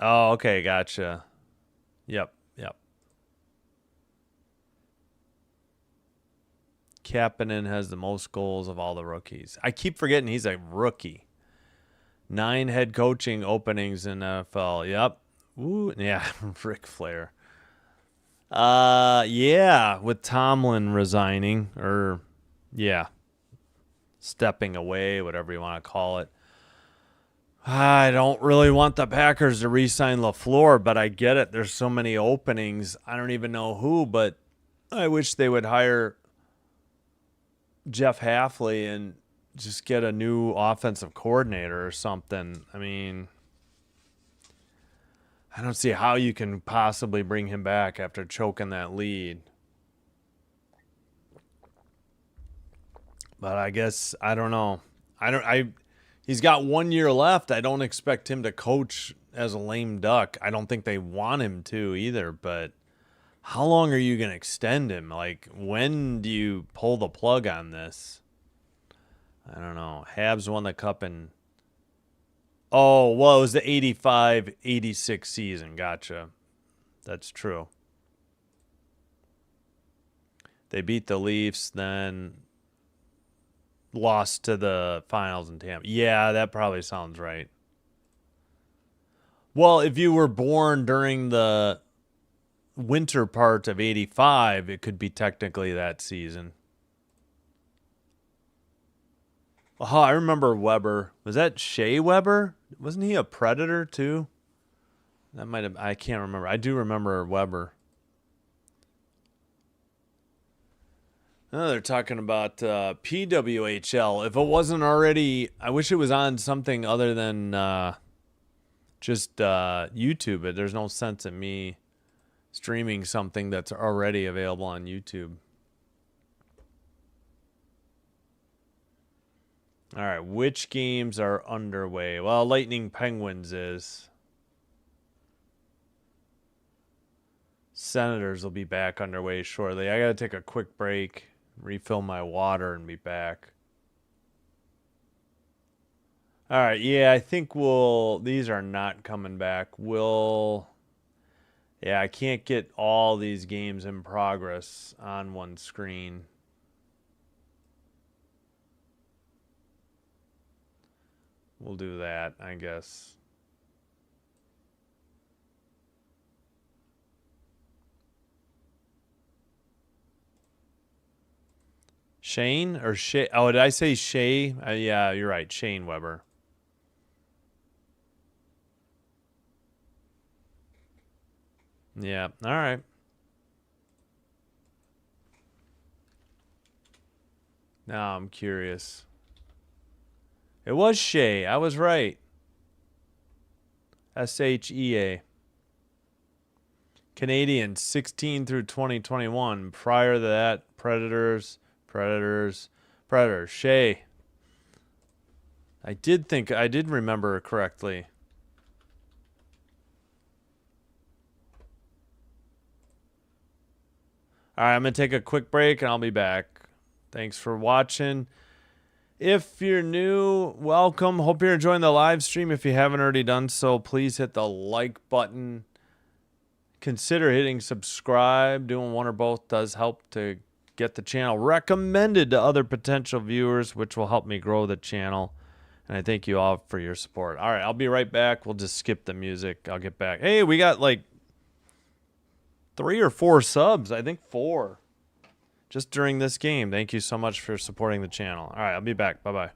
Oh, okay, gotcha. Yep. Kapanen has the most goals of all the rookies. I keep forgetting he's a rookie. 9 head coaching openings in NFL. Yep. Ooh, yeah, Ric Flair. Yeah, with Tomlin resigning, or yeah, stepping away, whatever you want to call it. I don't really want the Packers to re-sign LaFleur, but I get it. There's so many openings. I don't even know who, but I wish they would hire Jeff Halfley and just get a new offensive coordinator or something. I mean, I don't see how you can possibly bring him back after choking that lead. But I guess I don't know. He's got 1 year left. I don't expect him to coach as a lame duck. I don't think they want him to either, but how long are you going to extend him? Like, when do you pull the plug on this? I don't know. Habs won the cup in... Oh, well, it was the 85-86 season. Gotcha. That's true. They beat the Leafs, then lost to the finals in Tampa. Yeah, that probably sounds right. Well, if you were born during the winter part of 85, it could be technically that season. Oh, I remember Weber. Was that Shea Weber? Wasn't he a Predator too? That might have, I can't remember. I do remember Weber. Oh, they're talking about PWHL. If it wasn't already, I wish it was on something other than just YouTube. But there's no sense in me streaming something that's already available on YouTube. All right, which games are underway? Well, Lightning Penguins is. Senators will be back underway shortly. I got to take a quick break, refill my water, and be back. All right, yeah, I think these are not coming back. Yeah, I can't get all these games in progress on one screen. We'll do that, I guess. Shane or Shay? Oh, did I say Shay? Yeah, you're right. Shane Weber. Yeah, all right. Now I'm curious. It was Shay. I was right. SHEA. Canadiens 16 through 2021. Prior to that, Predators. Shay. I did remember correctly. All right, I'm going to take a quick break and I'll be back. Thanks for watching. If you're new, welcome. Hope you're enjoying the live stream. If you haven't already done so, please hit the like button. Consider hitting subscribe. Doing one or both does help to get the channel recommended to other potential viewers, which will help me grow the channel. And I thank you all for your support. All right, I'll be right back. We'll just skip the music. I'll get back. Hey, we got like 3 or 4 subs. I think 4. Just during this game. Thank you so much for supporting the channel. All right, I'll be back. Bye-bye.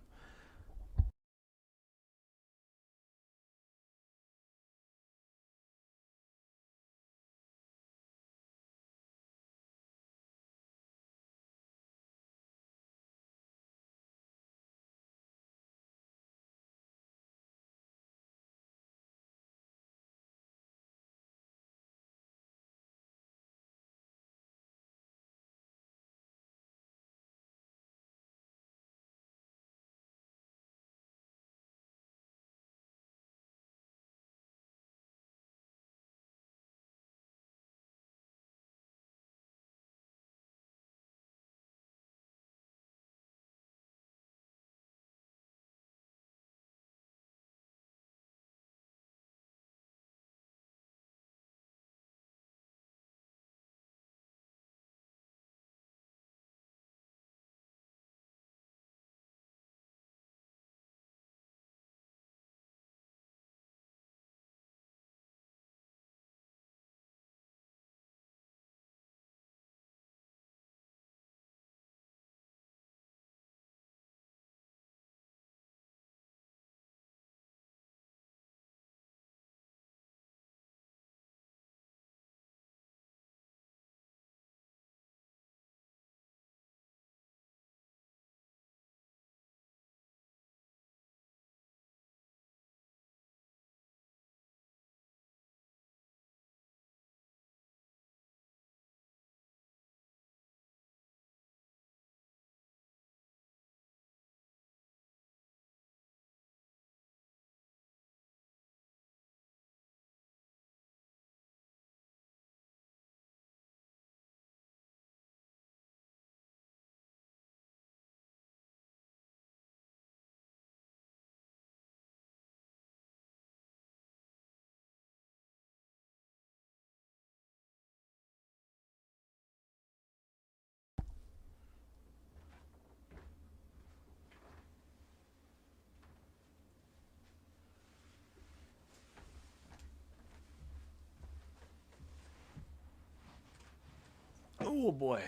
Oh boy.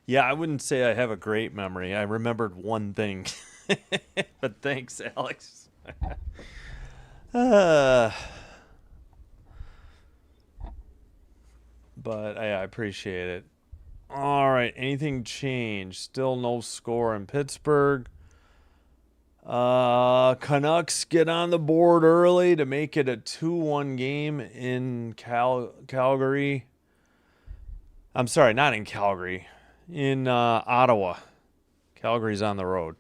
Yeah, I wouldn't say I have a great memory. I remembered one thing. But thanks, Alex. uh, but I appreciate it. All right, anything changed? Still no score in Pittsburgh. Canucks get on the board early to make it a 2-1 game in Calgary. I'm sorry, not in Calgary. In Ottawa. Calgary's on the road.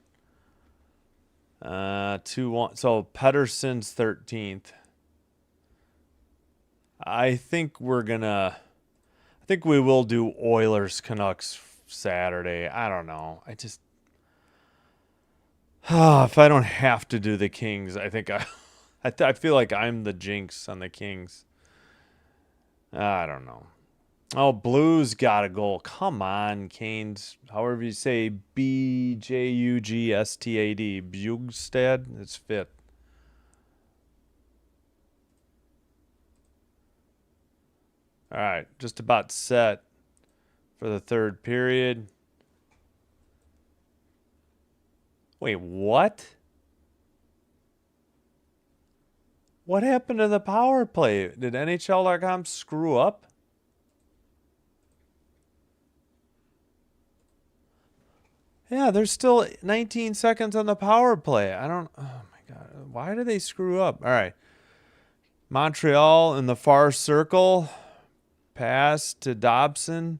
2-1. So Pedersen's 13th. I think we will do Oilers Canucks Saturday. I don't know. If I don't have to do the Kings, I think I feel like I'm the jinx on the Kings. I don't know. Oh, Blues got a goal. Come on, Canes. However you say Bjugstad. Bjugstad. It's fit. All right, just about set for the third period. Wait, what? What happened to the power play? Did NHL.com screw up? Yeah, there's still 19 seconds on the power play. Oh my God. Why did they screw up? All right. Montreal in the far circle. Pass to Dobson.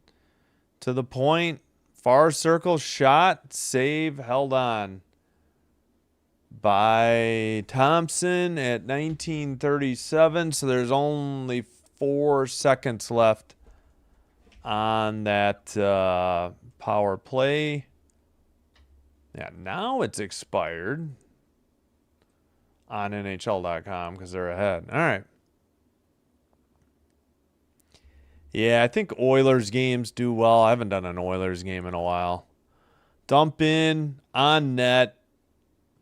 To the point. Far circle shot. Save. Held on. By Thompson at 1937. So there's only 4 seconds left on that power play. Yeah, now it's expired on NHL.com because they're ahead. All right. Yeah, I think Oilers games do well. I haven't done an Oilers game in a while. Dump in, on net,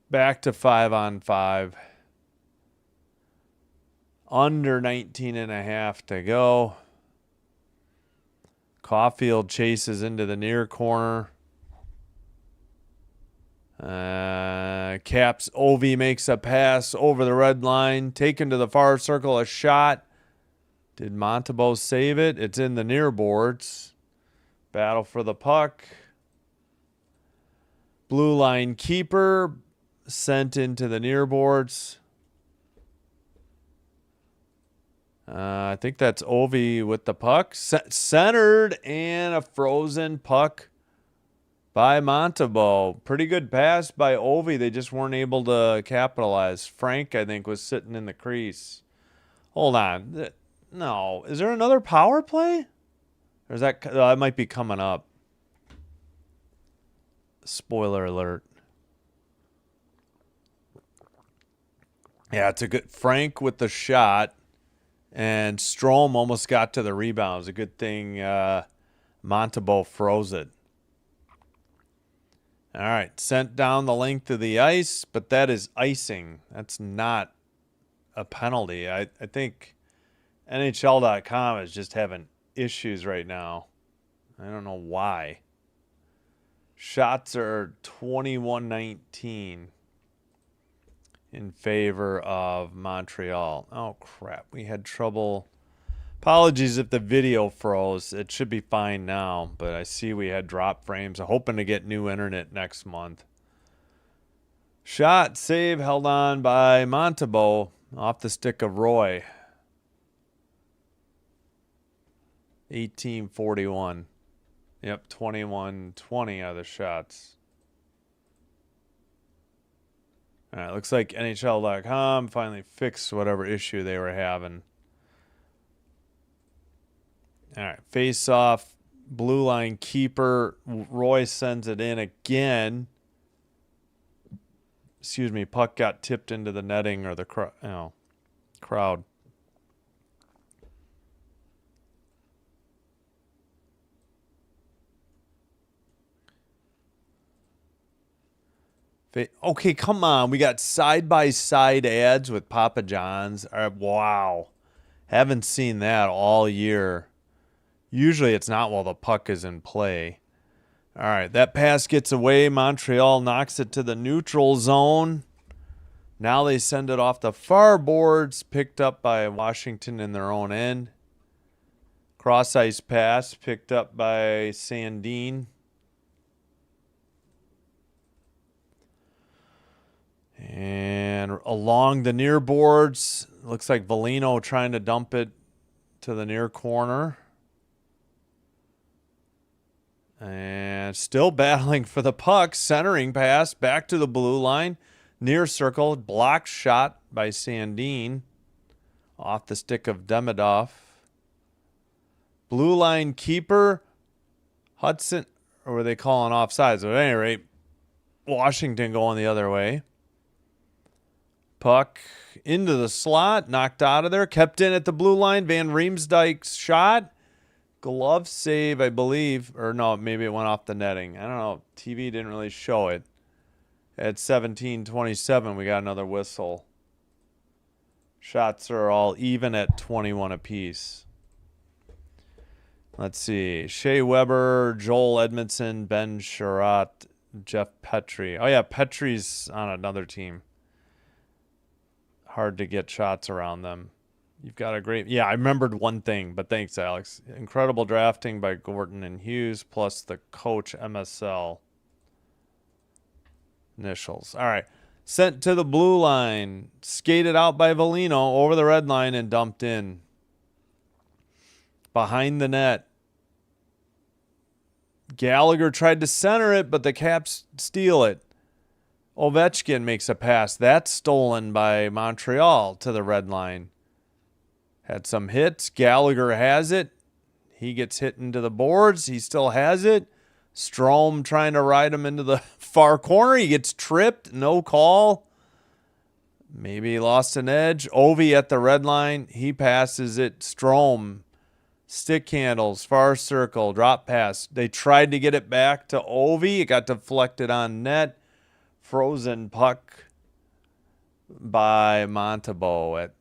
back to 5-on-5. Under 19.5 to go. Caulfield chases into the near corner. Caps Ovi makes a pass over the red line, taken to the far circle, a shot. Did Montembeault save it? It's in the near boards. Battle for the puck. Blue line keeper sent into the near boards. I think that's Ovi with the puck. Centered and a frozen puck by Montembeault. Pretty good pass by Ovi. They just weren't able to capitalize. Frank, I think, was sitting in the crease. Hold on. No. Is there another power play? Or is that might be coming up. Spoiler alert. Yeah, it's a good Frank with the shot. And Strome almost got to the rebound. It was a good thing Montembeault froze it. All right, sent down the length of the ice, but that is icing. That's not a penalty. I think NHL.com is just having issues right now. I don't know why. Shots are 21-19 in favor of Montreal. Oh, crap. We had trouble. Apologies if the video froze. It should be fine now, but I see we had drop frames. I'm hoping to get new internet next month. Shot, save, held on by Montembeault off the stick of Roy. 18-41. Yep, 21-20 are the shots. All right, looks like NHL.com finally fixed whatever issue they were having. All right, face off, blue line keeper. Roy sends it in again. Excuse me, puck got tipped into the netting or the crowd. Okay, come on. We got side-by-side ads with Papa John's. All right, wow. Haven't seen that all year. Usually it's not while the puck is in play. All right, that pass gets away. Montreal knocks it to the neutral zone. Now they send it off the far boards, picked up by Washington in their own end. Cross ice pass picked up by Sandin. And along the near boards, looks like Velino trying to dump it to the near corner. And still battling for the puck. Centering pass back to the blue line. Near circle. Blocked shot by Sandin. Off the stick of Demidov. Blue line keeper. Hudson. Or were they calling offsides? But at any rate, Washington going the other way. Puck into the slot. Knocked out of there. Kept in at the blue line. Van Riemsdyk's shot. Glove save, I believe. Or no, maybe it went off the netting. I don't know. TV didn't really show it. At 17:27, we got another whistle. Shots are all even at 21 apiece. Let's see. Shea Weber, Joel Edmondson, Ben Sherratt, Jeff Petrie. Oh, yeah, Petrie's on another team. Hard to get shots around them. You've got a great... Yeah, I remembered one thing, but thanks, Alex. Incredible drafting by Gordon and Hughes, plus the coach MSL initials. All right. Sent to the blue line. Skated out by Velino over the red line and dumped in. Behind the net. Gallagher tried to center it, but the Caps steal it. Ovechkin makes a pass. That's stolen by Montreal to the red line. Had some hits. Gallagher has it. He gets hit into the boards. He still has it. Strome trying to ride him into the far corner. He gets tripped. No call. Maybe he lost an edge. Ovi at the red line. He passes it. Strome. Stick handles. Far circle. Drop pass. They tried to get it back to Ovi. It got deflected on net. Frozen puck by Montembeault at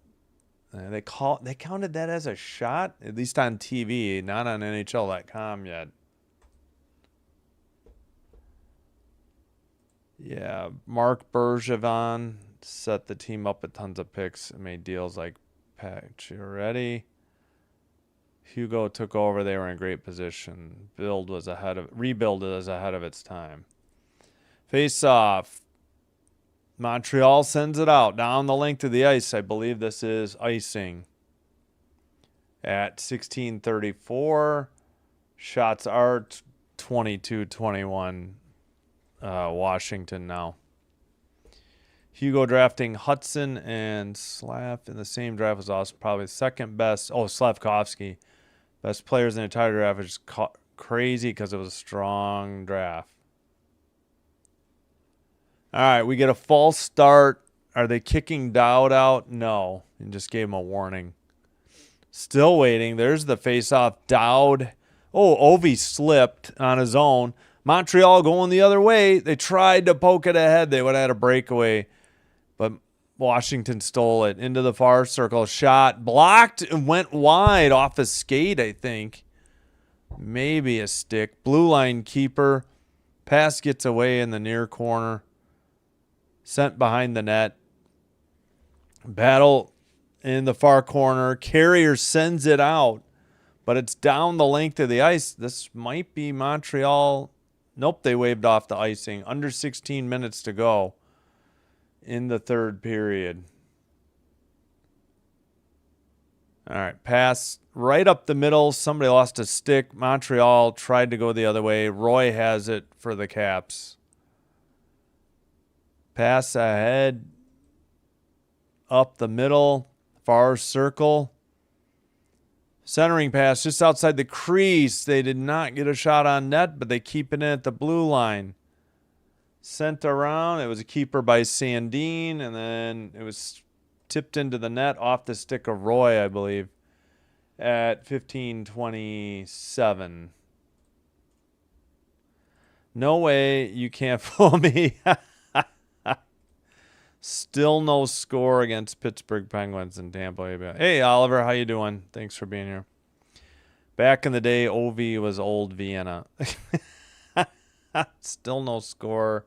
they counted that as a shot, at least on TV, not on NHL.com yet. Yeah, Mark Bergevin set the team up with tons of picks and made deals like Pacioretty. Hugo took over. They were in great position. Rebuild was ahead of its time. Face off. Montreal sends it out down the length of the ice. I believe this is icing. At 16:34, shots are 22-21. Washington now. Hugo drafting Hudson and Slav in the same draft was also probably second best. Oh, Slavkovsky. Best players in the entire draft, which is crazy because it was a strong draft. All right, we get a false start. Are they kicking Dowd out? No. And just gave him a warning. Still waiting. There's the face-off. Dowd. Oh, Ovi slipped on his own. Montreal going the other way. They tried to poke it ahead. They would have had a breakaway. But Washington stole it into the far circle. Shot blocked and went wide off a skate, I think. Maybe a stick. Blue line keeper. Pass gets away in the near corner. Sent behind the net. Battle in the far corner. Carrier sends it out, but it's down the length of the ice. This might be Montreal. Nope, they waved off the icing. Under 16 minutes to go in the third period. All right, pass right up the middle. Somebody lost a stick. Montreal tried to go the other way. Roy has it for the Caps. Pass ahead, up the middle, far circle. Centering pass just outside the crease. They did not get a shot on net, but they keep it in at the blue line. Sent around. It was a keeper by Sandin, and then it was tipped into the net off the stick of Roy, I believe, at 15:27. No way you can't fool me. Still no score against Pittsburgh Penguins and Tampa Bay. Hey, Oliver, how you doing? Thanks for being here. Back in the day, OV was old Vienna. Still no score.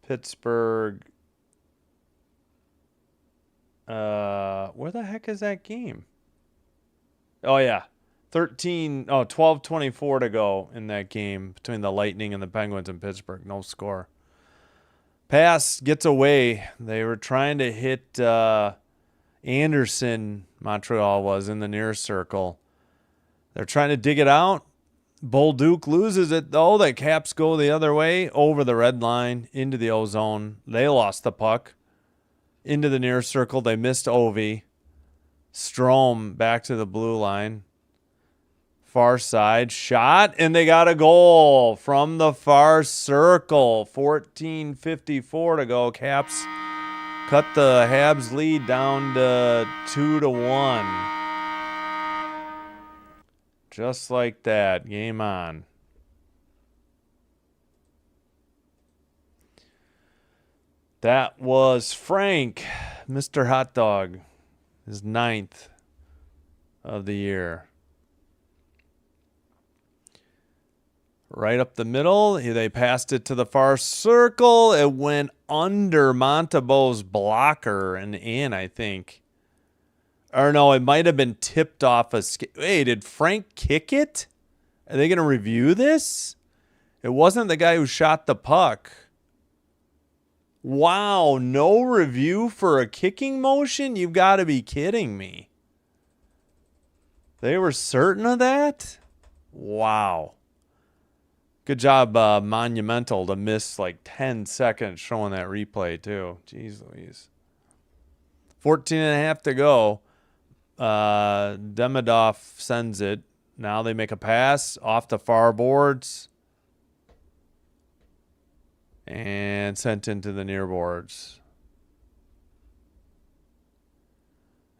Pittsburgh. Where the heck is that game? Oh, yeah. 12:24 to go in that game between the Lightning and the Penguins in Pittsburgh. No score. Pass gets away. They were trying to hit Anderson, Montreal was, in the near circle. They're trying to dig it out. Bolduc loses it, though. The Caps go the other way, over the red line, into the O-zone. They lost the puck. Into the near circle. They missed Ovi. Strome back to the blue line. Far side. Shot, and they got a goal from the far circle. 14:54 to go. Caps cut the Habs lead down to 2-1. Just like that. Game on. That was Frank, Mr. Hot Dog, his 9th of the year. Right up the middle, they passed it to the far circle. It went under Montebeau's blocker and in, I think. Or no, it might have been tipped off a skate. Hey, did Frank kick it? Are they going to review this? It wasn't the guy who shot the puck. Wow, no review for a kicking motion? You've got to be kidding me. They were certain of that? Wow. Good job, Monumental, to miss like 10 seconds showing that replay, too. Jeez Louise. 14.5 to go. Demidov sends it. Now they make a pass off the far boards. And sent into the near boards.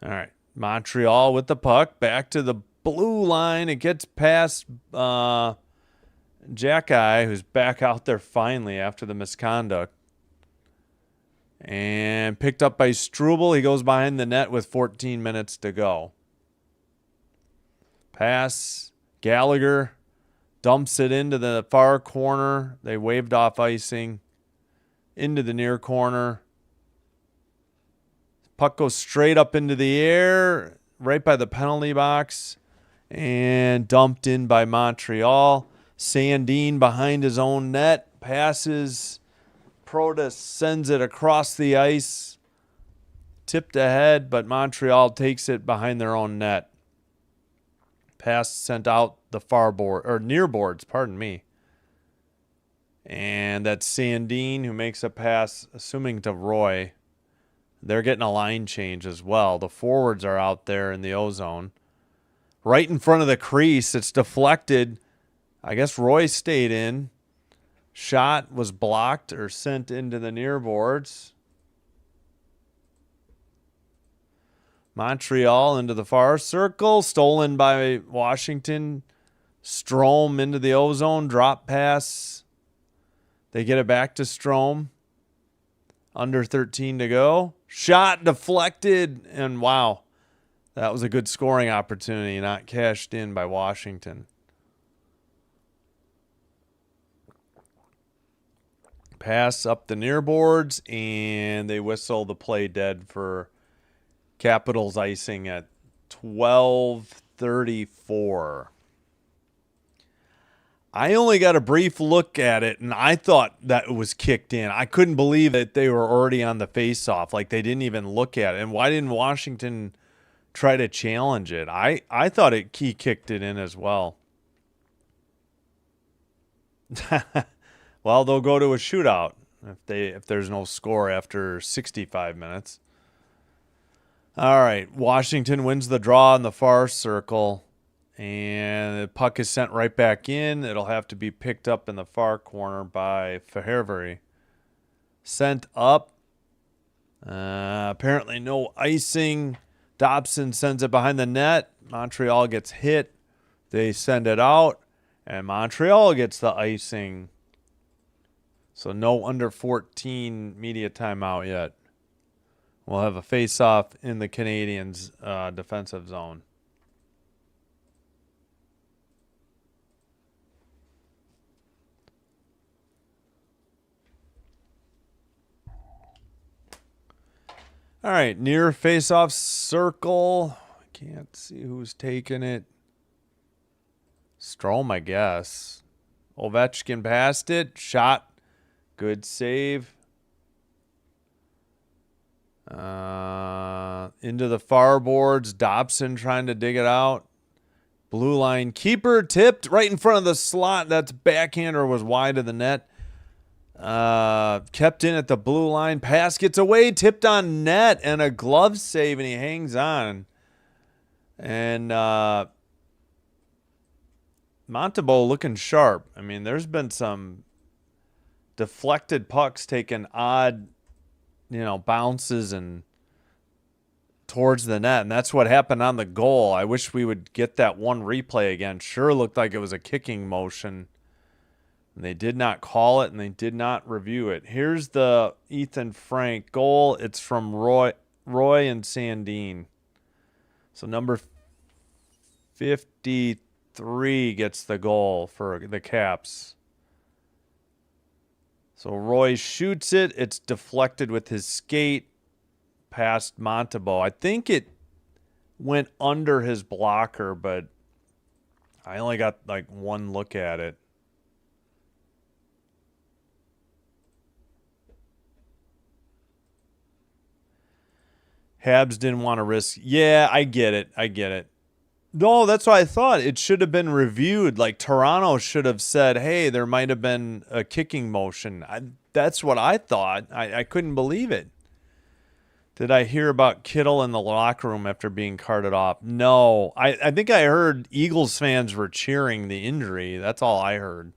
All right. Montreal with the puck. Back to the blue line. It gets past Jackeye, who's back out there finally after the misconduct. And picked up by Struble. He goes behind the net with 14 minutes to go. Pass. Gallagher dumps it into the far corner. They waved off icing. Into the near corner. Puck goes straight up into the air, right by the penalty box. And dumped in by Montreal. Sandin behind his own net. Passes. Protas sends it across the ice. Tipped ahead, but Montreal takes it behind their own net. Pass sent out the far board, or near boards, pardon me. And that's Sandin who makes a pass, assuming to Roy. They're getting a line change as well. The forwards are out there in the O-zone. Right in front of the crease, it's deflected. I guess Roy stayed in. Shot was blocked or sent into the near boards. Montreal into the far circle. Stolen by Washington. Strome into the O-zone. Drop pass. They get it back to Strome. Under 13 to go. Shot deflected. And wow, that was a good scoring opportunity, not cashed in by Washington. Pass up the near boards, and they whistle the play dead for Capitals icing at 12:34. I only got a brief look at it, and I thought that it was kicked in. I couldn't believe that they were already on the faceoff. Like, they didn't even look at it. And why didn't Washington try to challenge it? I thought he kicked it in as well. Well, they'll go to a shootout if there's no score after 65 minutes. All right, Washington wins the draw in the far circle, and the puck is sent right back in. It'll have to be picked up in the far corner by Fahervery. Sent up. Apparently no icing. Dobson sends it behind the net. Montreal gets hit. They send it out, and Montreal gets the icing. So no under 14 media timeout yet. We'll have a face-off in the Canadiens' defensive zone. All right, near face-off circle. I can't see who's taking it. Strome, I guess. Ovechkin passed it. Shot. Good save. Into the far boards. Dobson trying to dig it out. Blue line keeper tipped right in front of the slot. That's backhander was wide of the net. Kept in at the blue line. Pass gets away. Tipped on net and a glove save, and he hangs on. And Montembeault looking sharp. I mean, there's been some deflected pucks taking odd, bounces and towards the net, and that's what happened on the goal. I wish we would get that one replay again. Sure looked like it was a kicking motion. And they did not call it, and they did not review it. Here's the Ethan Frank goal. It's from Roy and Sandin. So number 53 gets the goal for the Caps. So Roy shoots it. It's deflected with his skate past Montembeault. I think it went under his blocker, but I only got like one look at it. Habs didn't want to risk. Yeah, I get it. No, that's what I thought. It should have been reviewed. Like Toronto should have said, hey, there might have been a kicking motion. That's what I thought. I couldn't believe it. Did I hear about Kittle in the locker room after being carted off? No. I think I heard Eagles fans were cheering the injury. That's all I heard.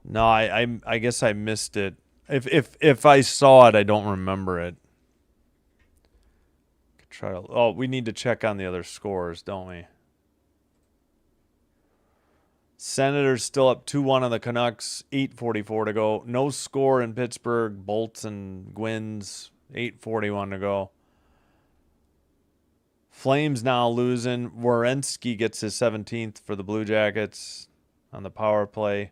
No, I guess I missed it. If I saw it, I don't remember it. We need to check on the other scores, don't we? Senators still up 2-1 on the Canucks. 8:44 to go. No score in Pittsburgh. Bolts and Gwynns. 8:41 to go. Flames now losing. Werenski gets his 17th for the Blue Jackets on the power play.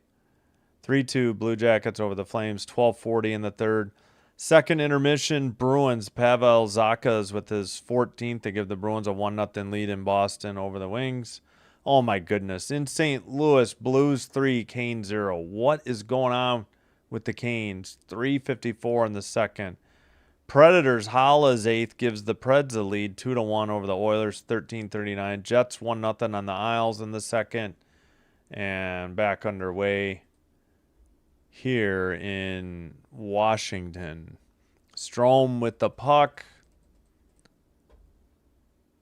3-2 Blue Jackets over the Flames. 12:40 in the third. Second intermission, Bruins. Pavel Zacha's with his 14th to give the Bruins a 1-0 lead in Boston over the Wings. Oh, my goodness. In St. Louis, Blues 3, Canes 0. What is going on with the Canes? 3:54 in the second. Predators, Halla's 8th, gives the Preds a lead 2-1 over the Oilers, 13:39. Jets 1-0 on the Isles in the second. And back underway here in Washington. Strome with the puck.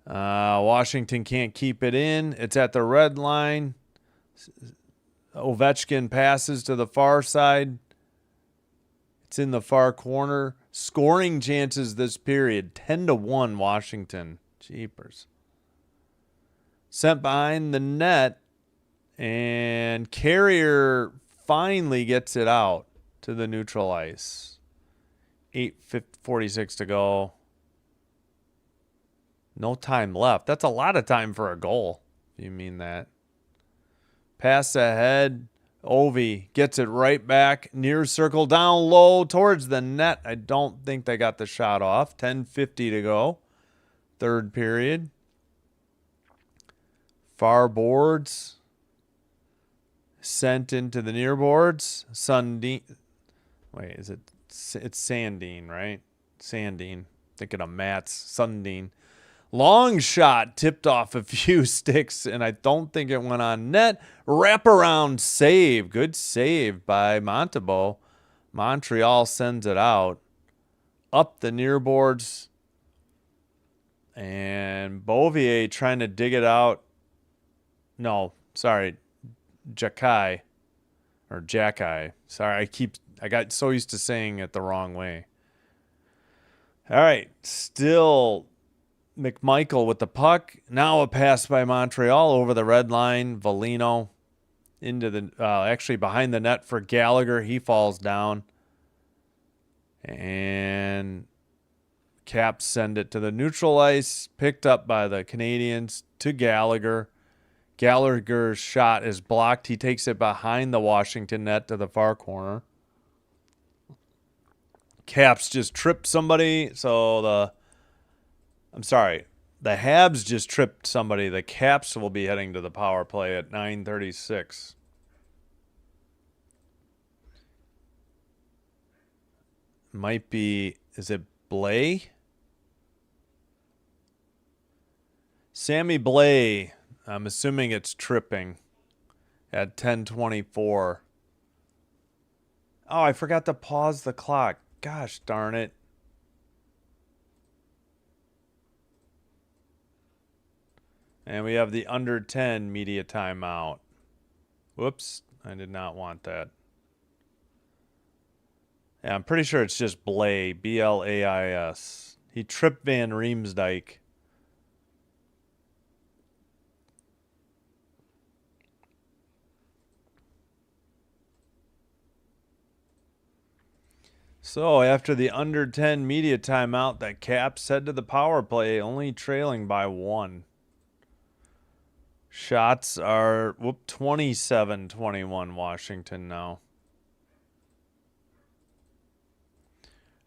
Washington can't keep it in. It's at the red line. Ovechkin passes to the far side. It's in the far corner. Scoring chances this period. 10-1 Washington. Jeepers. Sent behind the net. And Carrier finally gets it out to the neutral ice. 8:46 to go. No time left. That's a lot of time for a goal, if you mean that. Pass ahead. Ovi gets it right back. Near circle down low towards the net. I don't think they got the shot off. 10:50 to go. Third period. Far boards. Sent into the near boards. Sundin. Wait, is it? It's Sandin, right? Sandin. Thinking of Matt's. Sundin. Long shot tipped off a few sticks, and I don't think it went on net. Wraparound save. Good save by Montembeault. Montreal sends it out. Up the near boards. And Beauvier trying to dig it out. No, sorry. Jacky. Or Jacky. Sorry, I got so used to saying it the wrong way. All right, still McMichael with the puck. Now a pass by Montreal over the red line. Valino into the actually behind the net for Gallagher. He falls down. And Caps send it to the neutral ice. Picked up by the Canadiens to Gallagher. Gallagher's shot is blocked. He takes it behind the Washington net to the far corner. Caps just tripped somebody. So I'm sorry. The Habs just tripped somebody. The Caps will be heading to the power play at 9:36. Might be, is it Blais? Sammy Blais. I'm assuming it's tripping at 10:24. Oh, I forgot to pause the clock. Gosh darn it. And we have the under 10 media timeout. Whoops, I did not want that. Yeah, I'm pretty sure it's just Blais, B-L-A-I-S. He tripped Van Riemsdyk. So after the under 10 media timeout, the Caps head to the power play, only trailing by 1. Shots are 27-21 Washington now.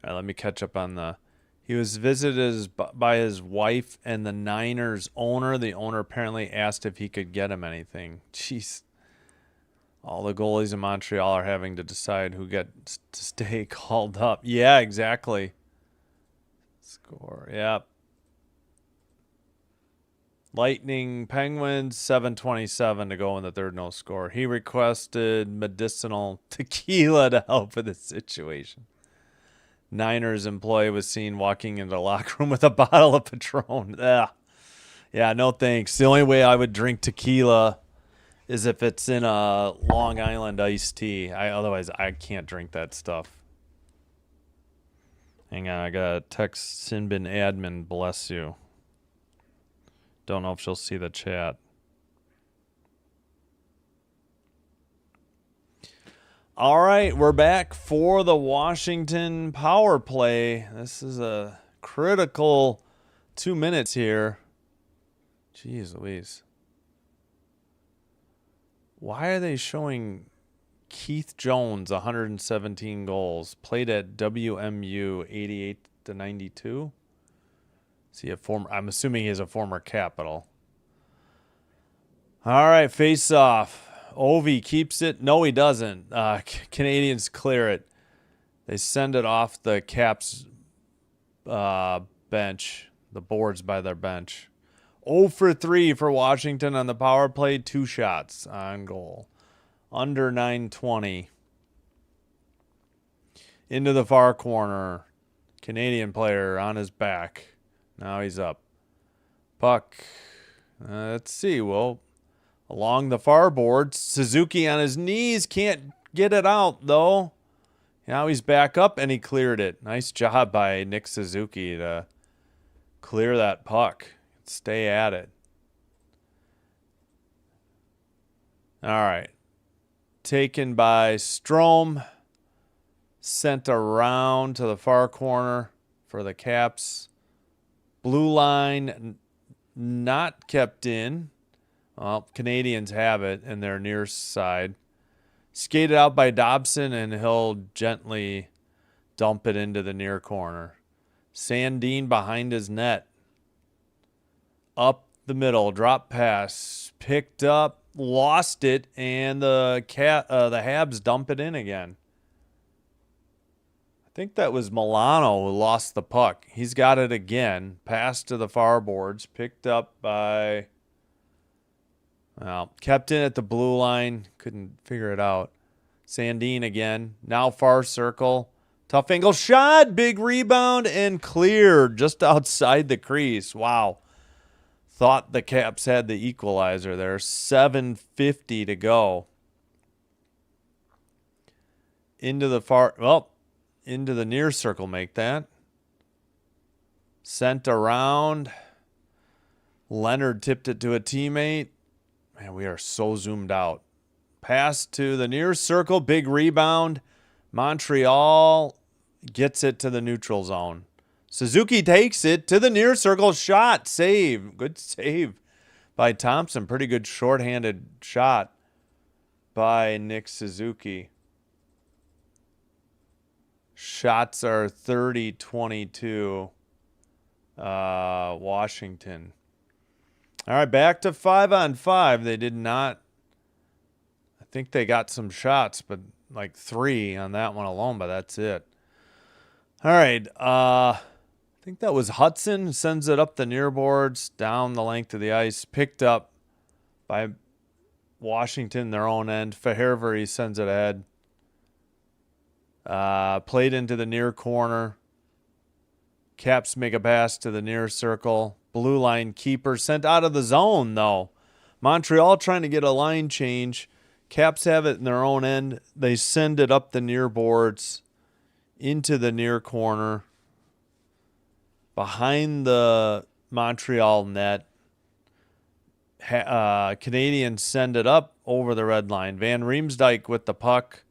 All right, let me catch up on the... He was visited by his wife and the Niners owner. The owner apparently asked if he could get him anything. Jeez. All the goalies in Montreal are having to decide who gets to stay called up. Yeah, exactly. Score, yep. Lightning Penguins, 7:27 to go in the third, no score. He requested medicinal tequila to help with the situation. Niners employee was seen walking into the locker room with a bottle of Patron. Ugh. Yeah, no thanks. The only way I would drink tequila is if it's in a Long Island iced tea. Otherwise, I can't drink that stuff. Hang on, I got a text Sinbin admin, bless you. Don't know if she'll see the chat. All right, we're back for the Washington power play. This is a critical 2 minutes here. Jeez Louise. Why are they showing Keith Jones 117 goals, played at WMU 88-92? Is he a former? I'm assuming he's a former Capital. All right, face off. Ovi keeps it. No, he doesn't. Canadians clear it. They send it off the Caps bench, the boards by their bench. 0 for 3 for Washington on the power play. 2 shots on goal. Under 9:20. Into the far corner. Canadian player on his back. Now he's up. Puck. Let's see. Well, along the far board. Suzuki on his knees. Can't get it out, though. Now he's back up, and he cleared it. Nice job by Nick Suzuki to clear that puck. Stay at it. All right. Taken by Strome. Sent around to the far corner for the Caps. Blue line not kept in. Well, Canadians have it in their near side. Skated out by Dobson, and he'll gently dump it into the near corner. Sandin behind his net. Up the middle, drop pass, picked up, lost it, and the Habs dump it in again. I think that was Milano who lost the puck. He's got it again. Pass to the far boards, picked up by... Well, kept in at the blue line. Couldn't figure it out. Sandin again. Now far circle. Tough angle shot. Big rebound and cleared just outside the crease. Wow. Thought the Caps had the equalizer there. 7:50 to go. Into the far... Well, into the near circle make that. Sent around. Leonard tipped it to a teammate. Man, we are so zoomed out. Pass to the near circle. Big rebound. Montreal gets it to the neutral zone. Suzuki takes it to the near circle. Shot. Save. Good save by Thompson. Pretty good shorthanded shot by Nick Suzuki. Shots are 30-22. Washington. All right, back to 5-on-5. They did not. I think they got some shots, but like 3 on that one alone, but that's it. All right. I think that was Hudson. Sends it up the near boards, down the length of the ice. Picked up by Washington, their own end. Fahervery sends it ahead. Played into the near corner. Caps make a pass to the near circle. Blue line keeper sent out of the zone, though. Montreal trying to get a line change. Caps have it in their own end. They send it up the near boards into the near corner. Behind the Montreal net. Canadians send it up over the red line. Van Riemsdyk with the puck.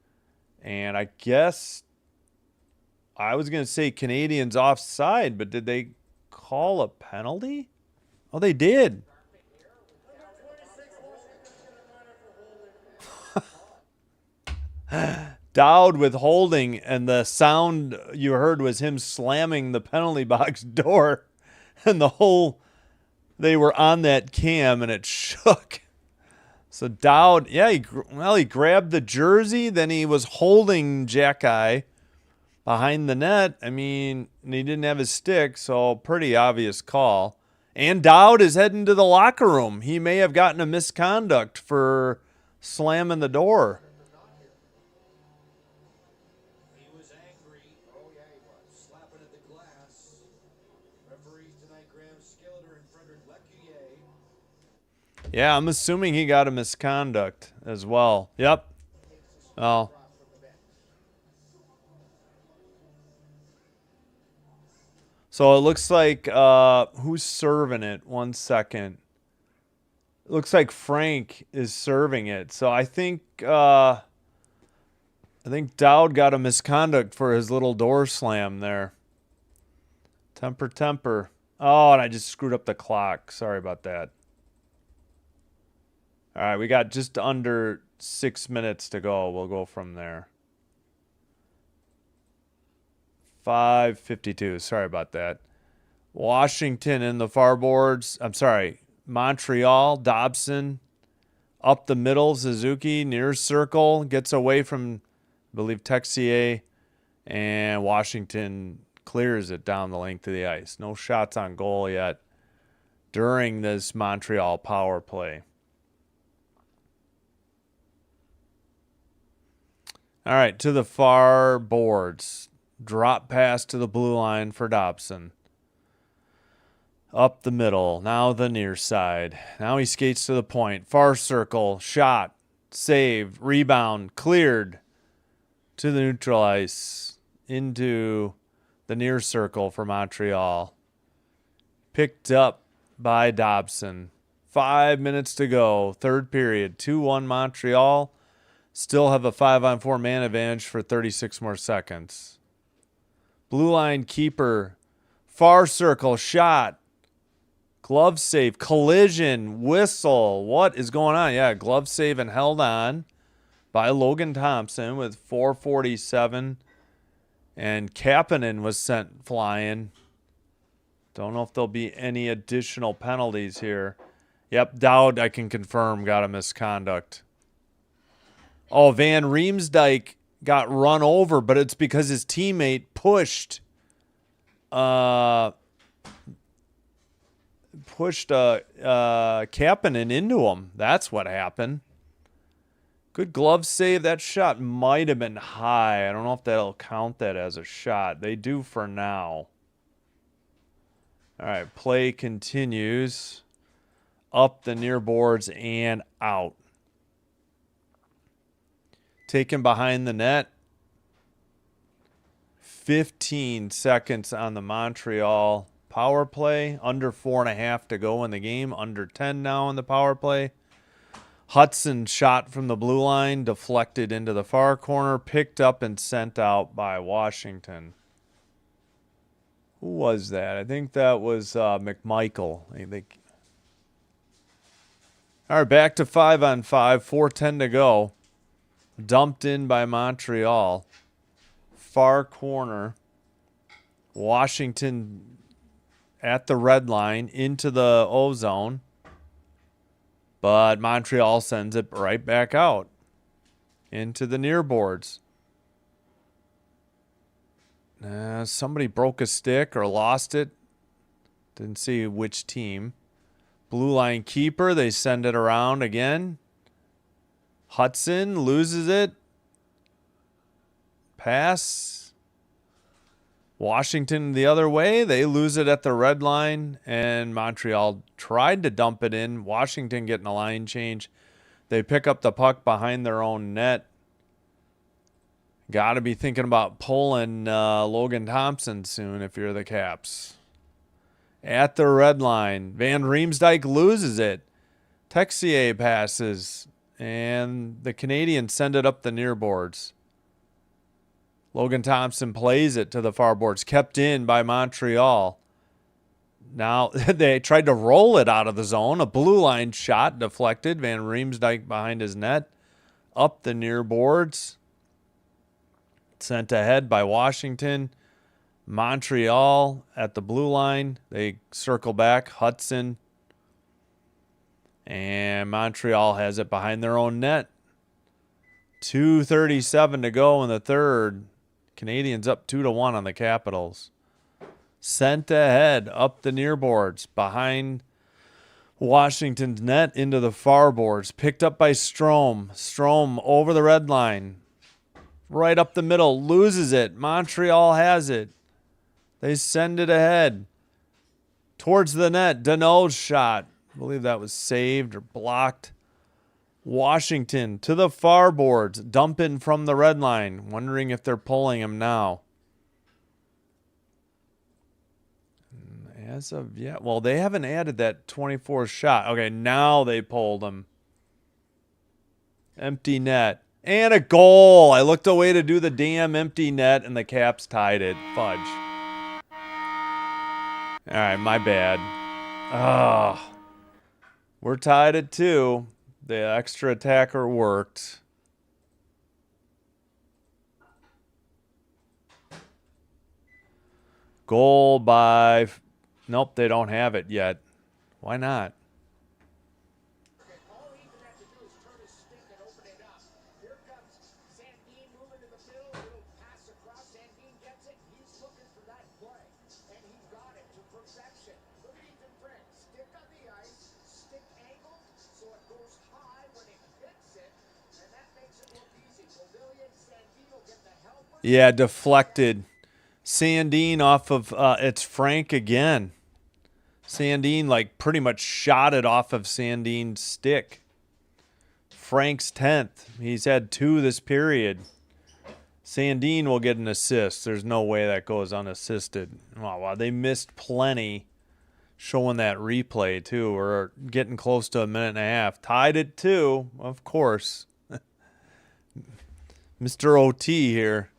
And I guess I was going to say Canadians offside, but did they call a penalty? Oh, they did. Dowd with holding, and the sound you heard was him slamming the penalty box door. And they were on that cam, and it shook. So Dowd, yeah, he grabbed the jersey, then he was holding Jackeye behind the net. I mean, he didn't have his stick, so pretty obvious call. And Dowd is heading to the locker room. He may have gotten a misconduct for slamming the door. He was angry. Oh, yeah, he was. Slapping at the glass. Referees tonight, Graham Skilleter and Frederick Lecuyer. Yeah, I'm assuming he got a misconduct as well. Yep. Oh. So it looks like who's serving it? 1 second. It looks like Frank is serving it. So I think Dowd got a misconduct for his little door slam there. Temper. Oh, and I just screwed up the clock. Sorry about that. All right, we got just under 6 minutes to go. We'll go from there. 5:52. Sorry about that. Washington in the far boards. I'm sorry. Montreal, Dobson. Up the middle, Suzuki. Near circle. Gets away from, I believe, Texier. And Washington clears it down the length of the ice. No shots on goal yet during this Montreal power play. All right, to the far boards. Drop pass to the blue line for Dobson. Up the middle. Now the near side. Now he skates to the point. Far circle. Shot. Save. Rebound. Cleared to the neutral ice. Into the near circle for Montreal. Picked up by Dobson. 5 minutes to go. Third period. 2-1 Montreal. Still have a 5-on-4 man advantage for 36 more seconds. Blue line keeper. Far circle. Shot. Glove save. Collision. Whistle. What is going on? Yeah, glove save and held on by Logan Thompson with 4:47. And Kapanen was sent flying. Don't know if there'll be any additional penalties here. Yep, Dowd, I can confirm, got a misconduct. Oh, Van Riemsdyk got run over, but it's because his teammate pushed Kapanen into him. That's what happened. Good glove save. That shot might have been high. I don't know if that'll count that as a shot. They do for now. All right, play continues. Up the near boards and out. Taken behind the net. 15 seconds on the Montreal power play. Under 4.5 to go in the game. Under 10 now in the power play. Hudson shot from the blue line. Deflected into the far corner. Picked up and sent out by Washington. Who was that? I think that was McMichael. I think. All right, back to 5-on-5. 4:10 to go. Dumped in by Montreal. far corner. Washington at the red line into the O zone. But Montreal sends it right back out into the near boards. Somebody broke a stick or lost it. Didn't see which team. Blue line keeper. They send it around again. Hudson loses it. Pass. Washington the other way. They lose it at the red line. And Montreal tried to dump it in. Washington getting a line change. They pick up the puck behind their own net. Got to be thinking about pulling Logan Thompson soon if you're the Caps. At the red line, Van Riemsdyk loses it. Texier passes, and the Canadiens send it up the near boards. Logan Thompson plays it to the far boards, kept in by Montreal. Now they tried to roll it out of the zone. A blue line shot deflected. Van Riemsdyk behind his net, up the near boards. Sent ahead by Washington. Montreal at the blue line. They circle back. Hudson. And Montreal has it behind their own net. 2:37 to go in the third. Canadiens up 2-1 on the Capitals. Sent ahead up the near boards behind Washington's net into the far boards. Picked up by Strome. Strome over the red line. Right up the middle. Loses it. Montreal has it. They send it ahead. Towards the net. Danault's shot. I believe that was saved or blocked. Washington to the far boards. Dumping from the red line. Wondering if they're pulling him now. As of yet. Well, they haven't added that 24th shot. Okay, now they pulled him. Empty net. And a goal. I looked away to do the damn empty net, and the Caps tied it. Fudge. All right, my bad. We're tied at 2. The extra attacker worked. Goal by... Nope, they don't have it yet. Why not? All he even had to do is turn his stick and open it up. Here comes Sandin moving to the middle. Little pass across. Sandin gets it. He's looking for that play. And he got it to perfection. Look at Ethan Frank. Stick on the ice. Stick angled so it goes high when it hits it. And that makes it look easy. Pavilion, Sandin will get the helper. Yeah, deflected. Sandin off of... it's Frank again. Sandin, like, pretty much shot it off of Sandin's stick. Frank's 10th. He's had 2 this period. Sandin will get an assist. There's no way that goes unassisted. Oh, wow, they missed plenty showing that replay, too. We're getting close to a minute and a half. Tied at 2, of course. Mr. OT here.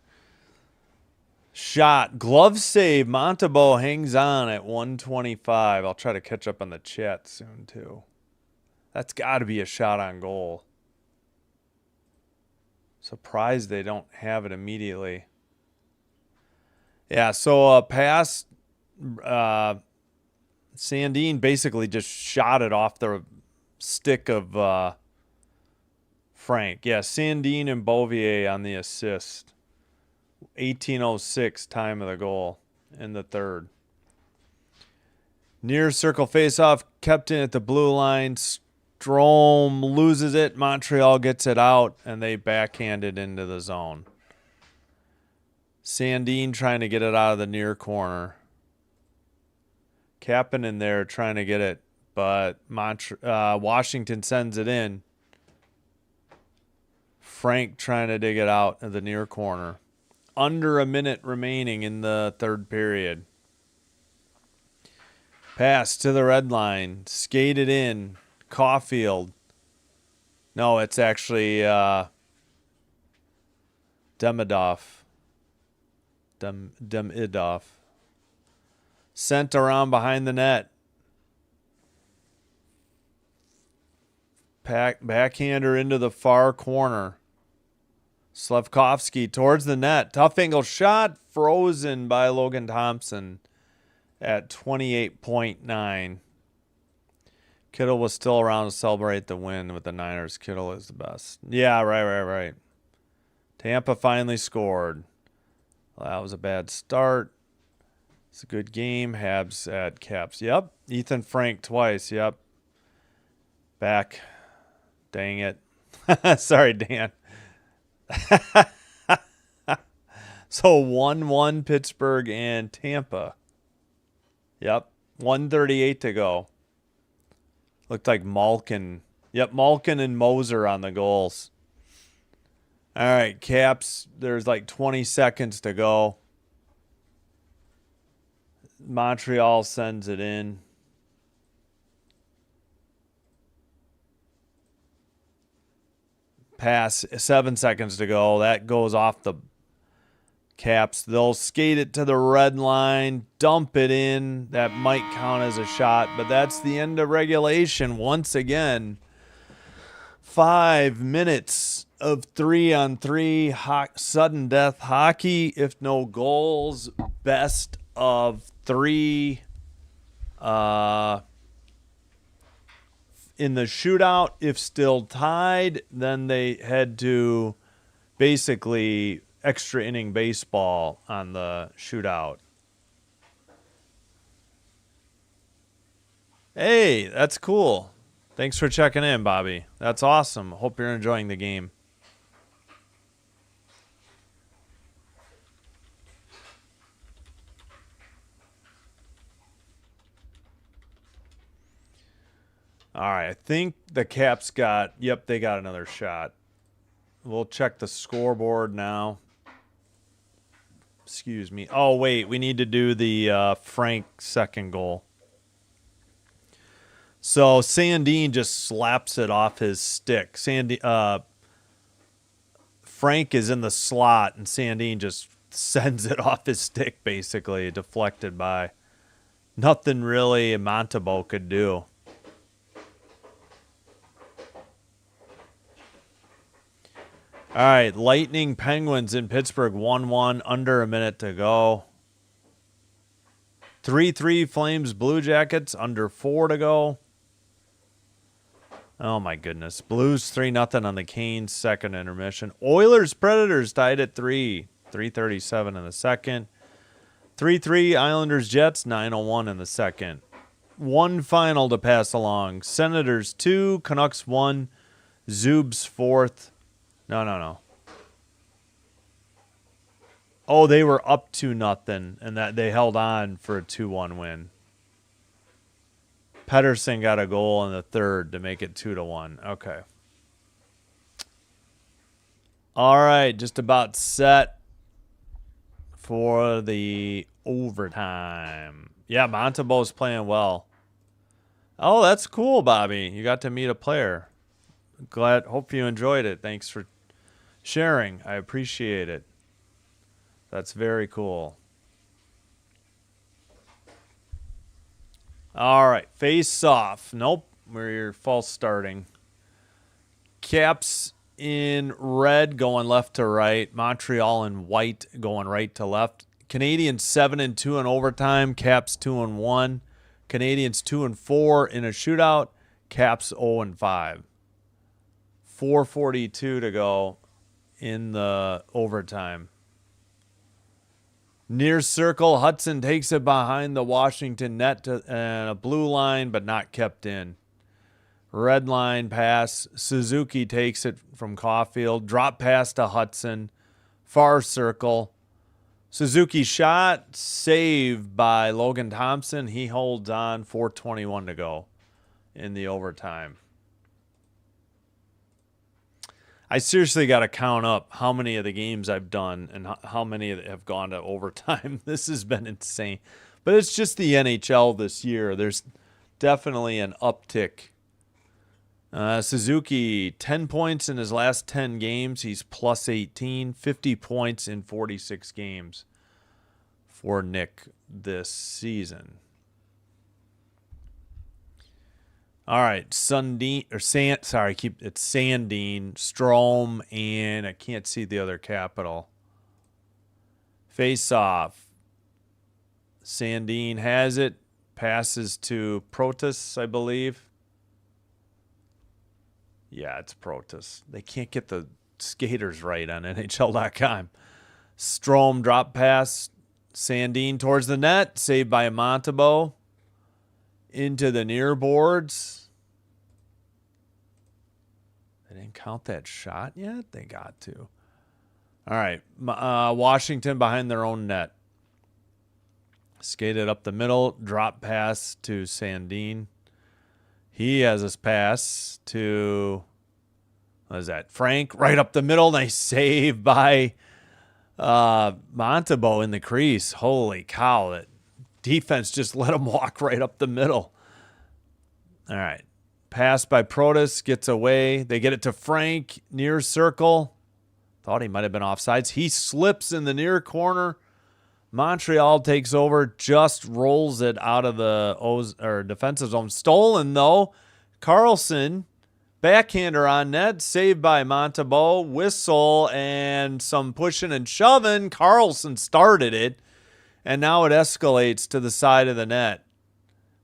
Shot. Glove save. Montembeault hangs on at 125. I'll try to catch up on the chat soon, too. That's got to be a shot on goal. Surprised they don't have it immediately. Yeah, so pass. Sandin basically just shot it off the stick of Frank. Yeah, Sandin and Beauvier on the assist. 18:06 time of the goal in the third. Near circle faceoff, kept in at the blue line. Strome loses it. Montreal gets it out, and they backhand it into the zone. Sandin trying to get it out of the near corner. Kapanen there trying to get it, but Washington sends it in. Frank trying to dig it out of the near corner. Under a minute remaining in the third period. Pass to the red line. Skated in. Caulfield. No, it's actually Demidov. Demidov. Sent around behind the net. Backhander into the far corner. Slavkovsky towards the net. Tough angle shot. Frozen by Logan Thompson at 28.9. Kittle was still around to celebrate the win with the Niners. Kittle is the best. Yeah, right. Tampa finally scored. Well, that was a bad start. It's a good game. Habs at Caps. Yep. Ethan Frank twice. Yep. Back. Dang it. Sorry, Dan. So 1-1 Pittsburgh and Tampa. Yep. 1:38 to go. Looked like Malkin. Yep, Malkin and Moser on the goals. All right, Caps, there's like 20 seconds to go. Montreal sends it in. Pass, 7 seconds to go. That goes off the Caps. They'll skate it to the red line, dump it in. That might count as a shot, but that's the end of regulation once again. 5 minutes of 3-on-3 sudden death hockey. If no goals, best of 3. In the shootout, if still tied, then they head to basically extra inning baseball on the shootout. Hey, that's cool. Thanks for checking in, Bobby. That's awesome. Hope you're enjoying the game. All right, I think the Caps got, yep, they got another shot. We'll check the scoreboard now. Excuse me. Oh, wait, we need to do the Frank second goal. So Sandin just slaps it off his stick. Frank is in the slot, and Sandin just sends it off his stick, basically, deflected by. Nothing really Montebo could do. All right, Lightning Penguins in Pittsburgh 1-1, under a minute to go. 3-3 Flames Blue Jackets, under 4 to go. Oh my goodness. Blues 3-0 on the Canes, second intermission. Oilers Predators tied at 3. 3:37 in the second. 3-3 Islanders Jets, 9:01 in the second. One final to pass along. Senators 2, Canucks 1, Zoobs 4th. No. Oh, they were up 2-0, and that they held on for a 2-1 win. Pedersen got a goal in the third to make it 2-1. Okay. All right, just about set for the overtime. Yeah, Montebo's playing well. Oh, that's cool, Bobby. You got to meet a player. Hope you enjoyed it. Thanks for sharing. I appreciate it. That's very cool. All right, face off. Nope, we're false starting. Caps in red going left to right. Montreal in white going right to left. Canadiens 7-2 in overtime. Caps 2-1. Canadiens 2-4 in a shootout. Caps 0-5. 4:42 to go in the overtime. Near circle, Hudson takes it behind the Washington net and a blue line, but not kept in. Red line pass. Suzuki takes it from Caulfield. Drop pass to Hudson. Far circle. Suzuki shot. Saved by Logan Thompson. He holds on. 4:21 to go in the overtime. I seriously got to count up how many of the games I've done and how many have gone to overtime. This has been insane. But it's just the NHL this year. There's definitely an uptick. Suzuki, 10 points in his last 10 games. He's plus 18, 50 points in 46 games for Nick this season. All right, Sandine or Sand. Sorry, it's Sandine, Strome, and I can't see the other capital. Face off. Sandine has it. Passes to Protus, I believe. Yeah, it's Protus. They can't get the skaters right on NHL.com. Strome drop pass. Sandine towards the net. Saved by Montebo. Into the near boards. They didn't count that shot yet? They got to. All right. Washington behind their own net. Skated up the middle. Drop pass to Sandine. He has his pass to, what is that? Frank, right up the middle. Nice save by Montebo in the crease. Holy cow. That defense just let him walk right up the middle. All right. Pass by Protus. Gets away. They get it to Frank. Near circle. Thought he might have been offsides. He slips in the near corner. Montreal takes over, just rolls it out of the defensive zone. Stolen, though. Carlson, backhander on net, saved by Montebo. Whistle and some pushing and shoving. Carlson started it, and now it escalates to the side of the net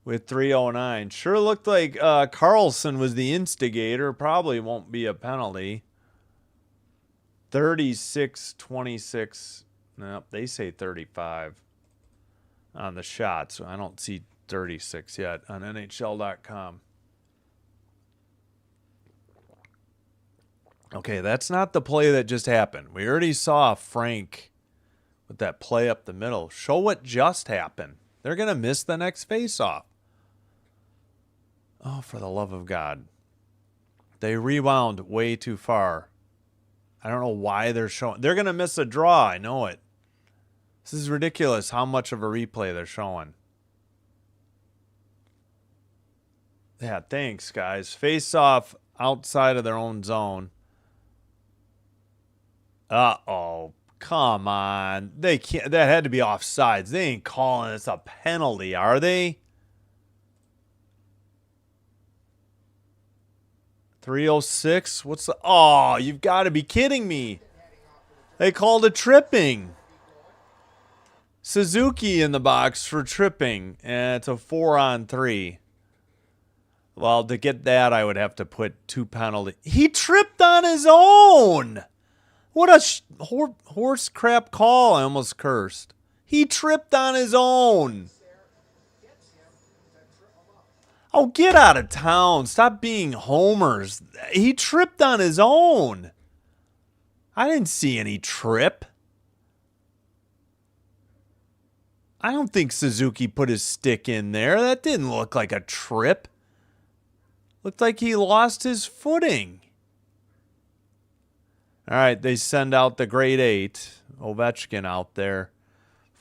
with 3:09. Sure looked like Carlson was the instigator. Probably won't be a penalty. 36-26. Nope, they say 35 on the shot, so I don't see 36 yet on NHL.com. Okay, that's not the play that just happened. We already saw Frank with that play up the middle. Show what just happened. They're going to miss the next faceoff. Oh, for the love of God. They rewound way too far. I don't know why they're showing. They're going to miss a draw. I know it. This is ridiculous how much of a replay they're showing. Yeah, thanks, guys. Face off outside of their own zone. Uh-oh. Come on. They can't. That had to be offsides. They ain't calling this a penalty, are they? 3:06. What's the... Oh, you've got to be kidding me. They called it tripping. Suzuki in the box for tripping. And it's a 4-on-3. Well, to get that, I would have to put 2 penalties. He tripped on his own. What a horse crap call. I almost cursed. He tripped on his own. Oh, get out of town. Stop being homers. He tripped on his own. I didn't see any trip. I don't think Suzuki put his stick in there. That didn't look like a trip. Looked like he lost his footing. All right, they send out the grade 8. Ovechkin out there.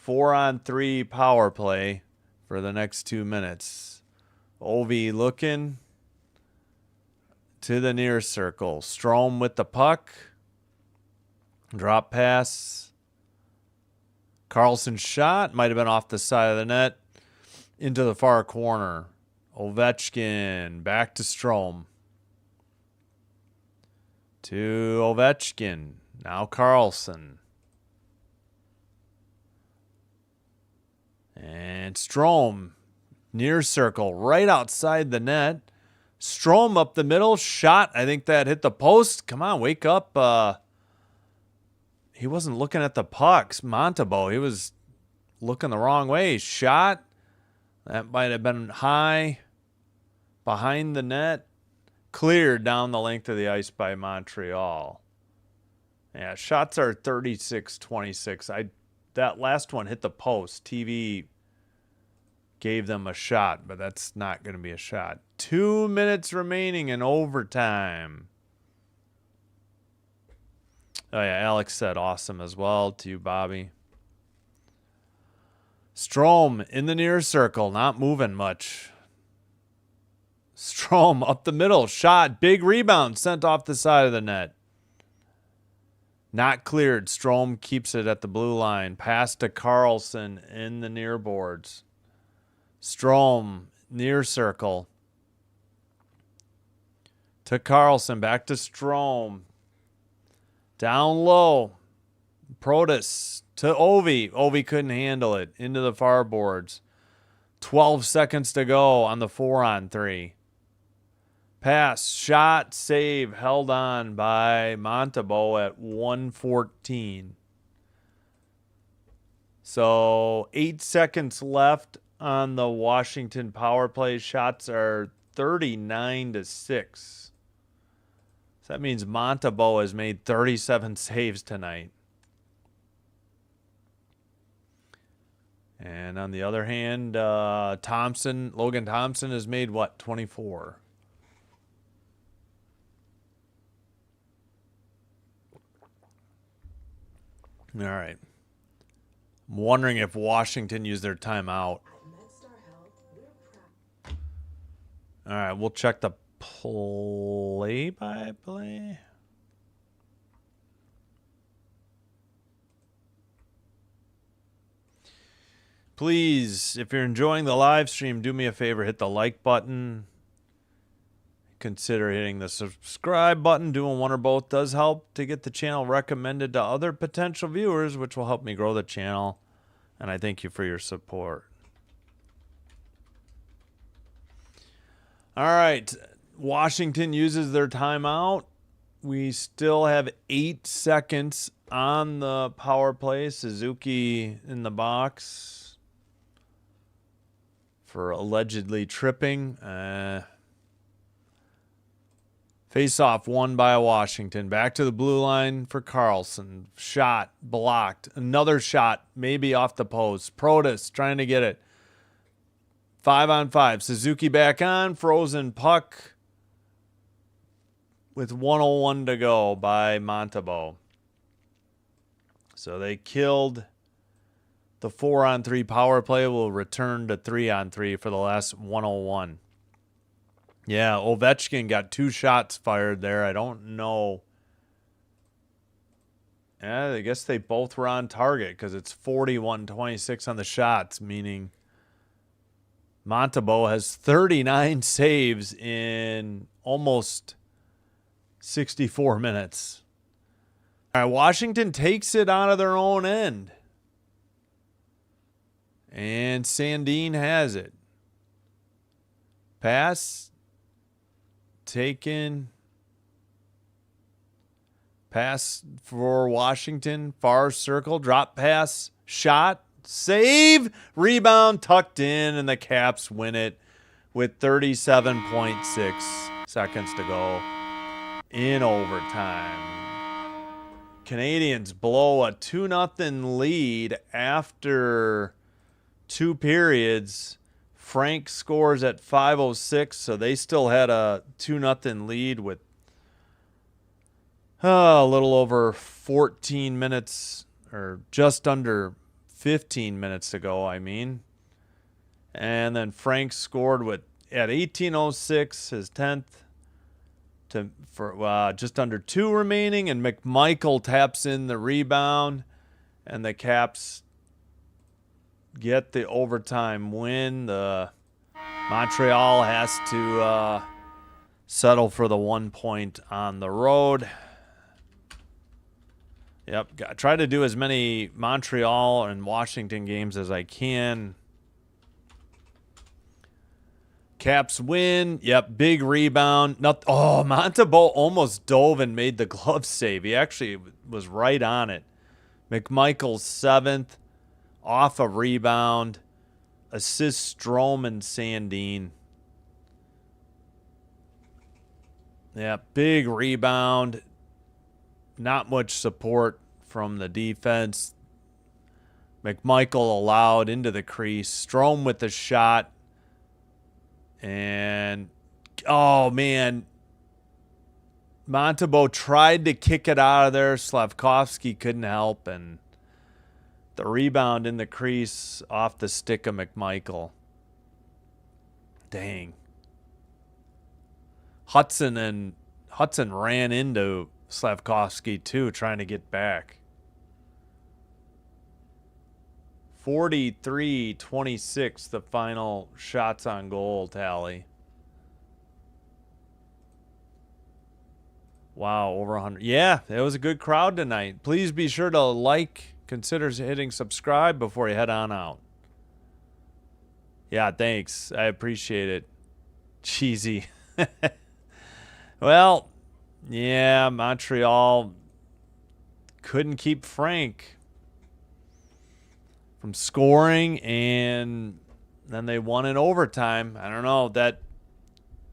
4-on-3 power play for the next 2 minutes. Ovi looking to the near circle. Strome with the puck. Drop pass. Carlson shot. Might have been off the side of the net. Into the far corner. Ovechkin. Back to Strome. To Ovechkin. Now Carlson. And Strome. Near circle. Right outside the net. Strome up the middle. Shot. I think that hit the post. Come on, wake up. He wasn't looking at the pucks. Montebo, he was looking the wrong way. Shot. That might have been high. Behind the net. Cleared down the length of the ice by Montreal. Yeah, shots are 36-26. That last one hit the post. TV gave them a shot, but that's not going to be a shot. 2 minutes remaining in overtime. Oh, yeah, Alex said awesome as well to you, Bobby. Strome in the near circle, not moving much. Strome up the middle, shot, big rebound, sent off the side of the net. Not cleared. Strome keeps it at the blue line. Pass to Carlson in the near boards. Strome, near circle. To Carlson. Back to Strome. Down low. Protas to Ovi. Ovi couldn't handle it. Into the far boards. 12 seconds to go on the 4-on-3. Pass, shot, save, held on by Montembeault at 1:14. So 8 seconds left on the Washington power play. Shots are 39-6. So that means Montembeault has made 37 saves tonight. And on the other hand, Logan Thompson has made what, 24? All right. I'm wondering if Washington used their timeout. All right, we'll check the play-by-play. Please, if you're enjoying the live stream, do me a favor, hit the like button. Consider hitting the subscribe button. Doing one or both does help to get the channel recommended to other potential viewers, which will help me grow the channel. And I thank you for your support. All right. Washington uses their timeout. We still have 8 seconds on the power play. Suzuki in the box for allegedly tripping. Face-off won by Washington. Back to the blue line for Carlson. Shot blocked. Another shot, maybe off the post. Protas trying to get it. 5-on-5. Suzuki back on. Frozen puck with 1:01 to go by Montembeault. So they killed the 4-on-3 power play. Will return to 3-on-3 for the last 1:01. Yeah, Ovechkin got 2 shots fired there. I don't know. Yeah, I guess they both were on target because it's 41-26 on the shots, meaning Montembeault has 39 saves in almost 64 minutes. All right, Washington takes it out of their own end. And Sandin has it. Pass. Taken. Pass for Washington. Far circle. Drop pass. Shot. Save. Rebound. Tucked in. And the Caps win it with 37.6 seconds to go in overtime. Canadiens blow a 2-0 lead after 2 periods. Frank scores at 5:06, so they still had a 2-0 lead with a little over 14 minutes, or just under 15 minutes to go, I mean. And then Frank scored at 18:06, his 10th, for just under 2 remaining, and McMichael taps in the rebound, and the Caps get the overtime win. The Montreal has to settle for the 1 point on the road. Yep, try to do as many Montreal and Washington games as I can. Caps win. Yep, big rebound. Montembeault almost dove and made the glove save. He actually was right on it. McMichael's 7th. Off a rebound. Assist Strome and Sandin. Yeah, big rebound. Not much support from the defense. McMichael allowed into the crease. Strome with the shot. And, oh, man. Montembeault tried to kick it out of there. Slavkovsky couldn't help, and the rebound in the crease off the stick of McMichael. Dang. Hudson ran into Slavkovsky too, trying to get back. 43-26, the final shots on goal tally. Wow, over 100. Yeah, it was a good crowd tonight. Please be sure to like, consider hitting subscribe before you head on out. Yeah, thanks. I appreciate it. Cheesy. Well, yeah, Montreal couldn't keep Frank from scoring, and then they won in overtime. I don't know. That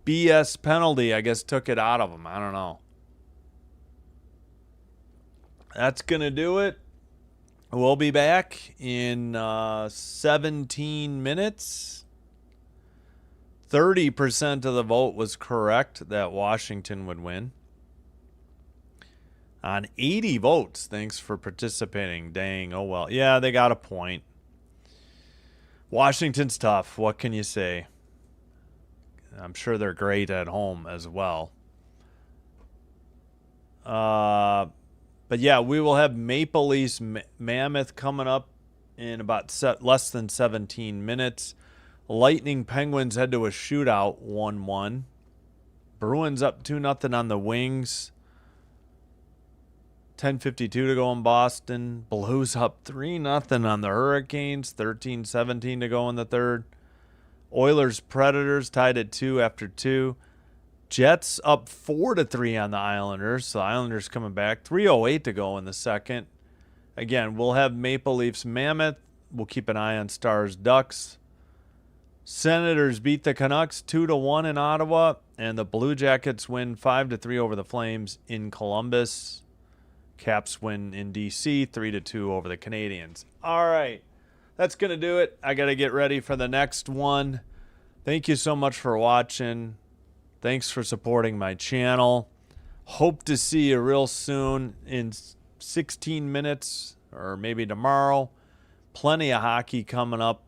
BS penalty, I guess, took it out of them. I don't know. That's going to do it. We'll be back in 17 minutes. 30% of the vote was correct that Washington would win. On 80 votes, thanks for participating. Dang, oh well. Yeah, they got a point. Washington's tough. What can you say? I'm sure they're great at home as well. But yeah, we will have Maple Leafs Mammoth coming up in about less than 17 minutes. Lightning Penguins head to a shootout, 1-1. Bruins up 2-0 on the Wings. 10:52 to go in Boston. Blues up 3-0 on the Hurricanes. 13:17 to go in the third. Oilers Predators tied at 2 after 2. Jets up 4-3 on the Islanders. So the Islanders coming back. 3:08 to go in the second. Again, we'll have Maple Leafs Mammoth. We'll keep an eye on Stars Ducks. Senators beat the Canucks 2-1 in Ottawa, and the Blue Jackets win 5-3 over the Flames in Columbus. Caps win in DC 3-2 over the Canadiens. All right, that's going to do it. I got to get ready for the next one. Thank you so much for watching. Thanks for supporting my channel. Hope to see you real soon in 16 minutes or maybe tomorrow. Plenty of hockey coming up.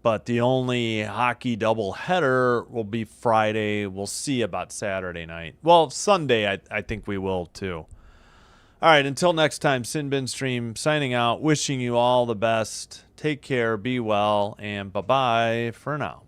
But the only hockey doubleheader will be Friday. We'll see about Saturday night. Well, Sunday, I think we will too. All right, until next time, Sin Bin Stream signing out, wishing you all the best. Take care, be well, and bye-bye for now.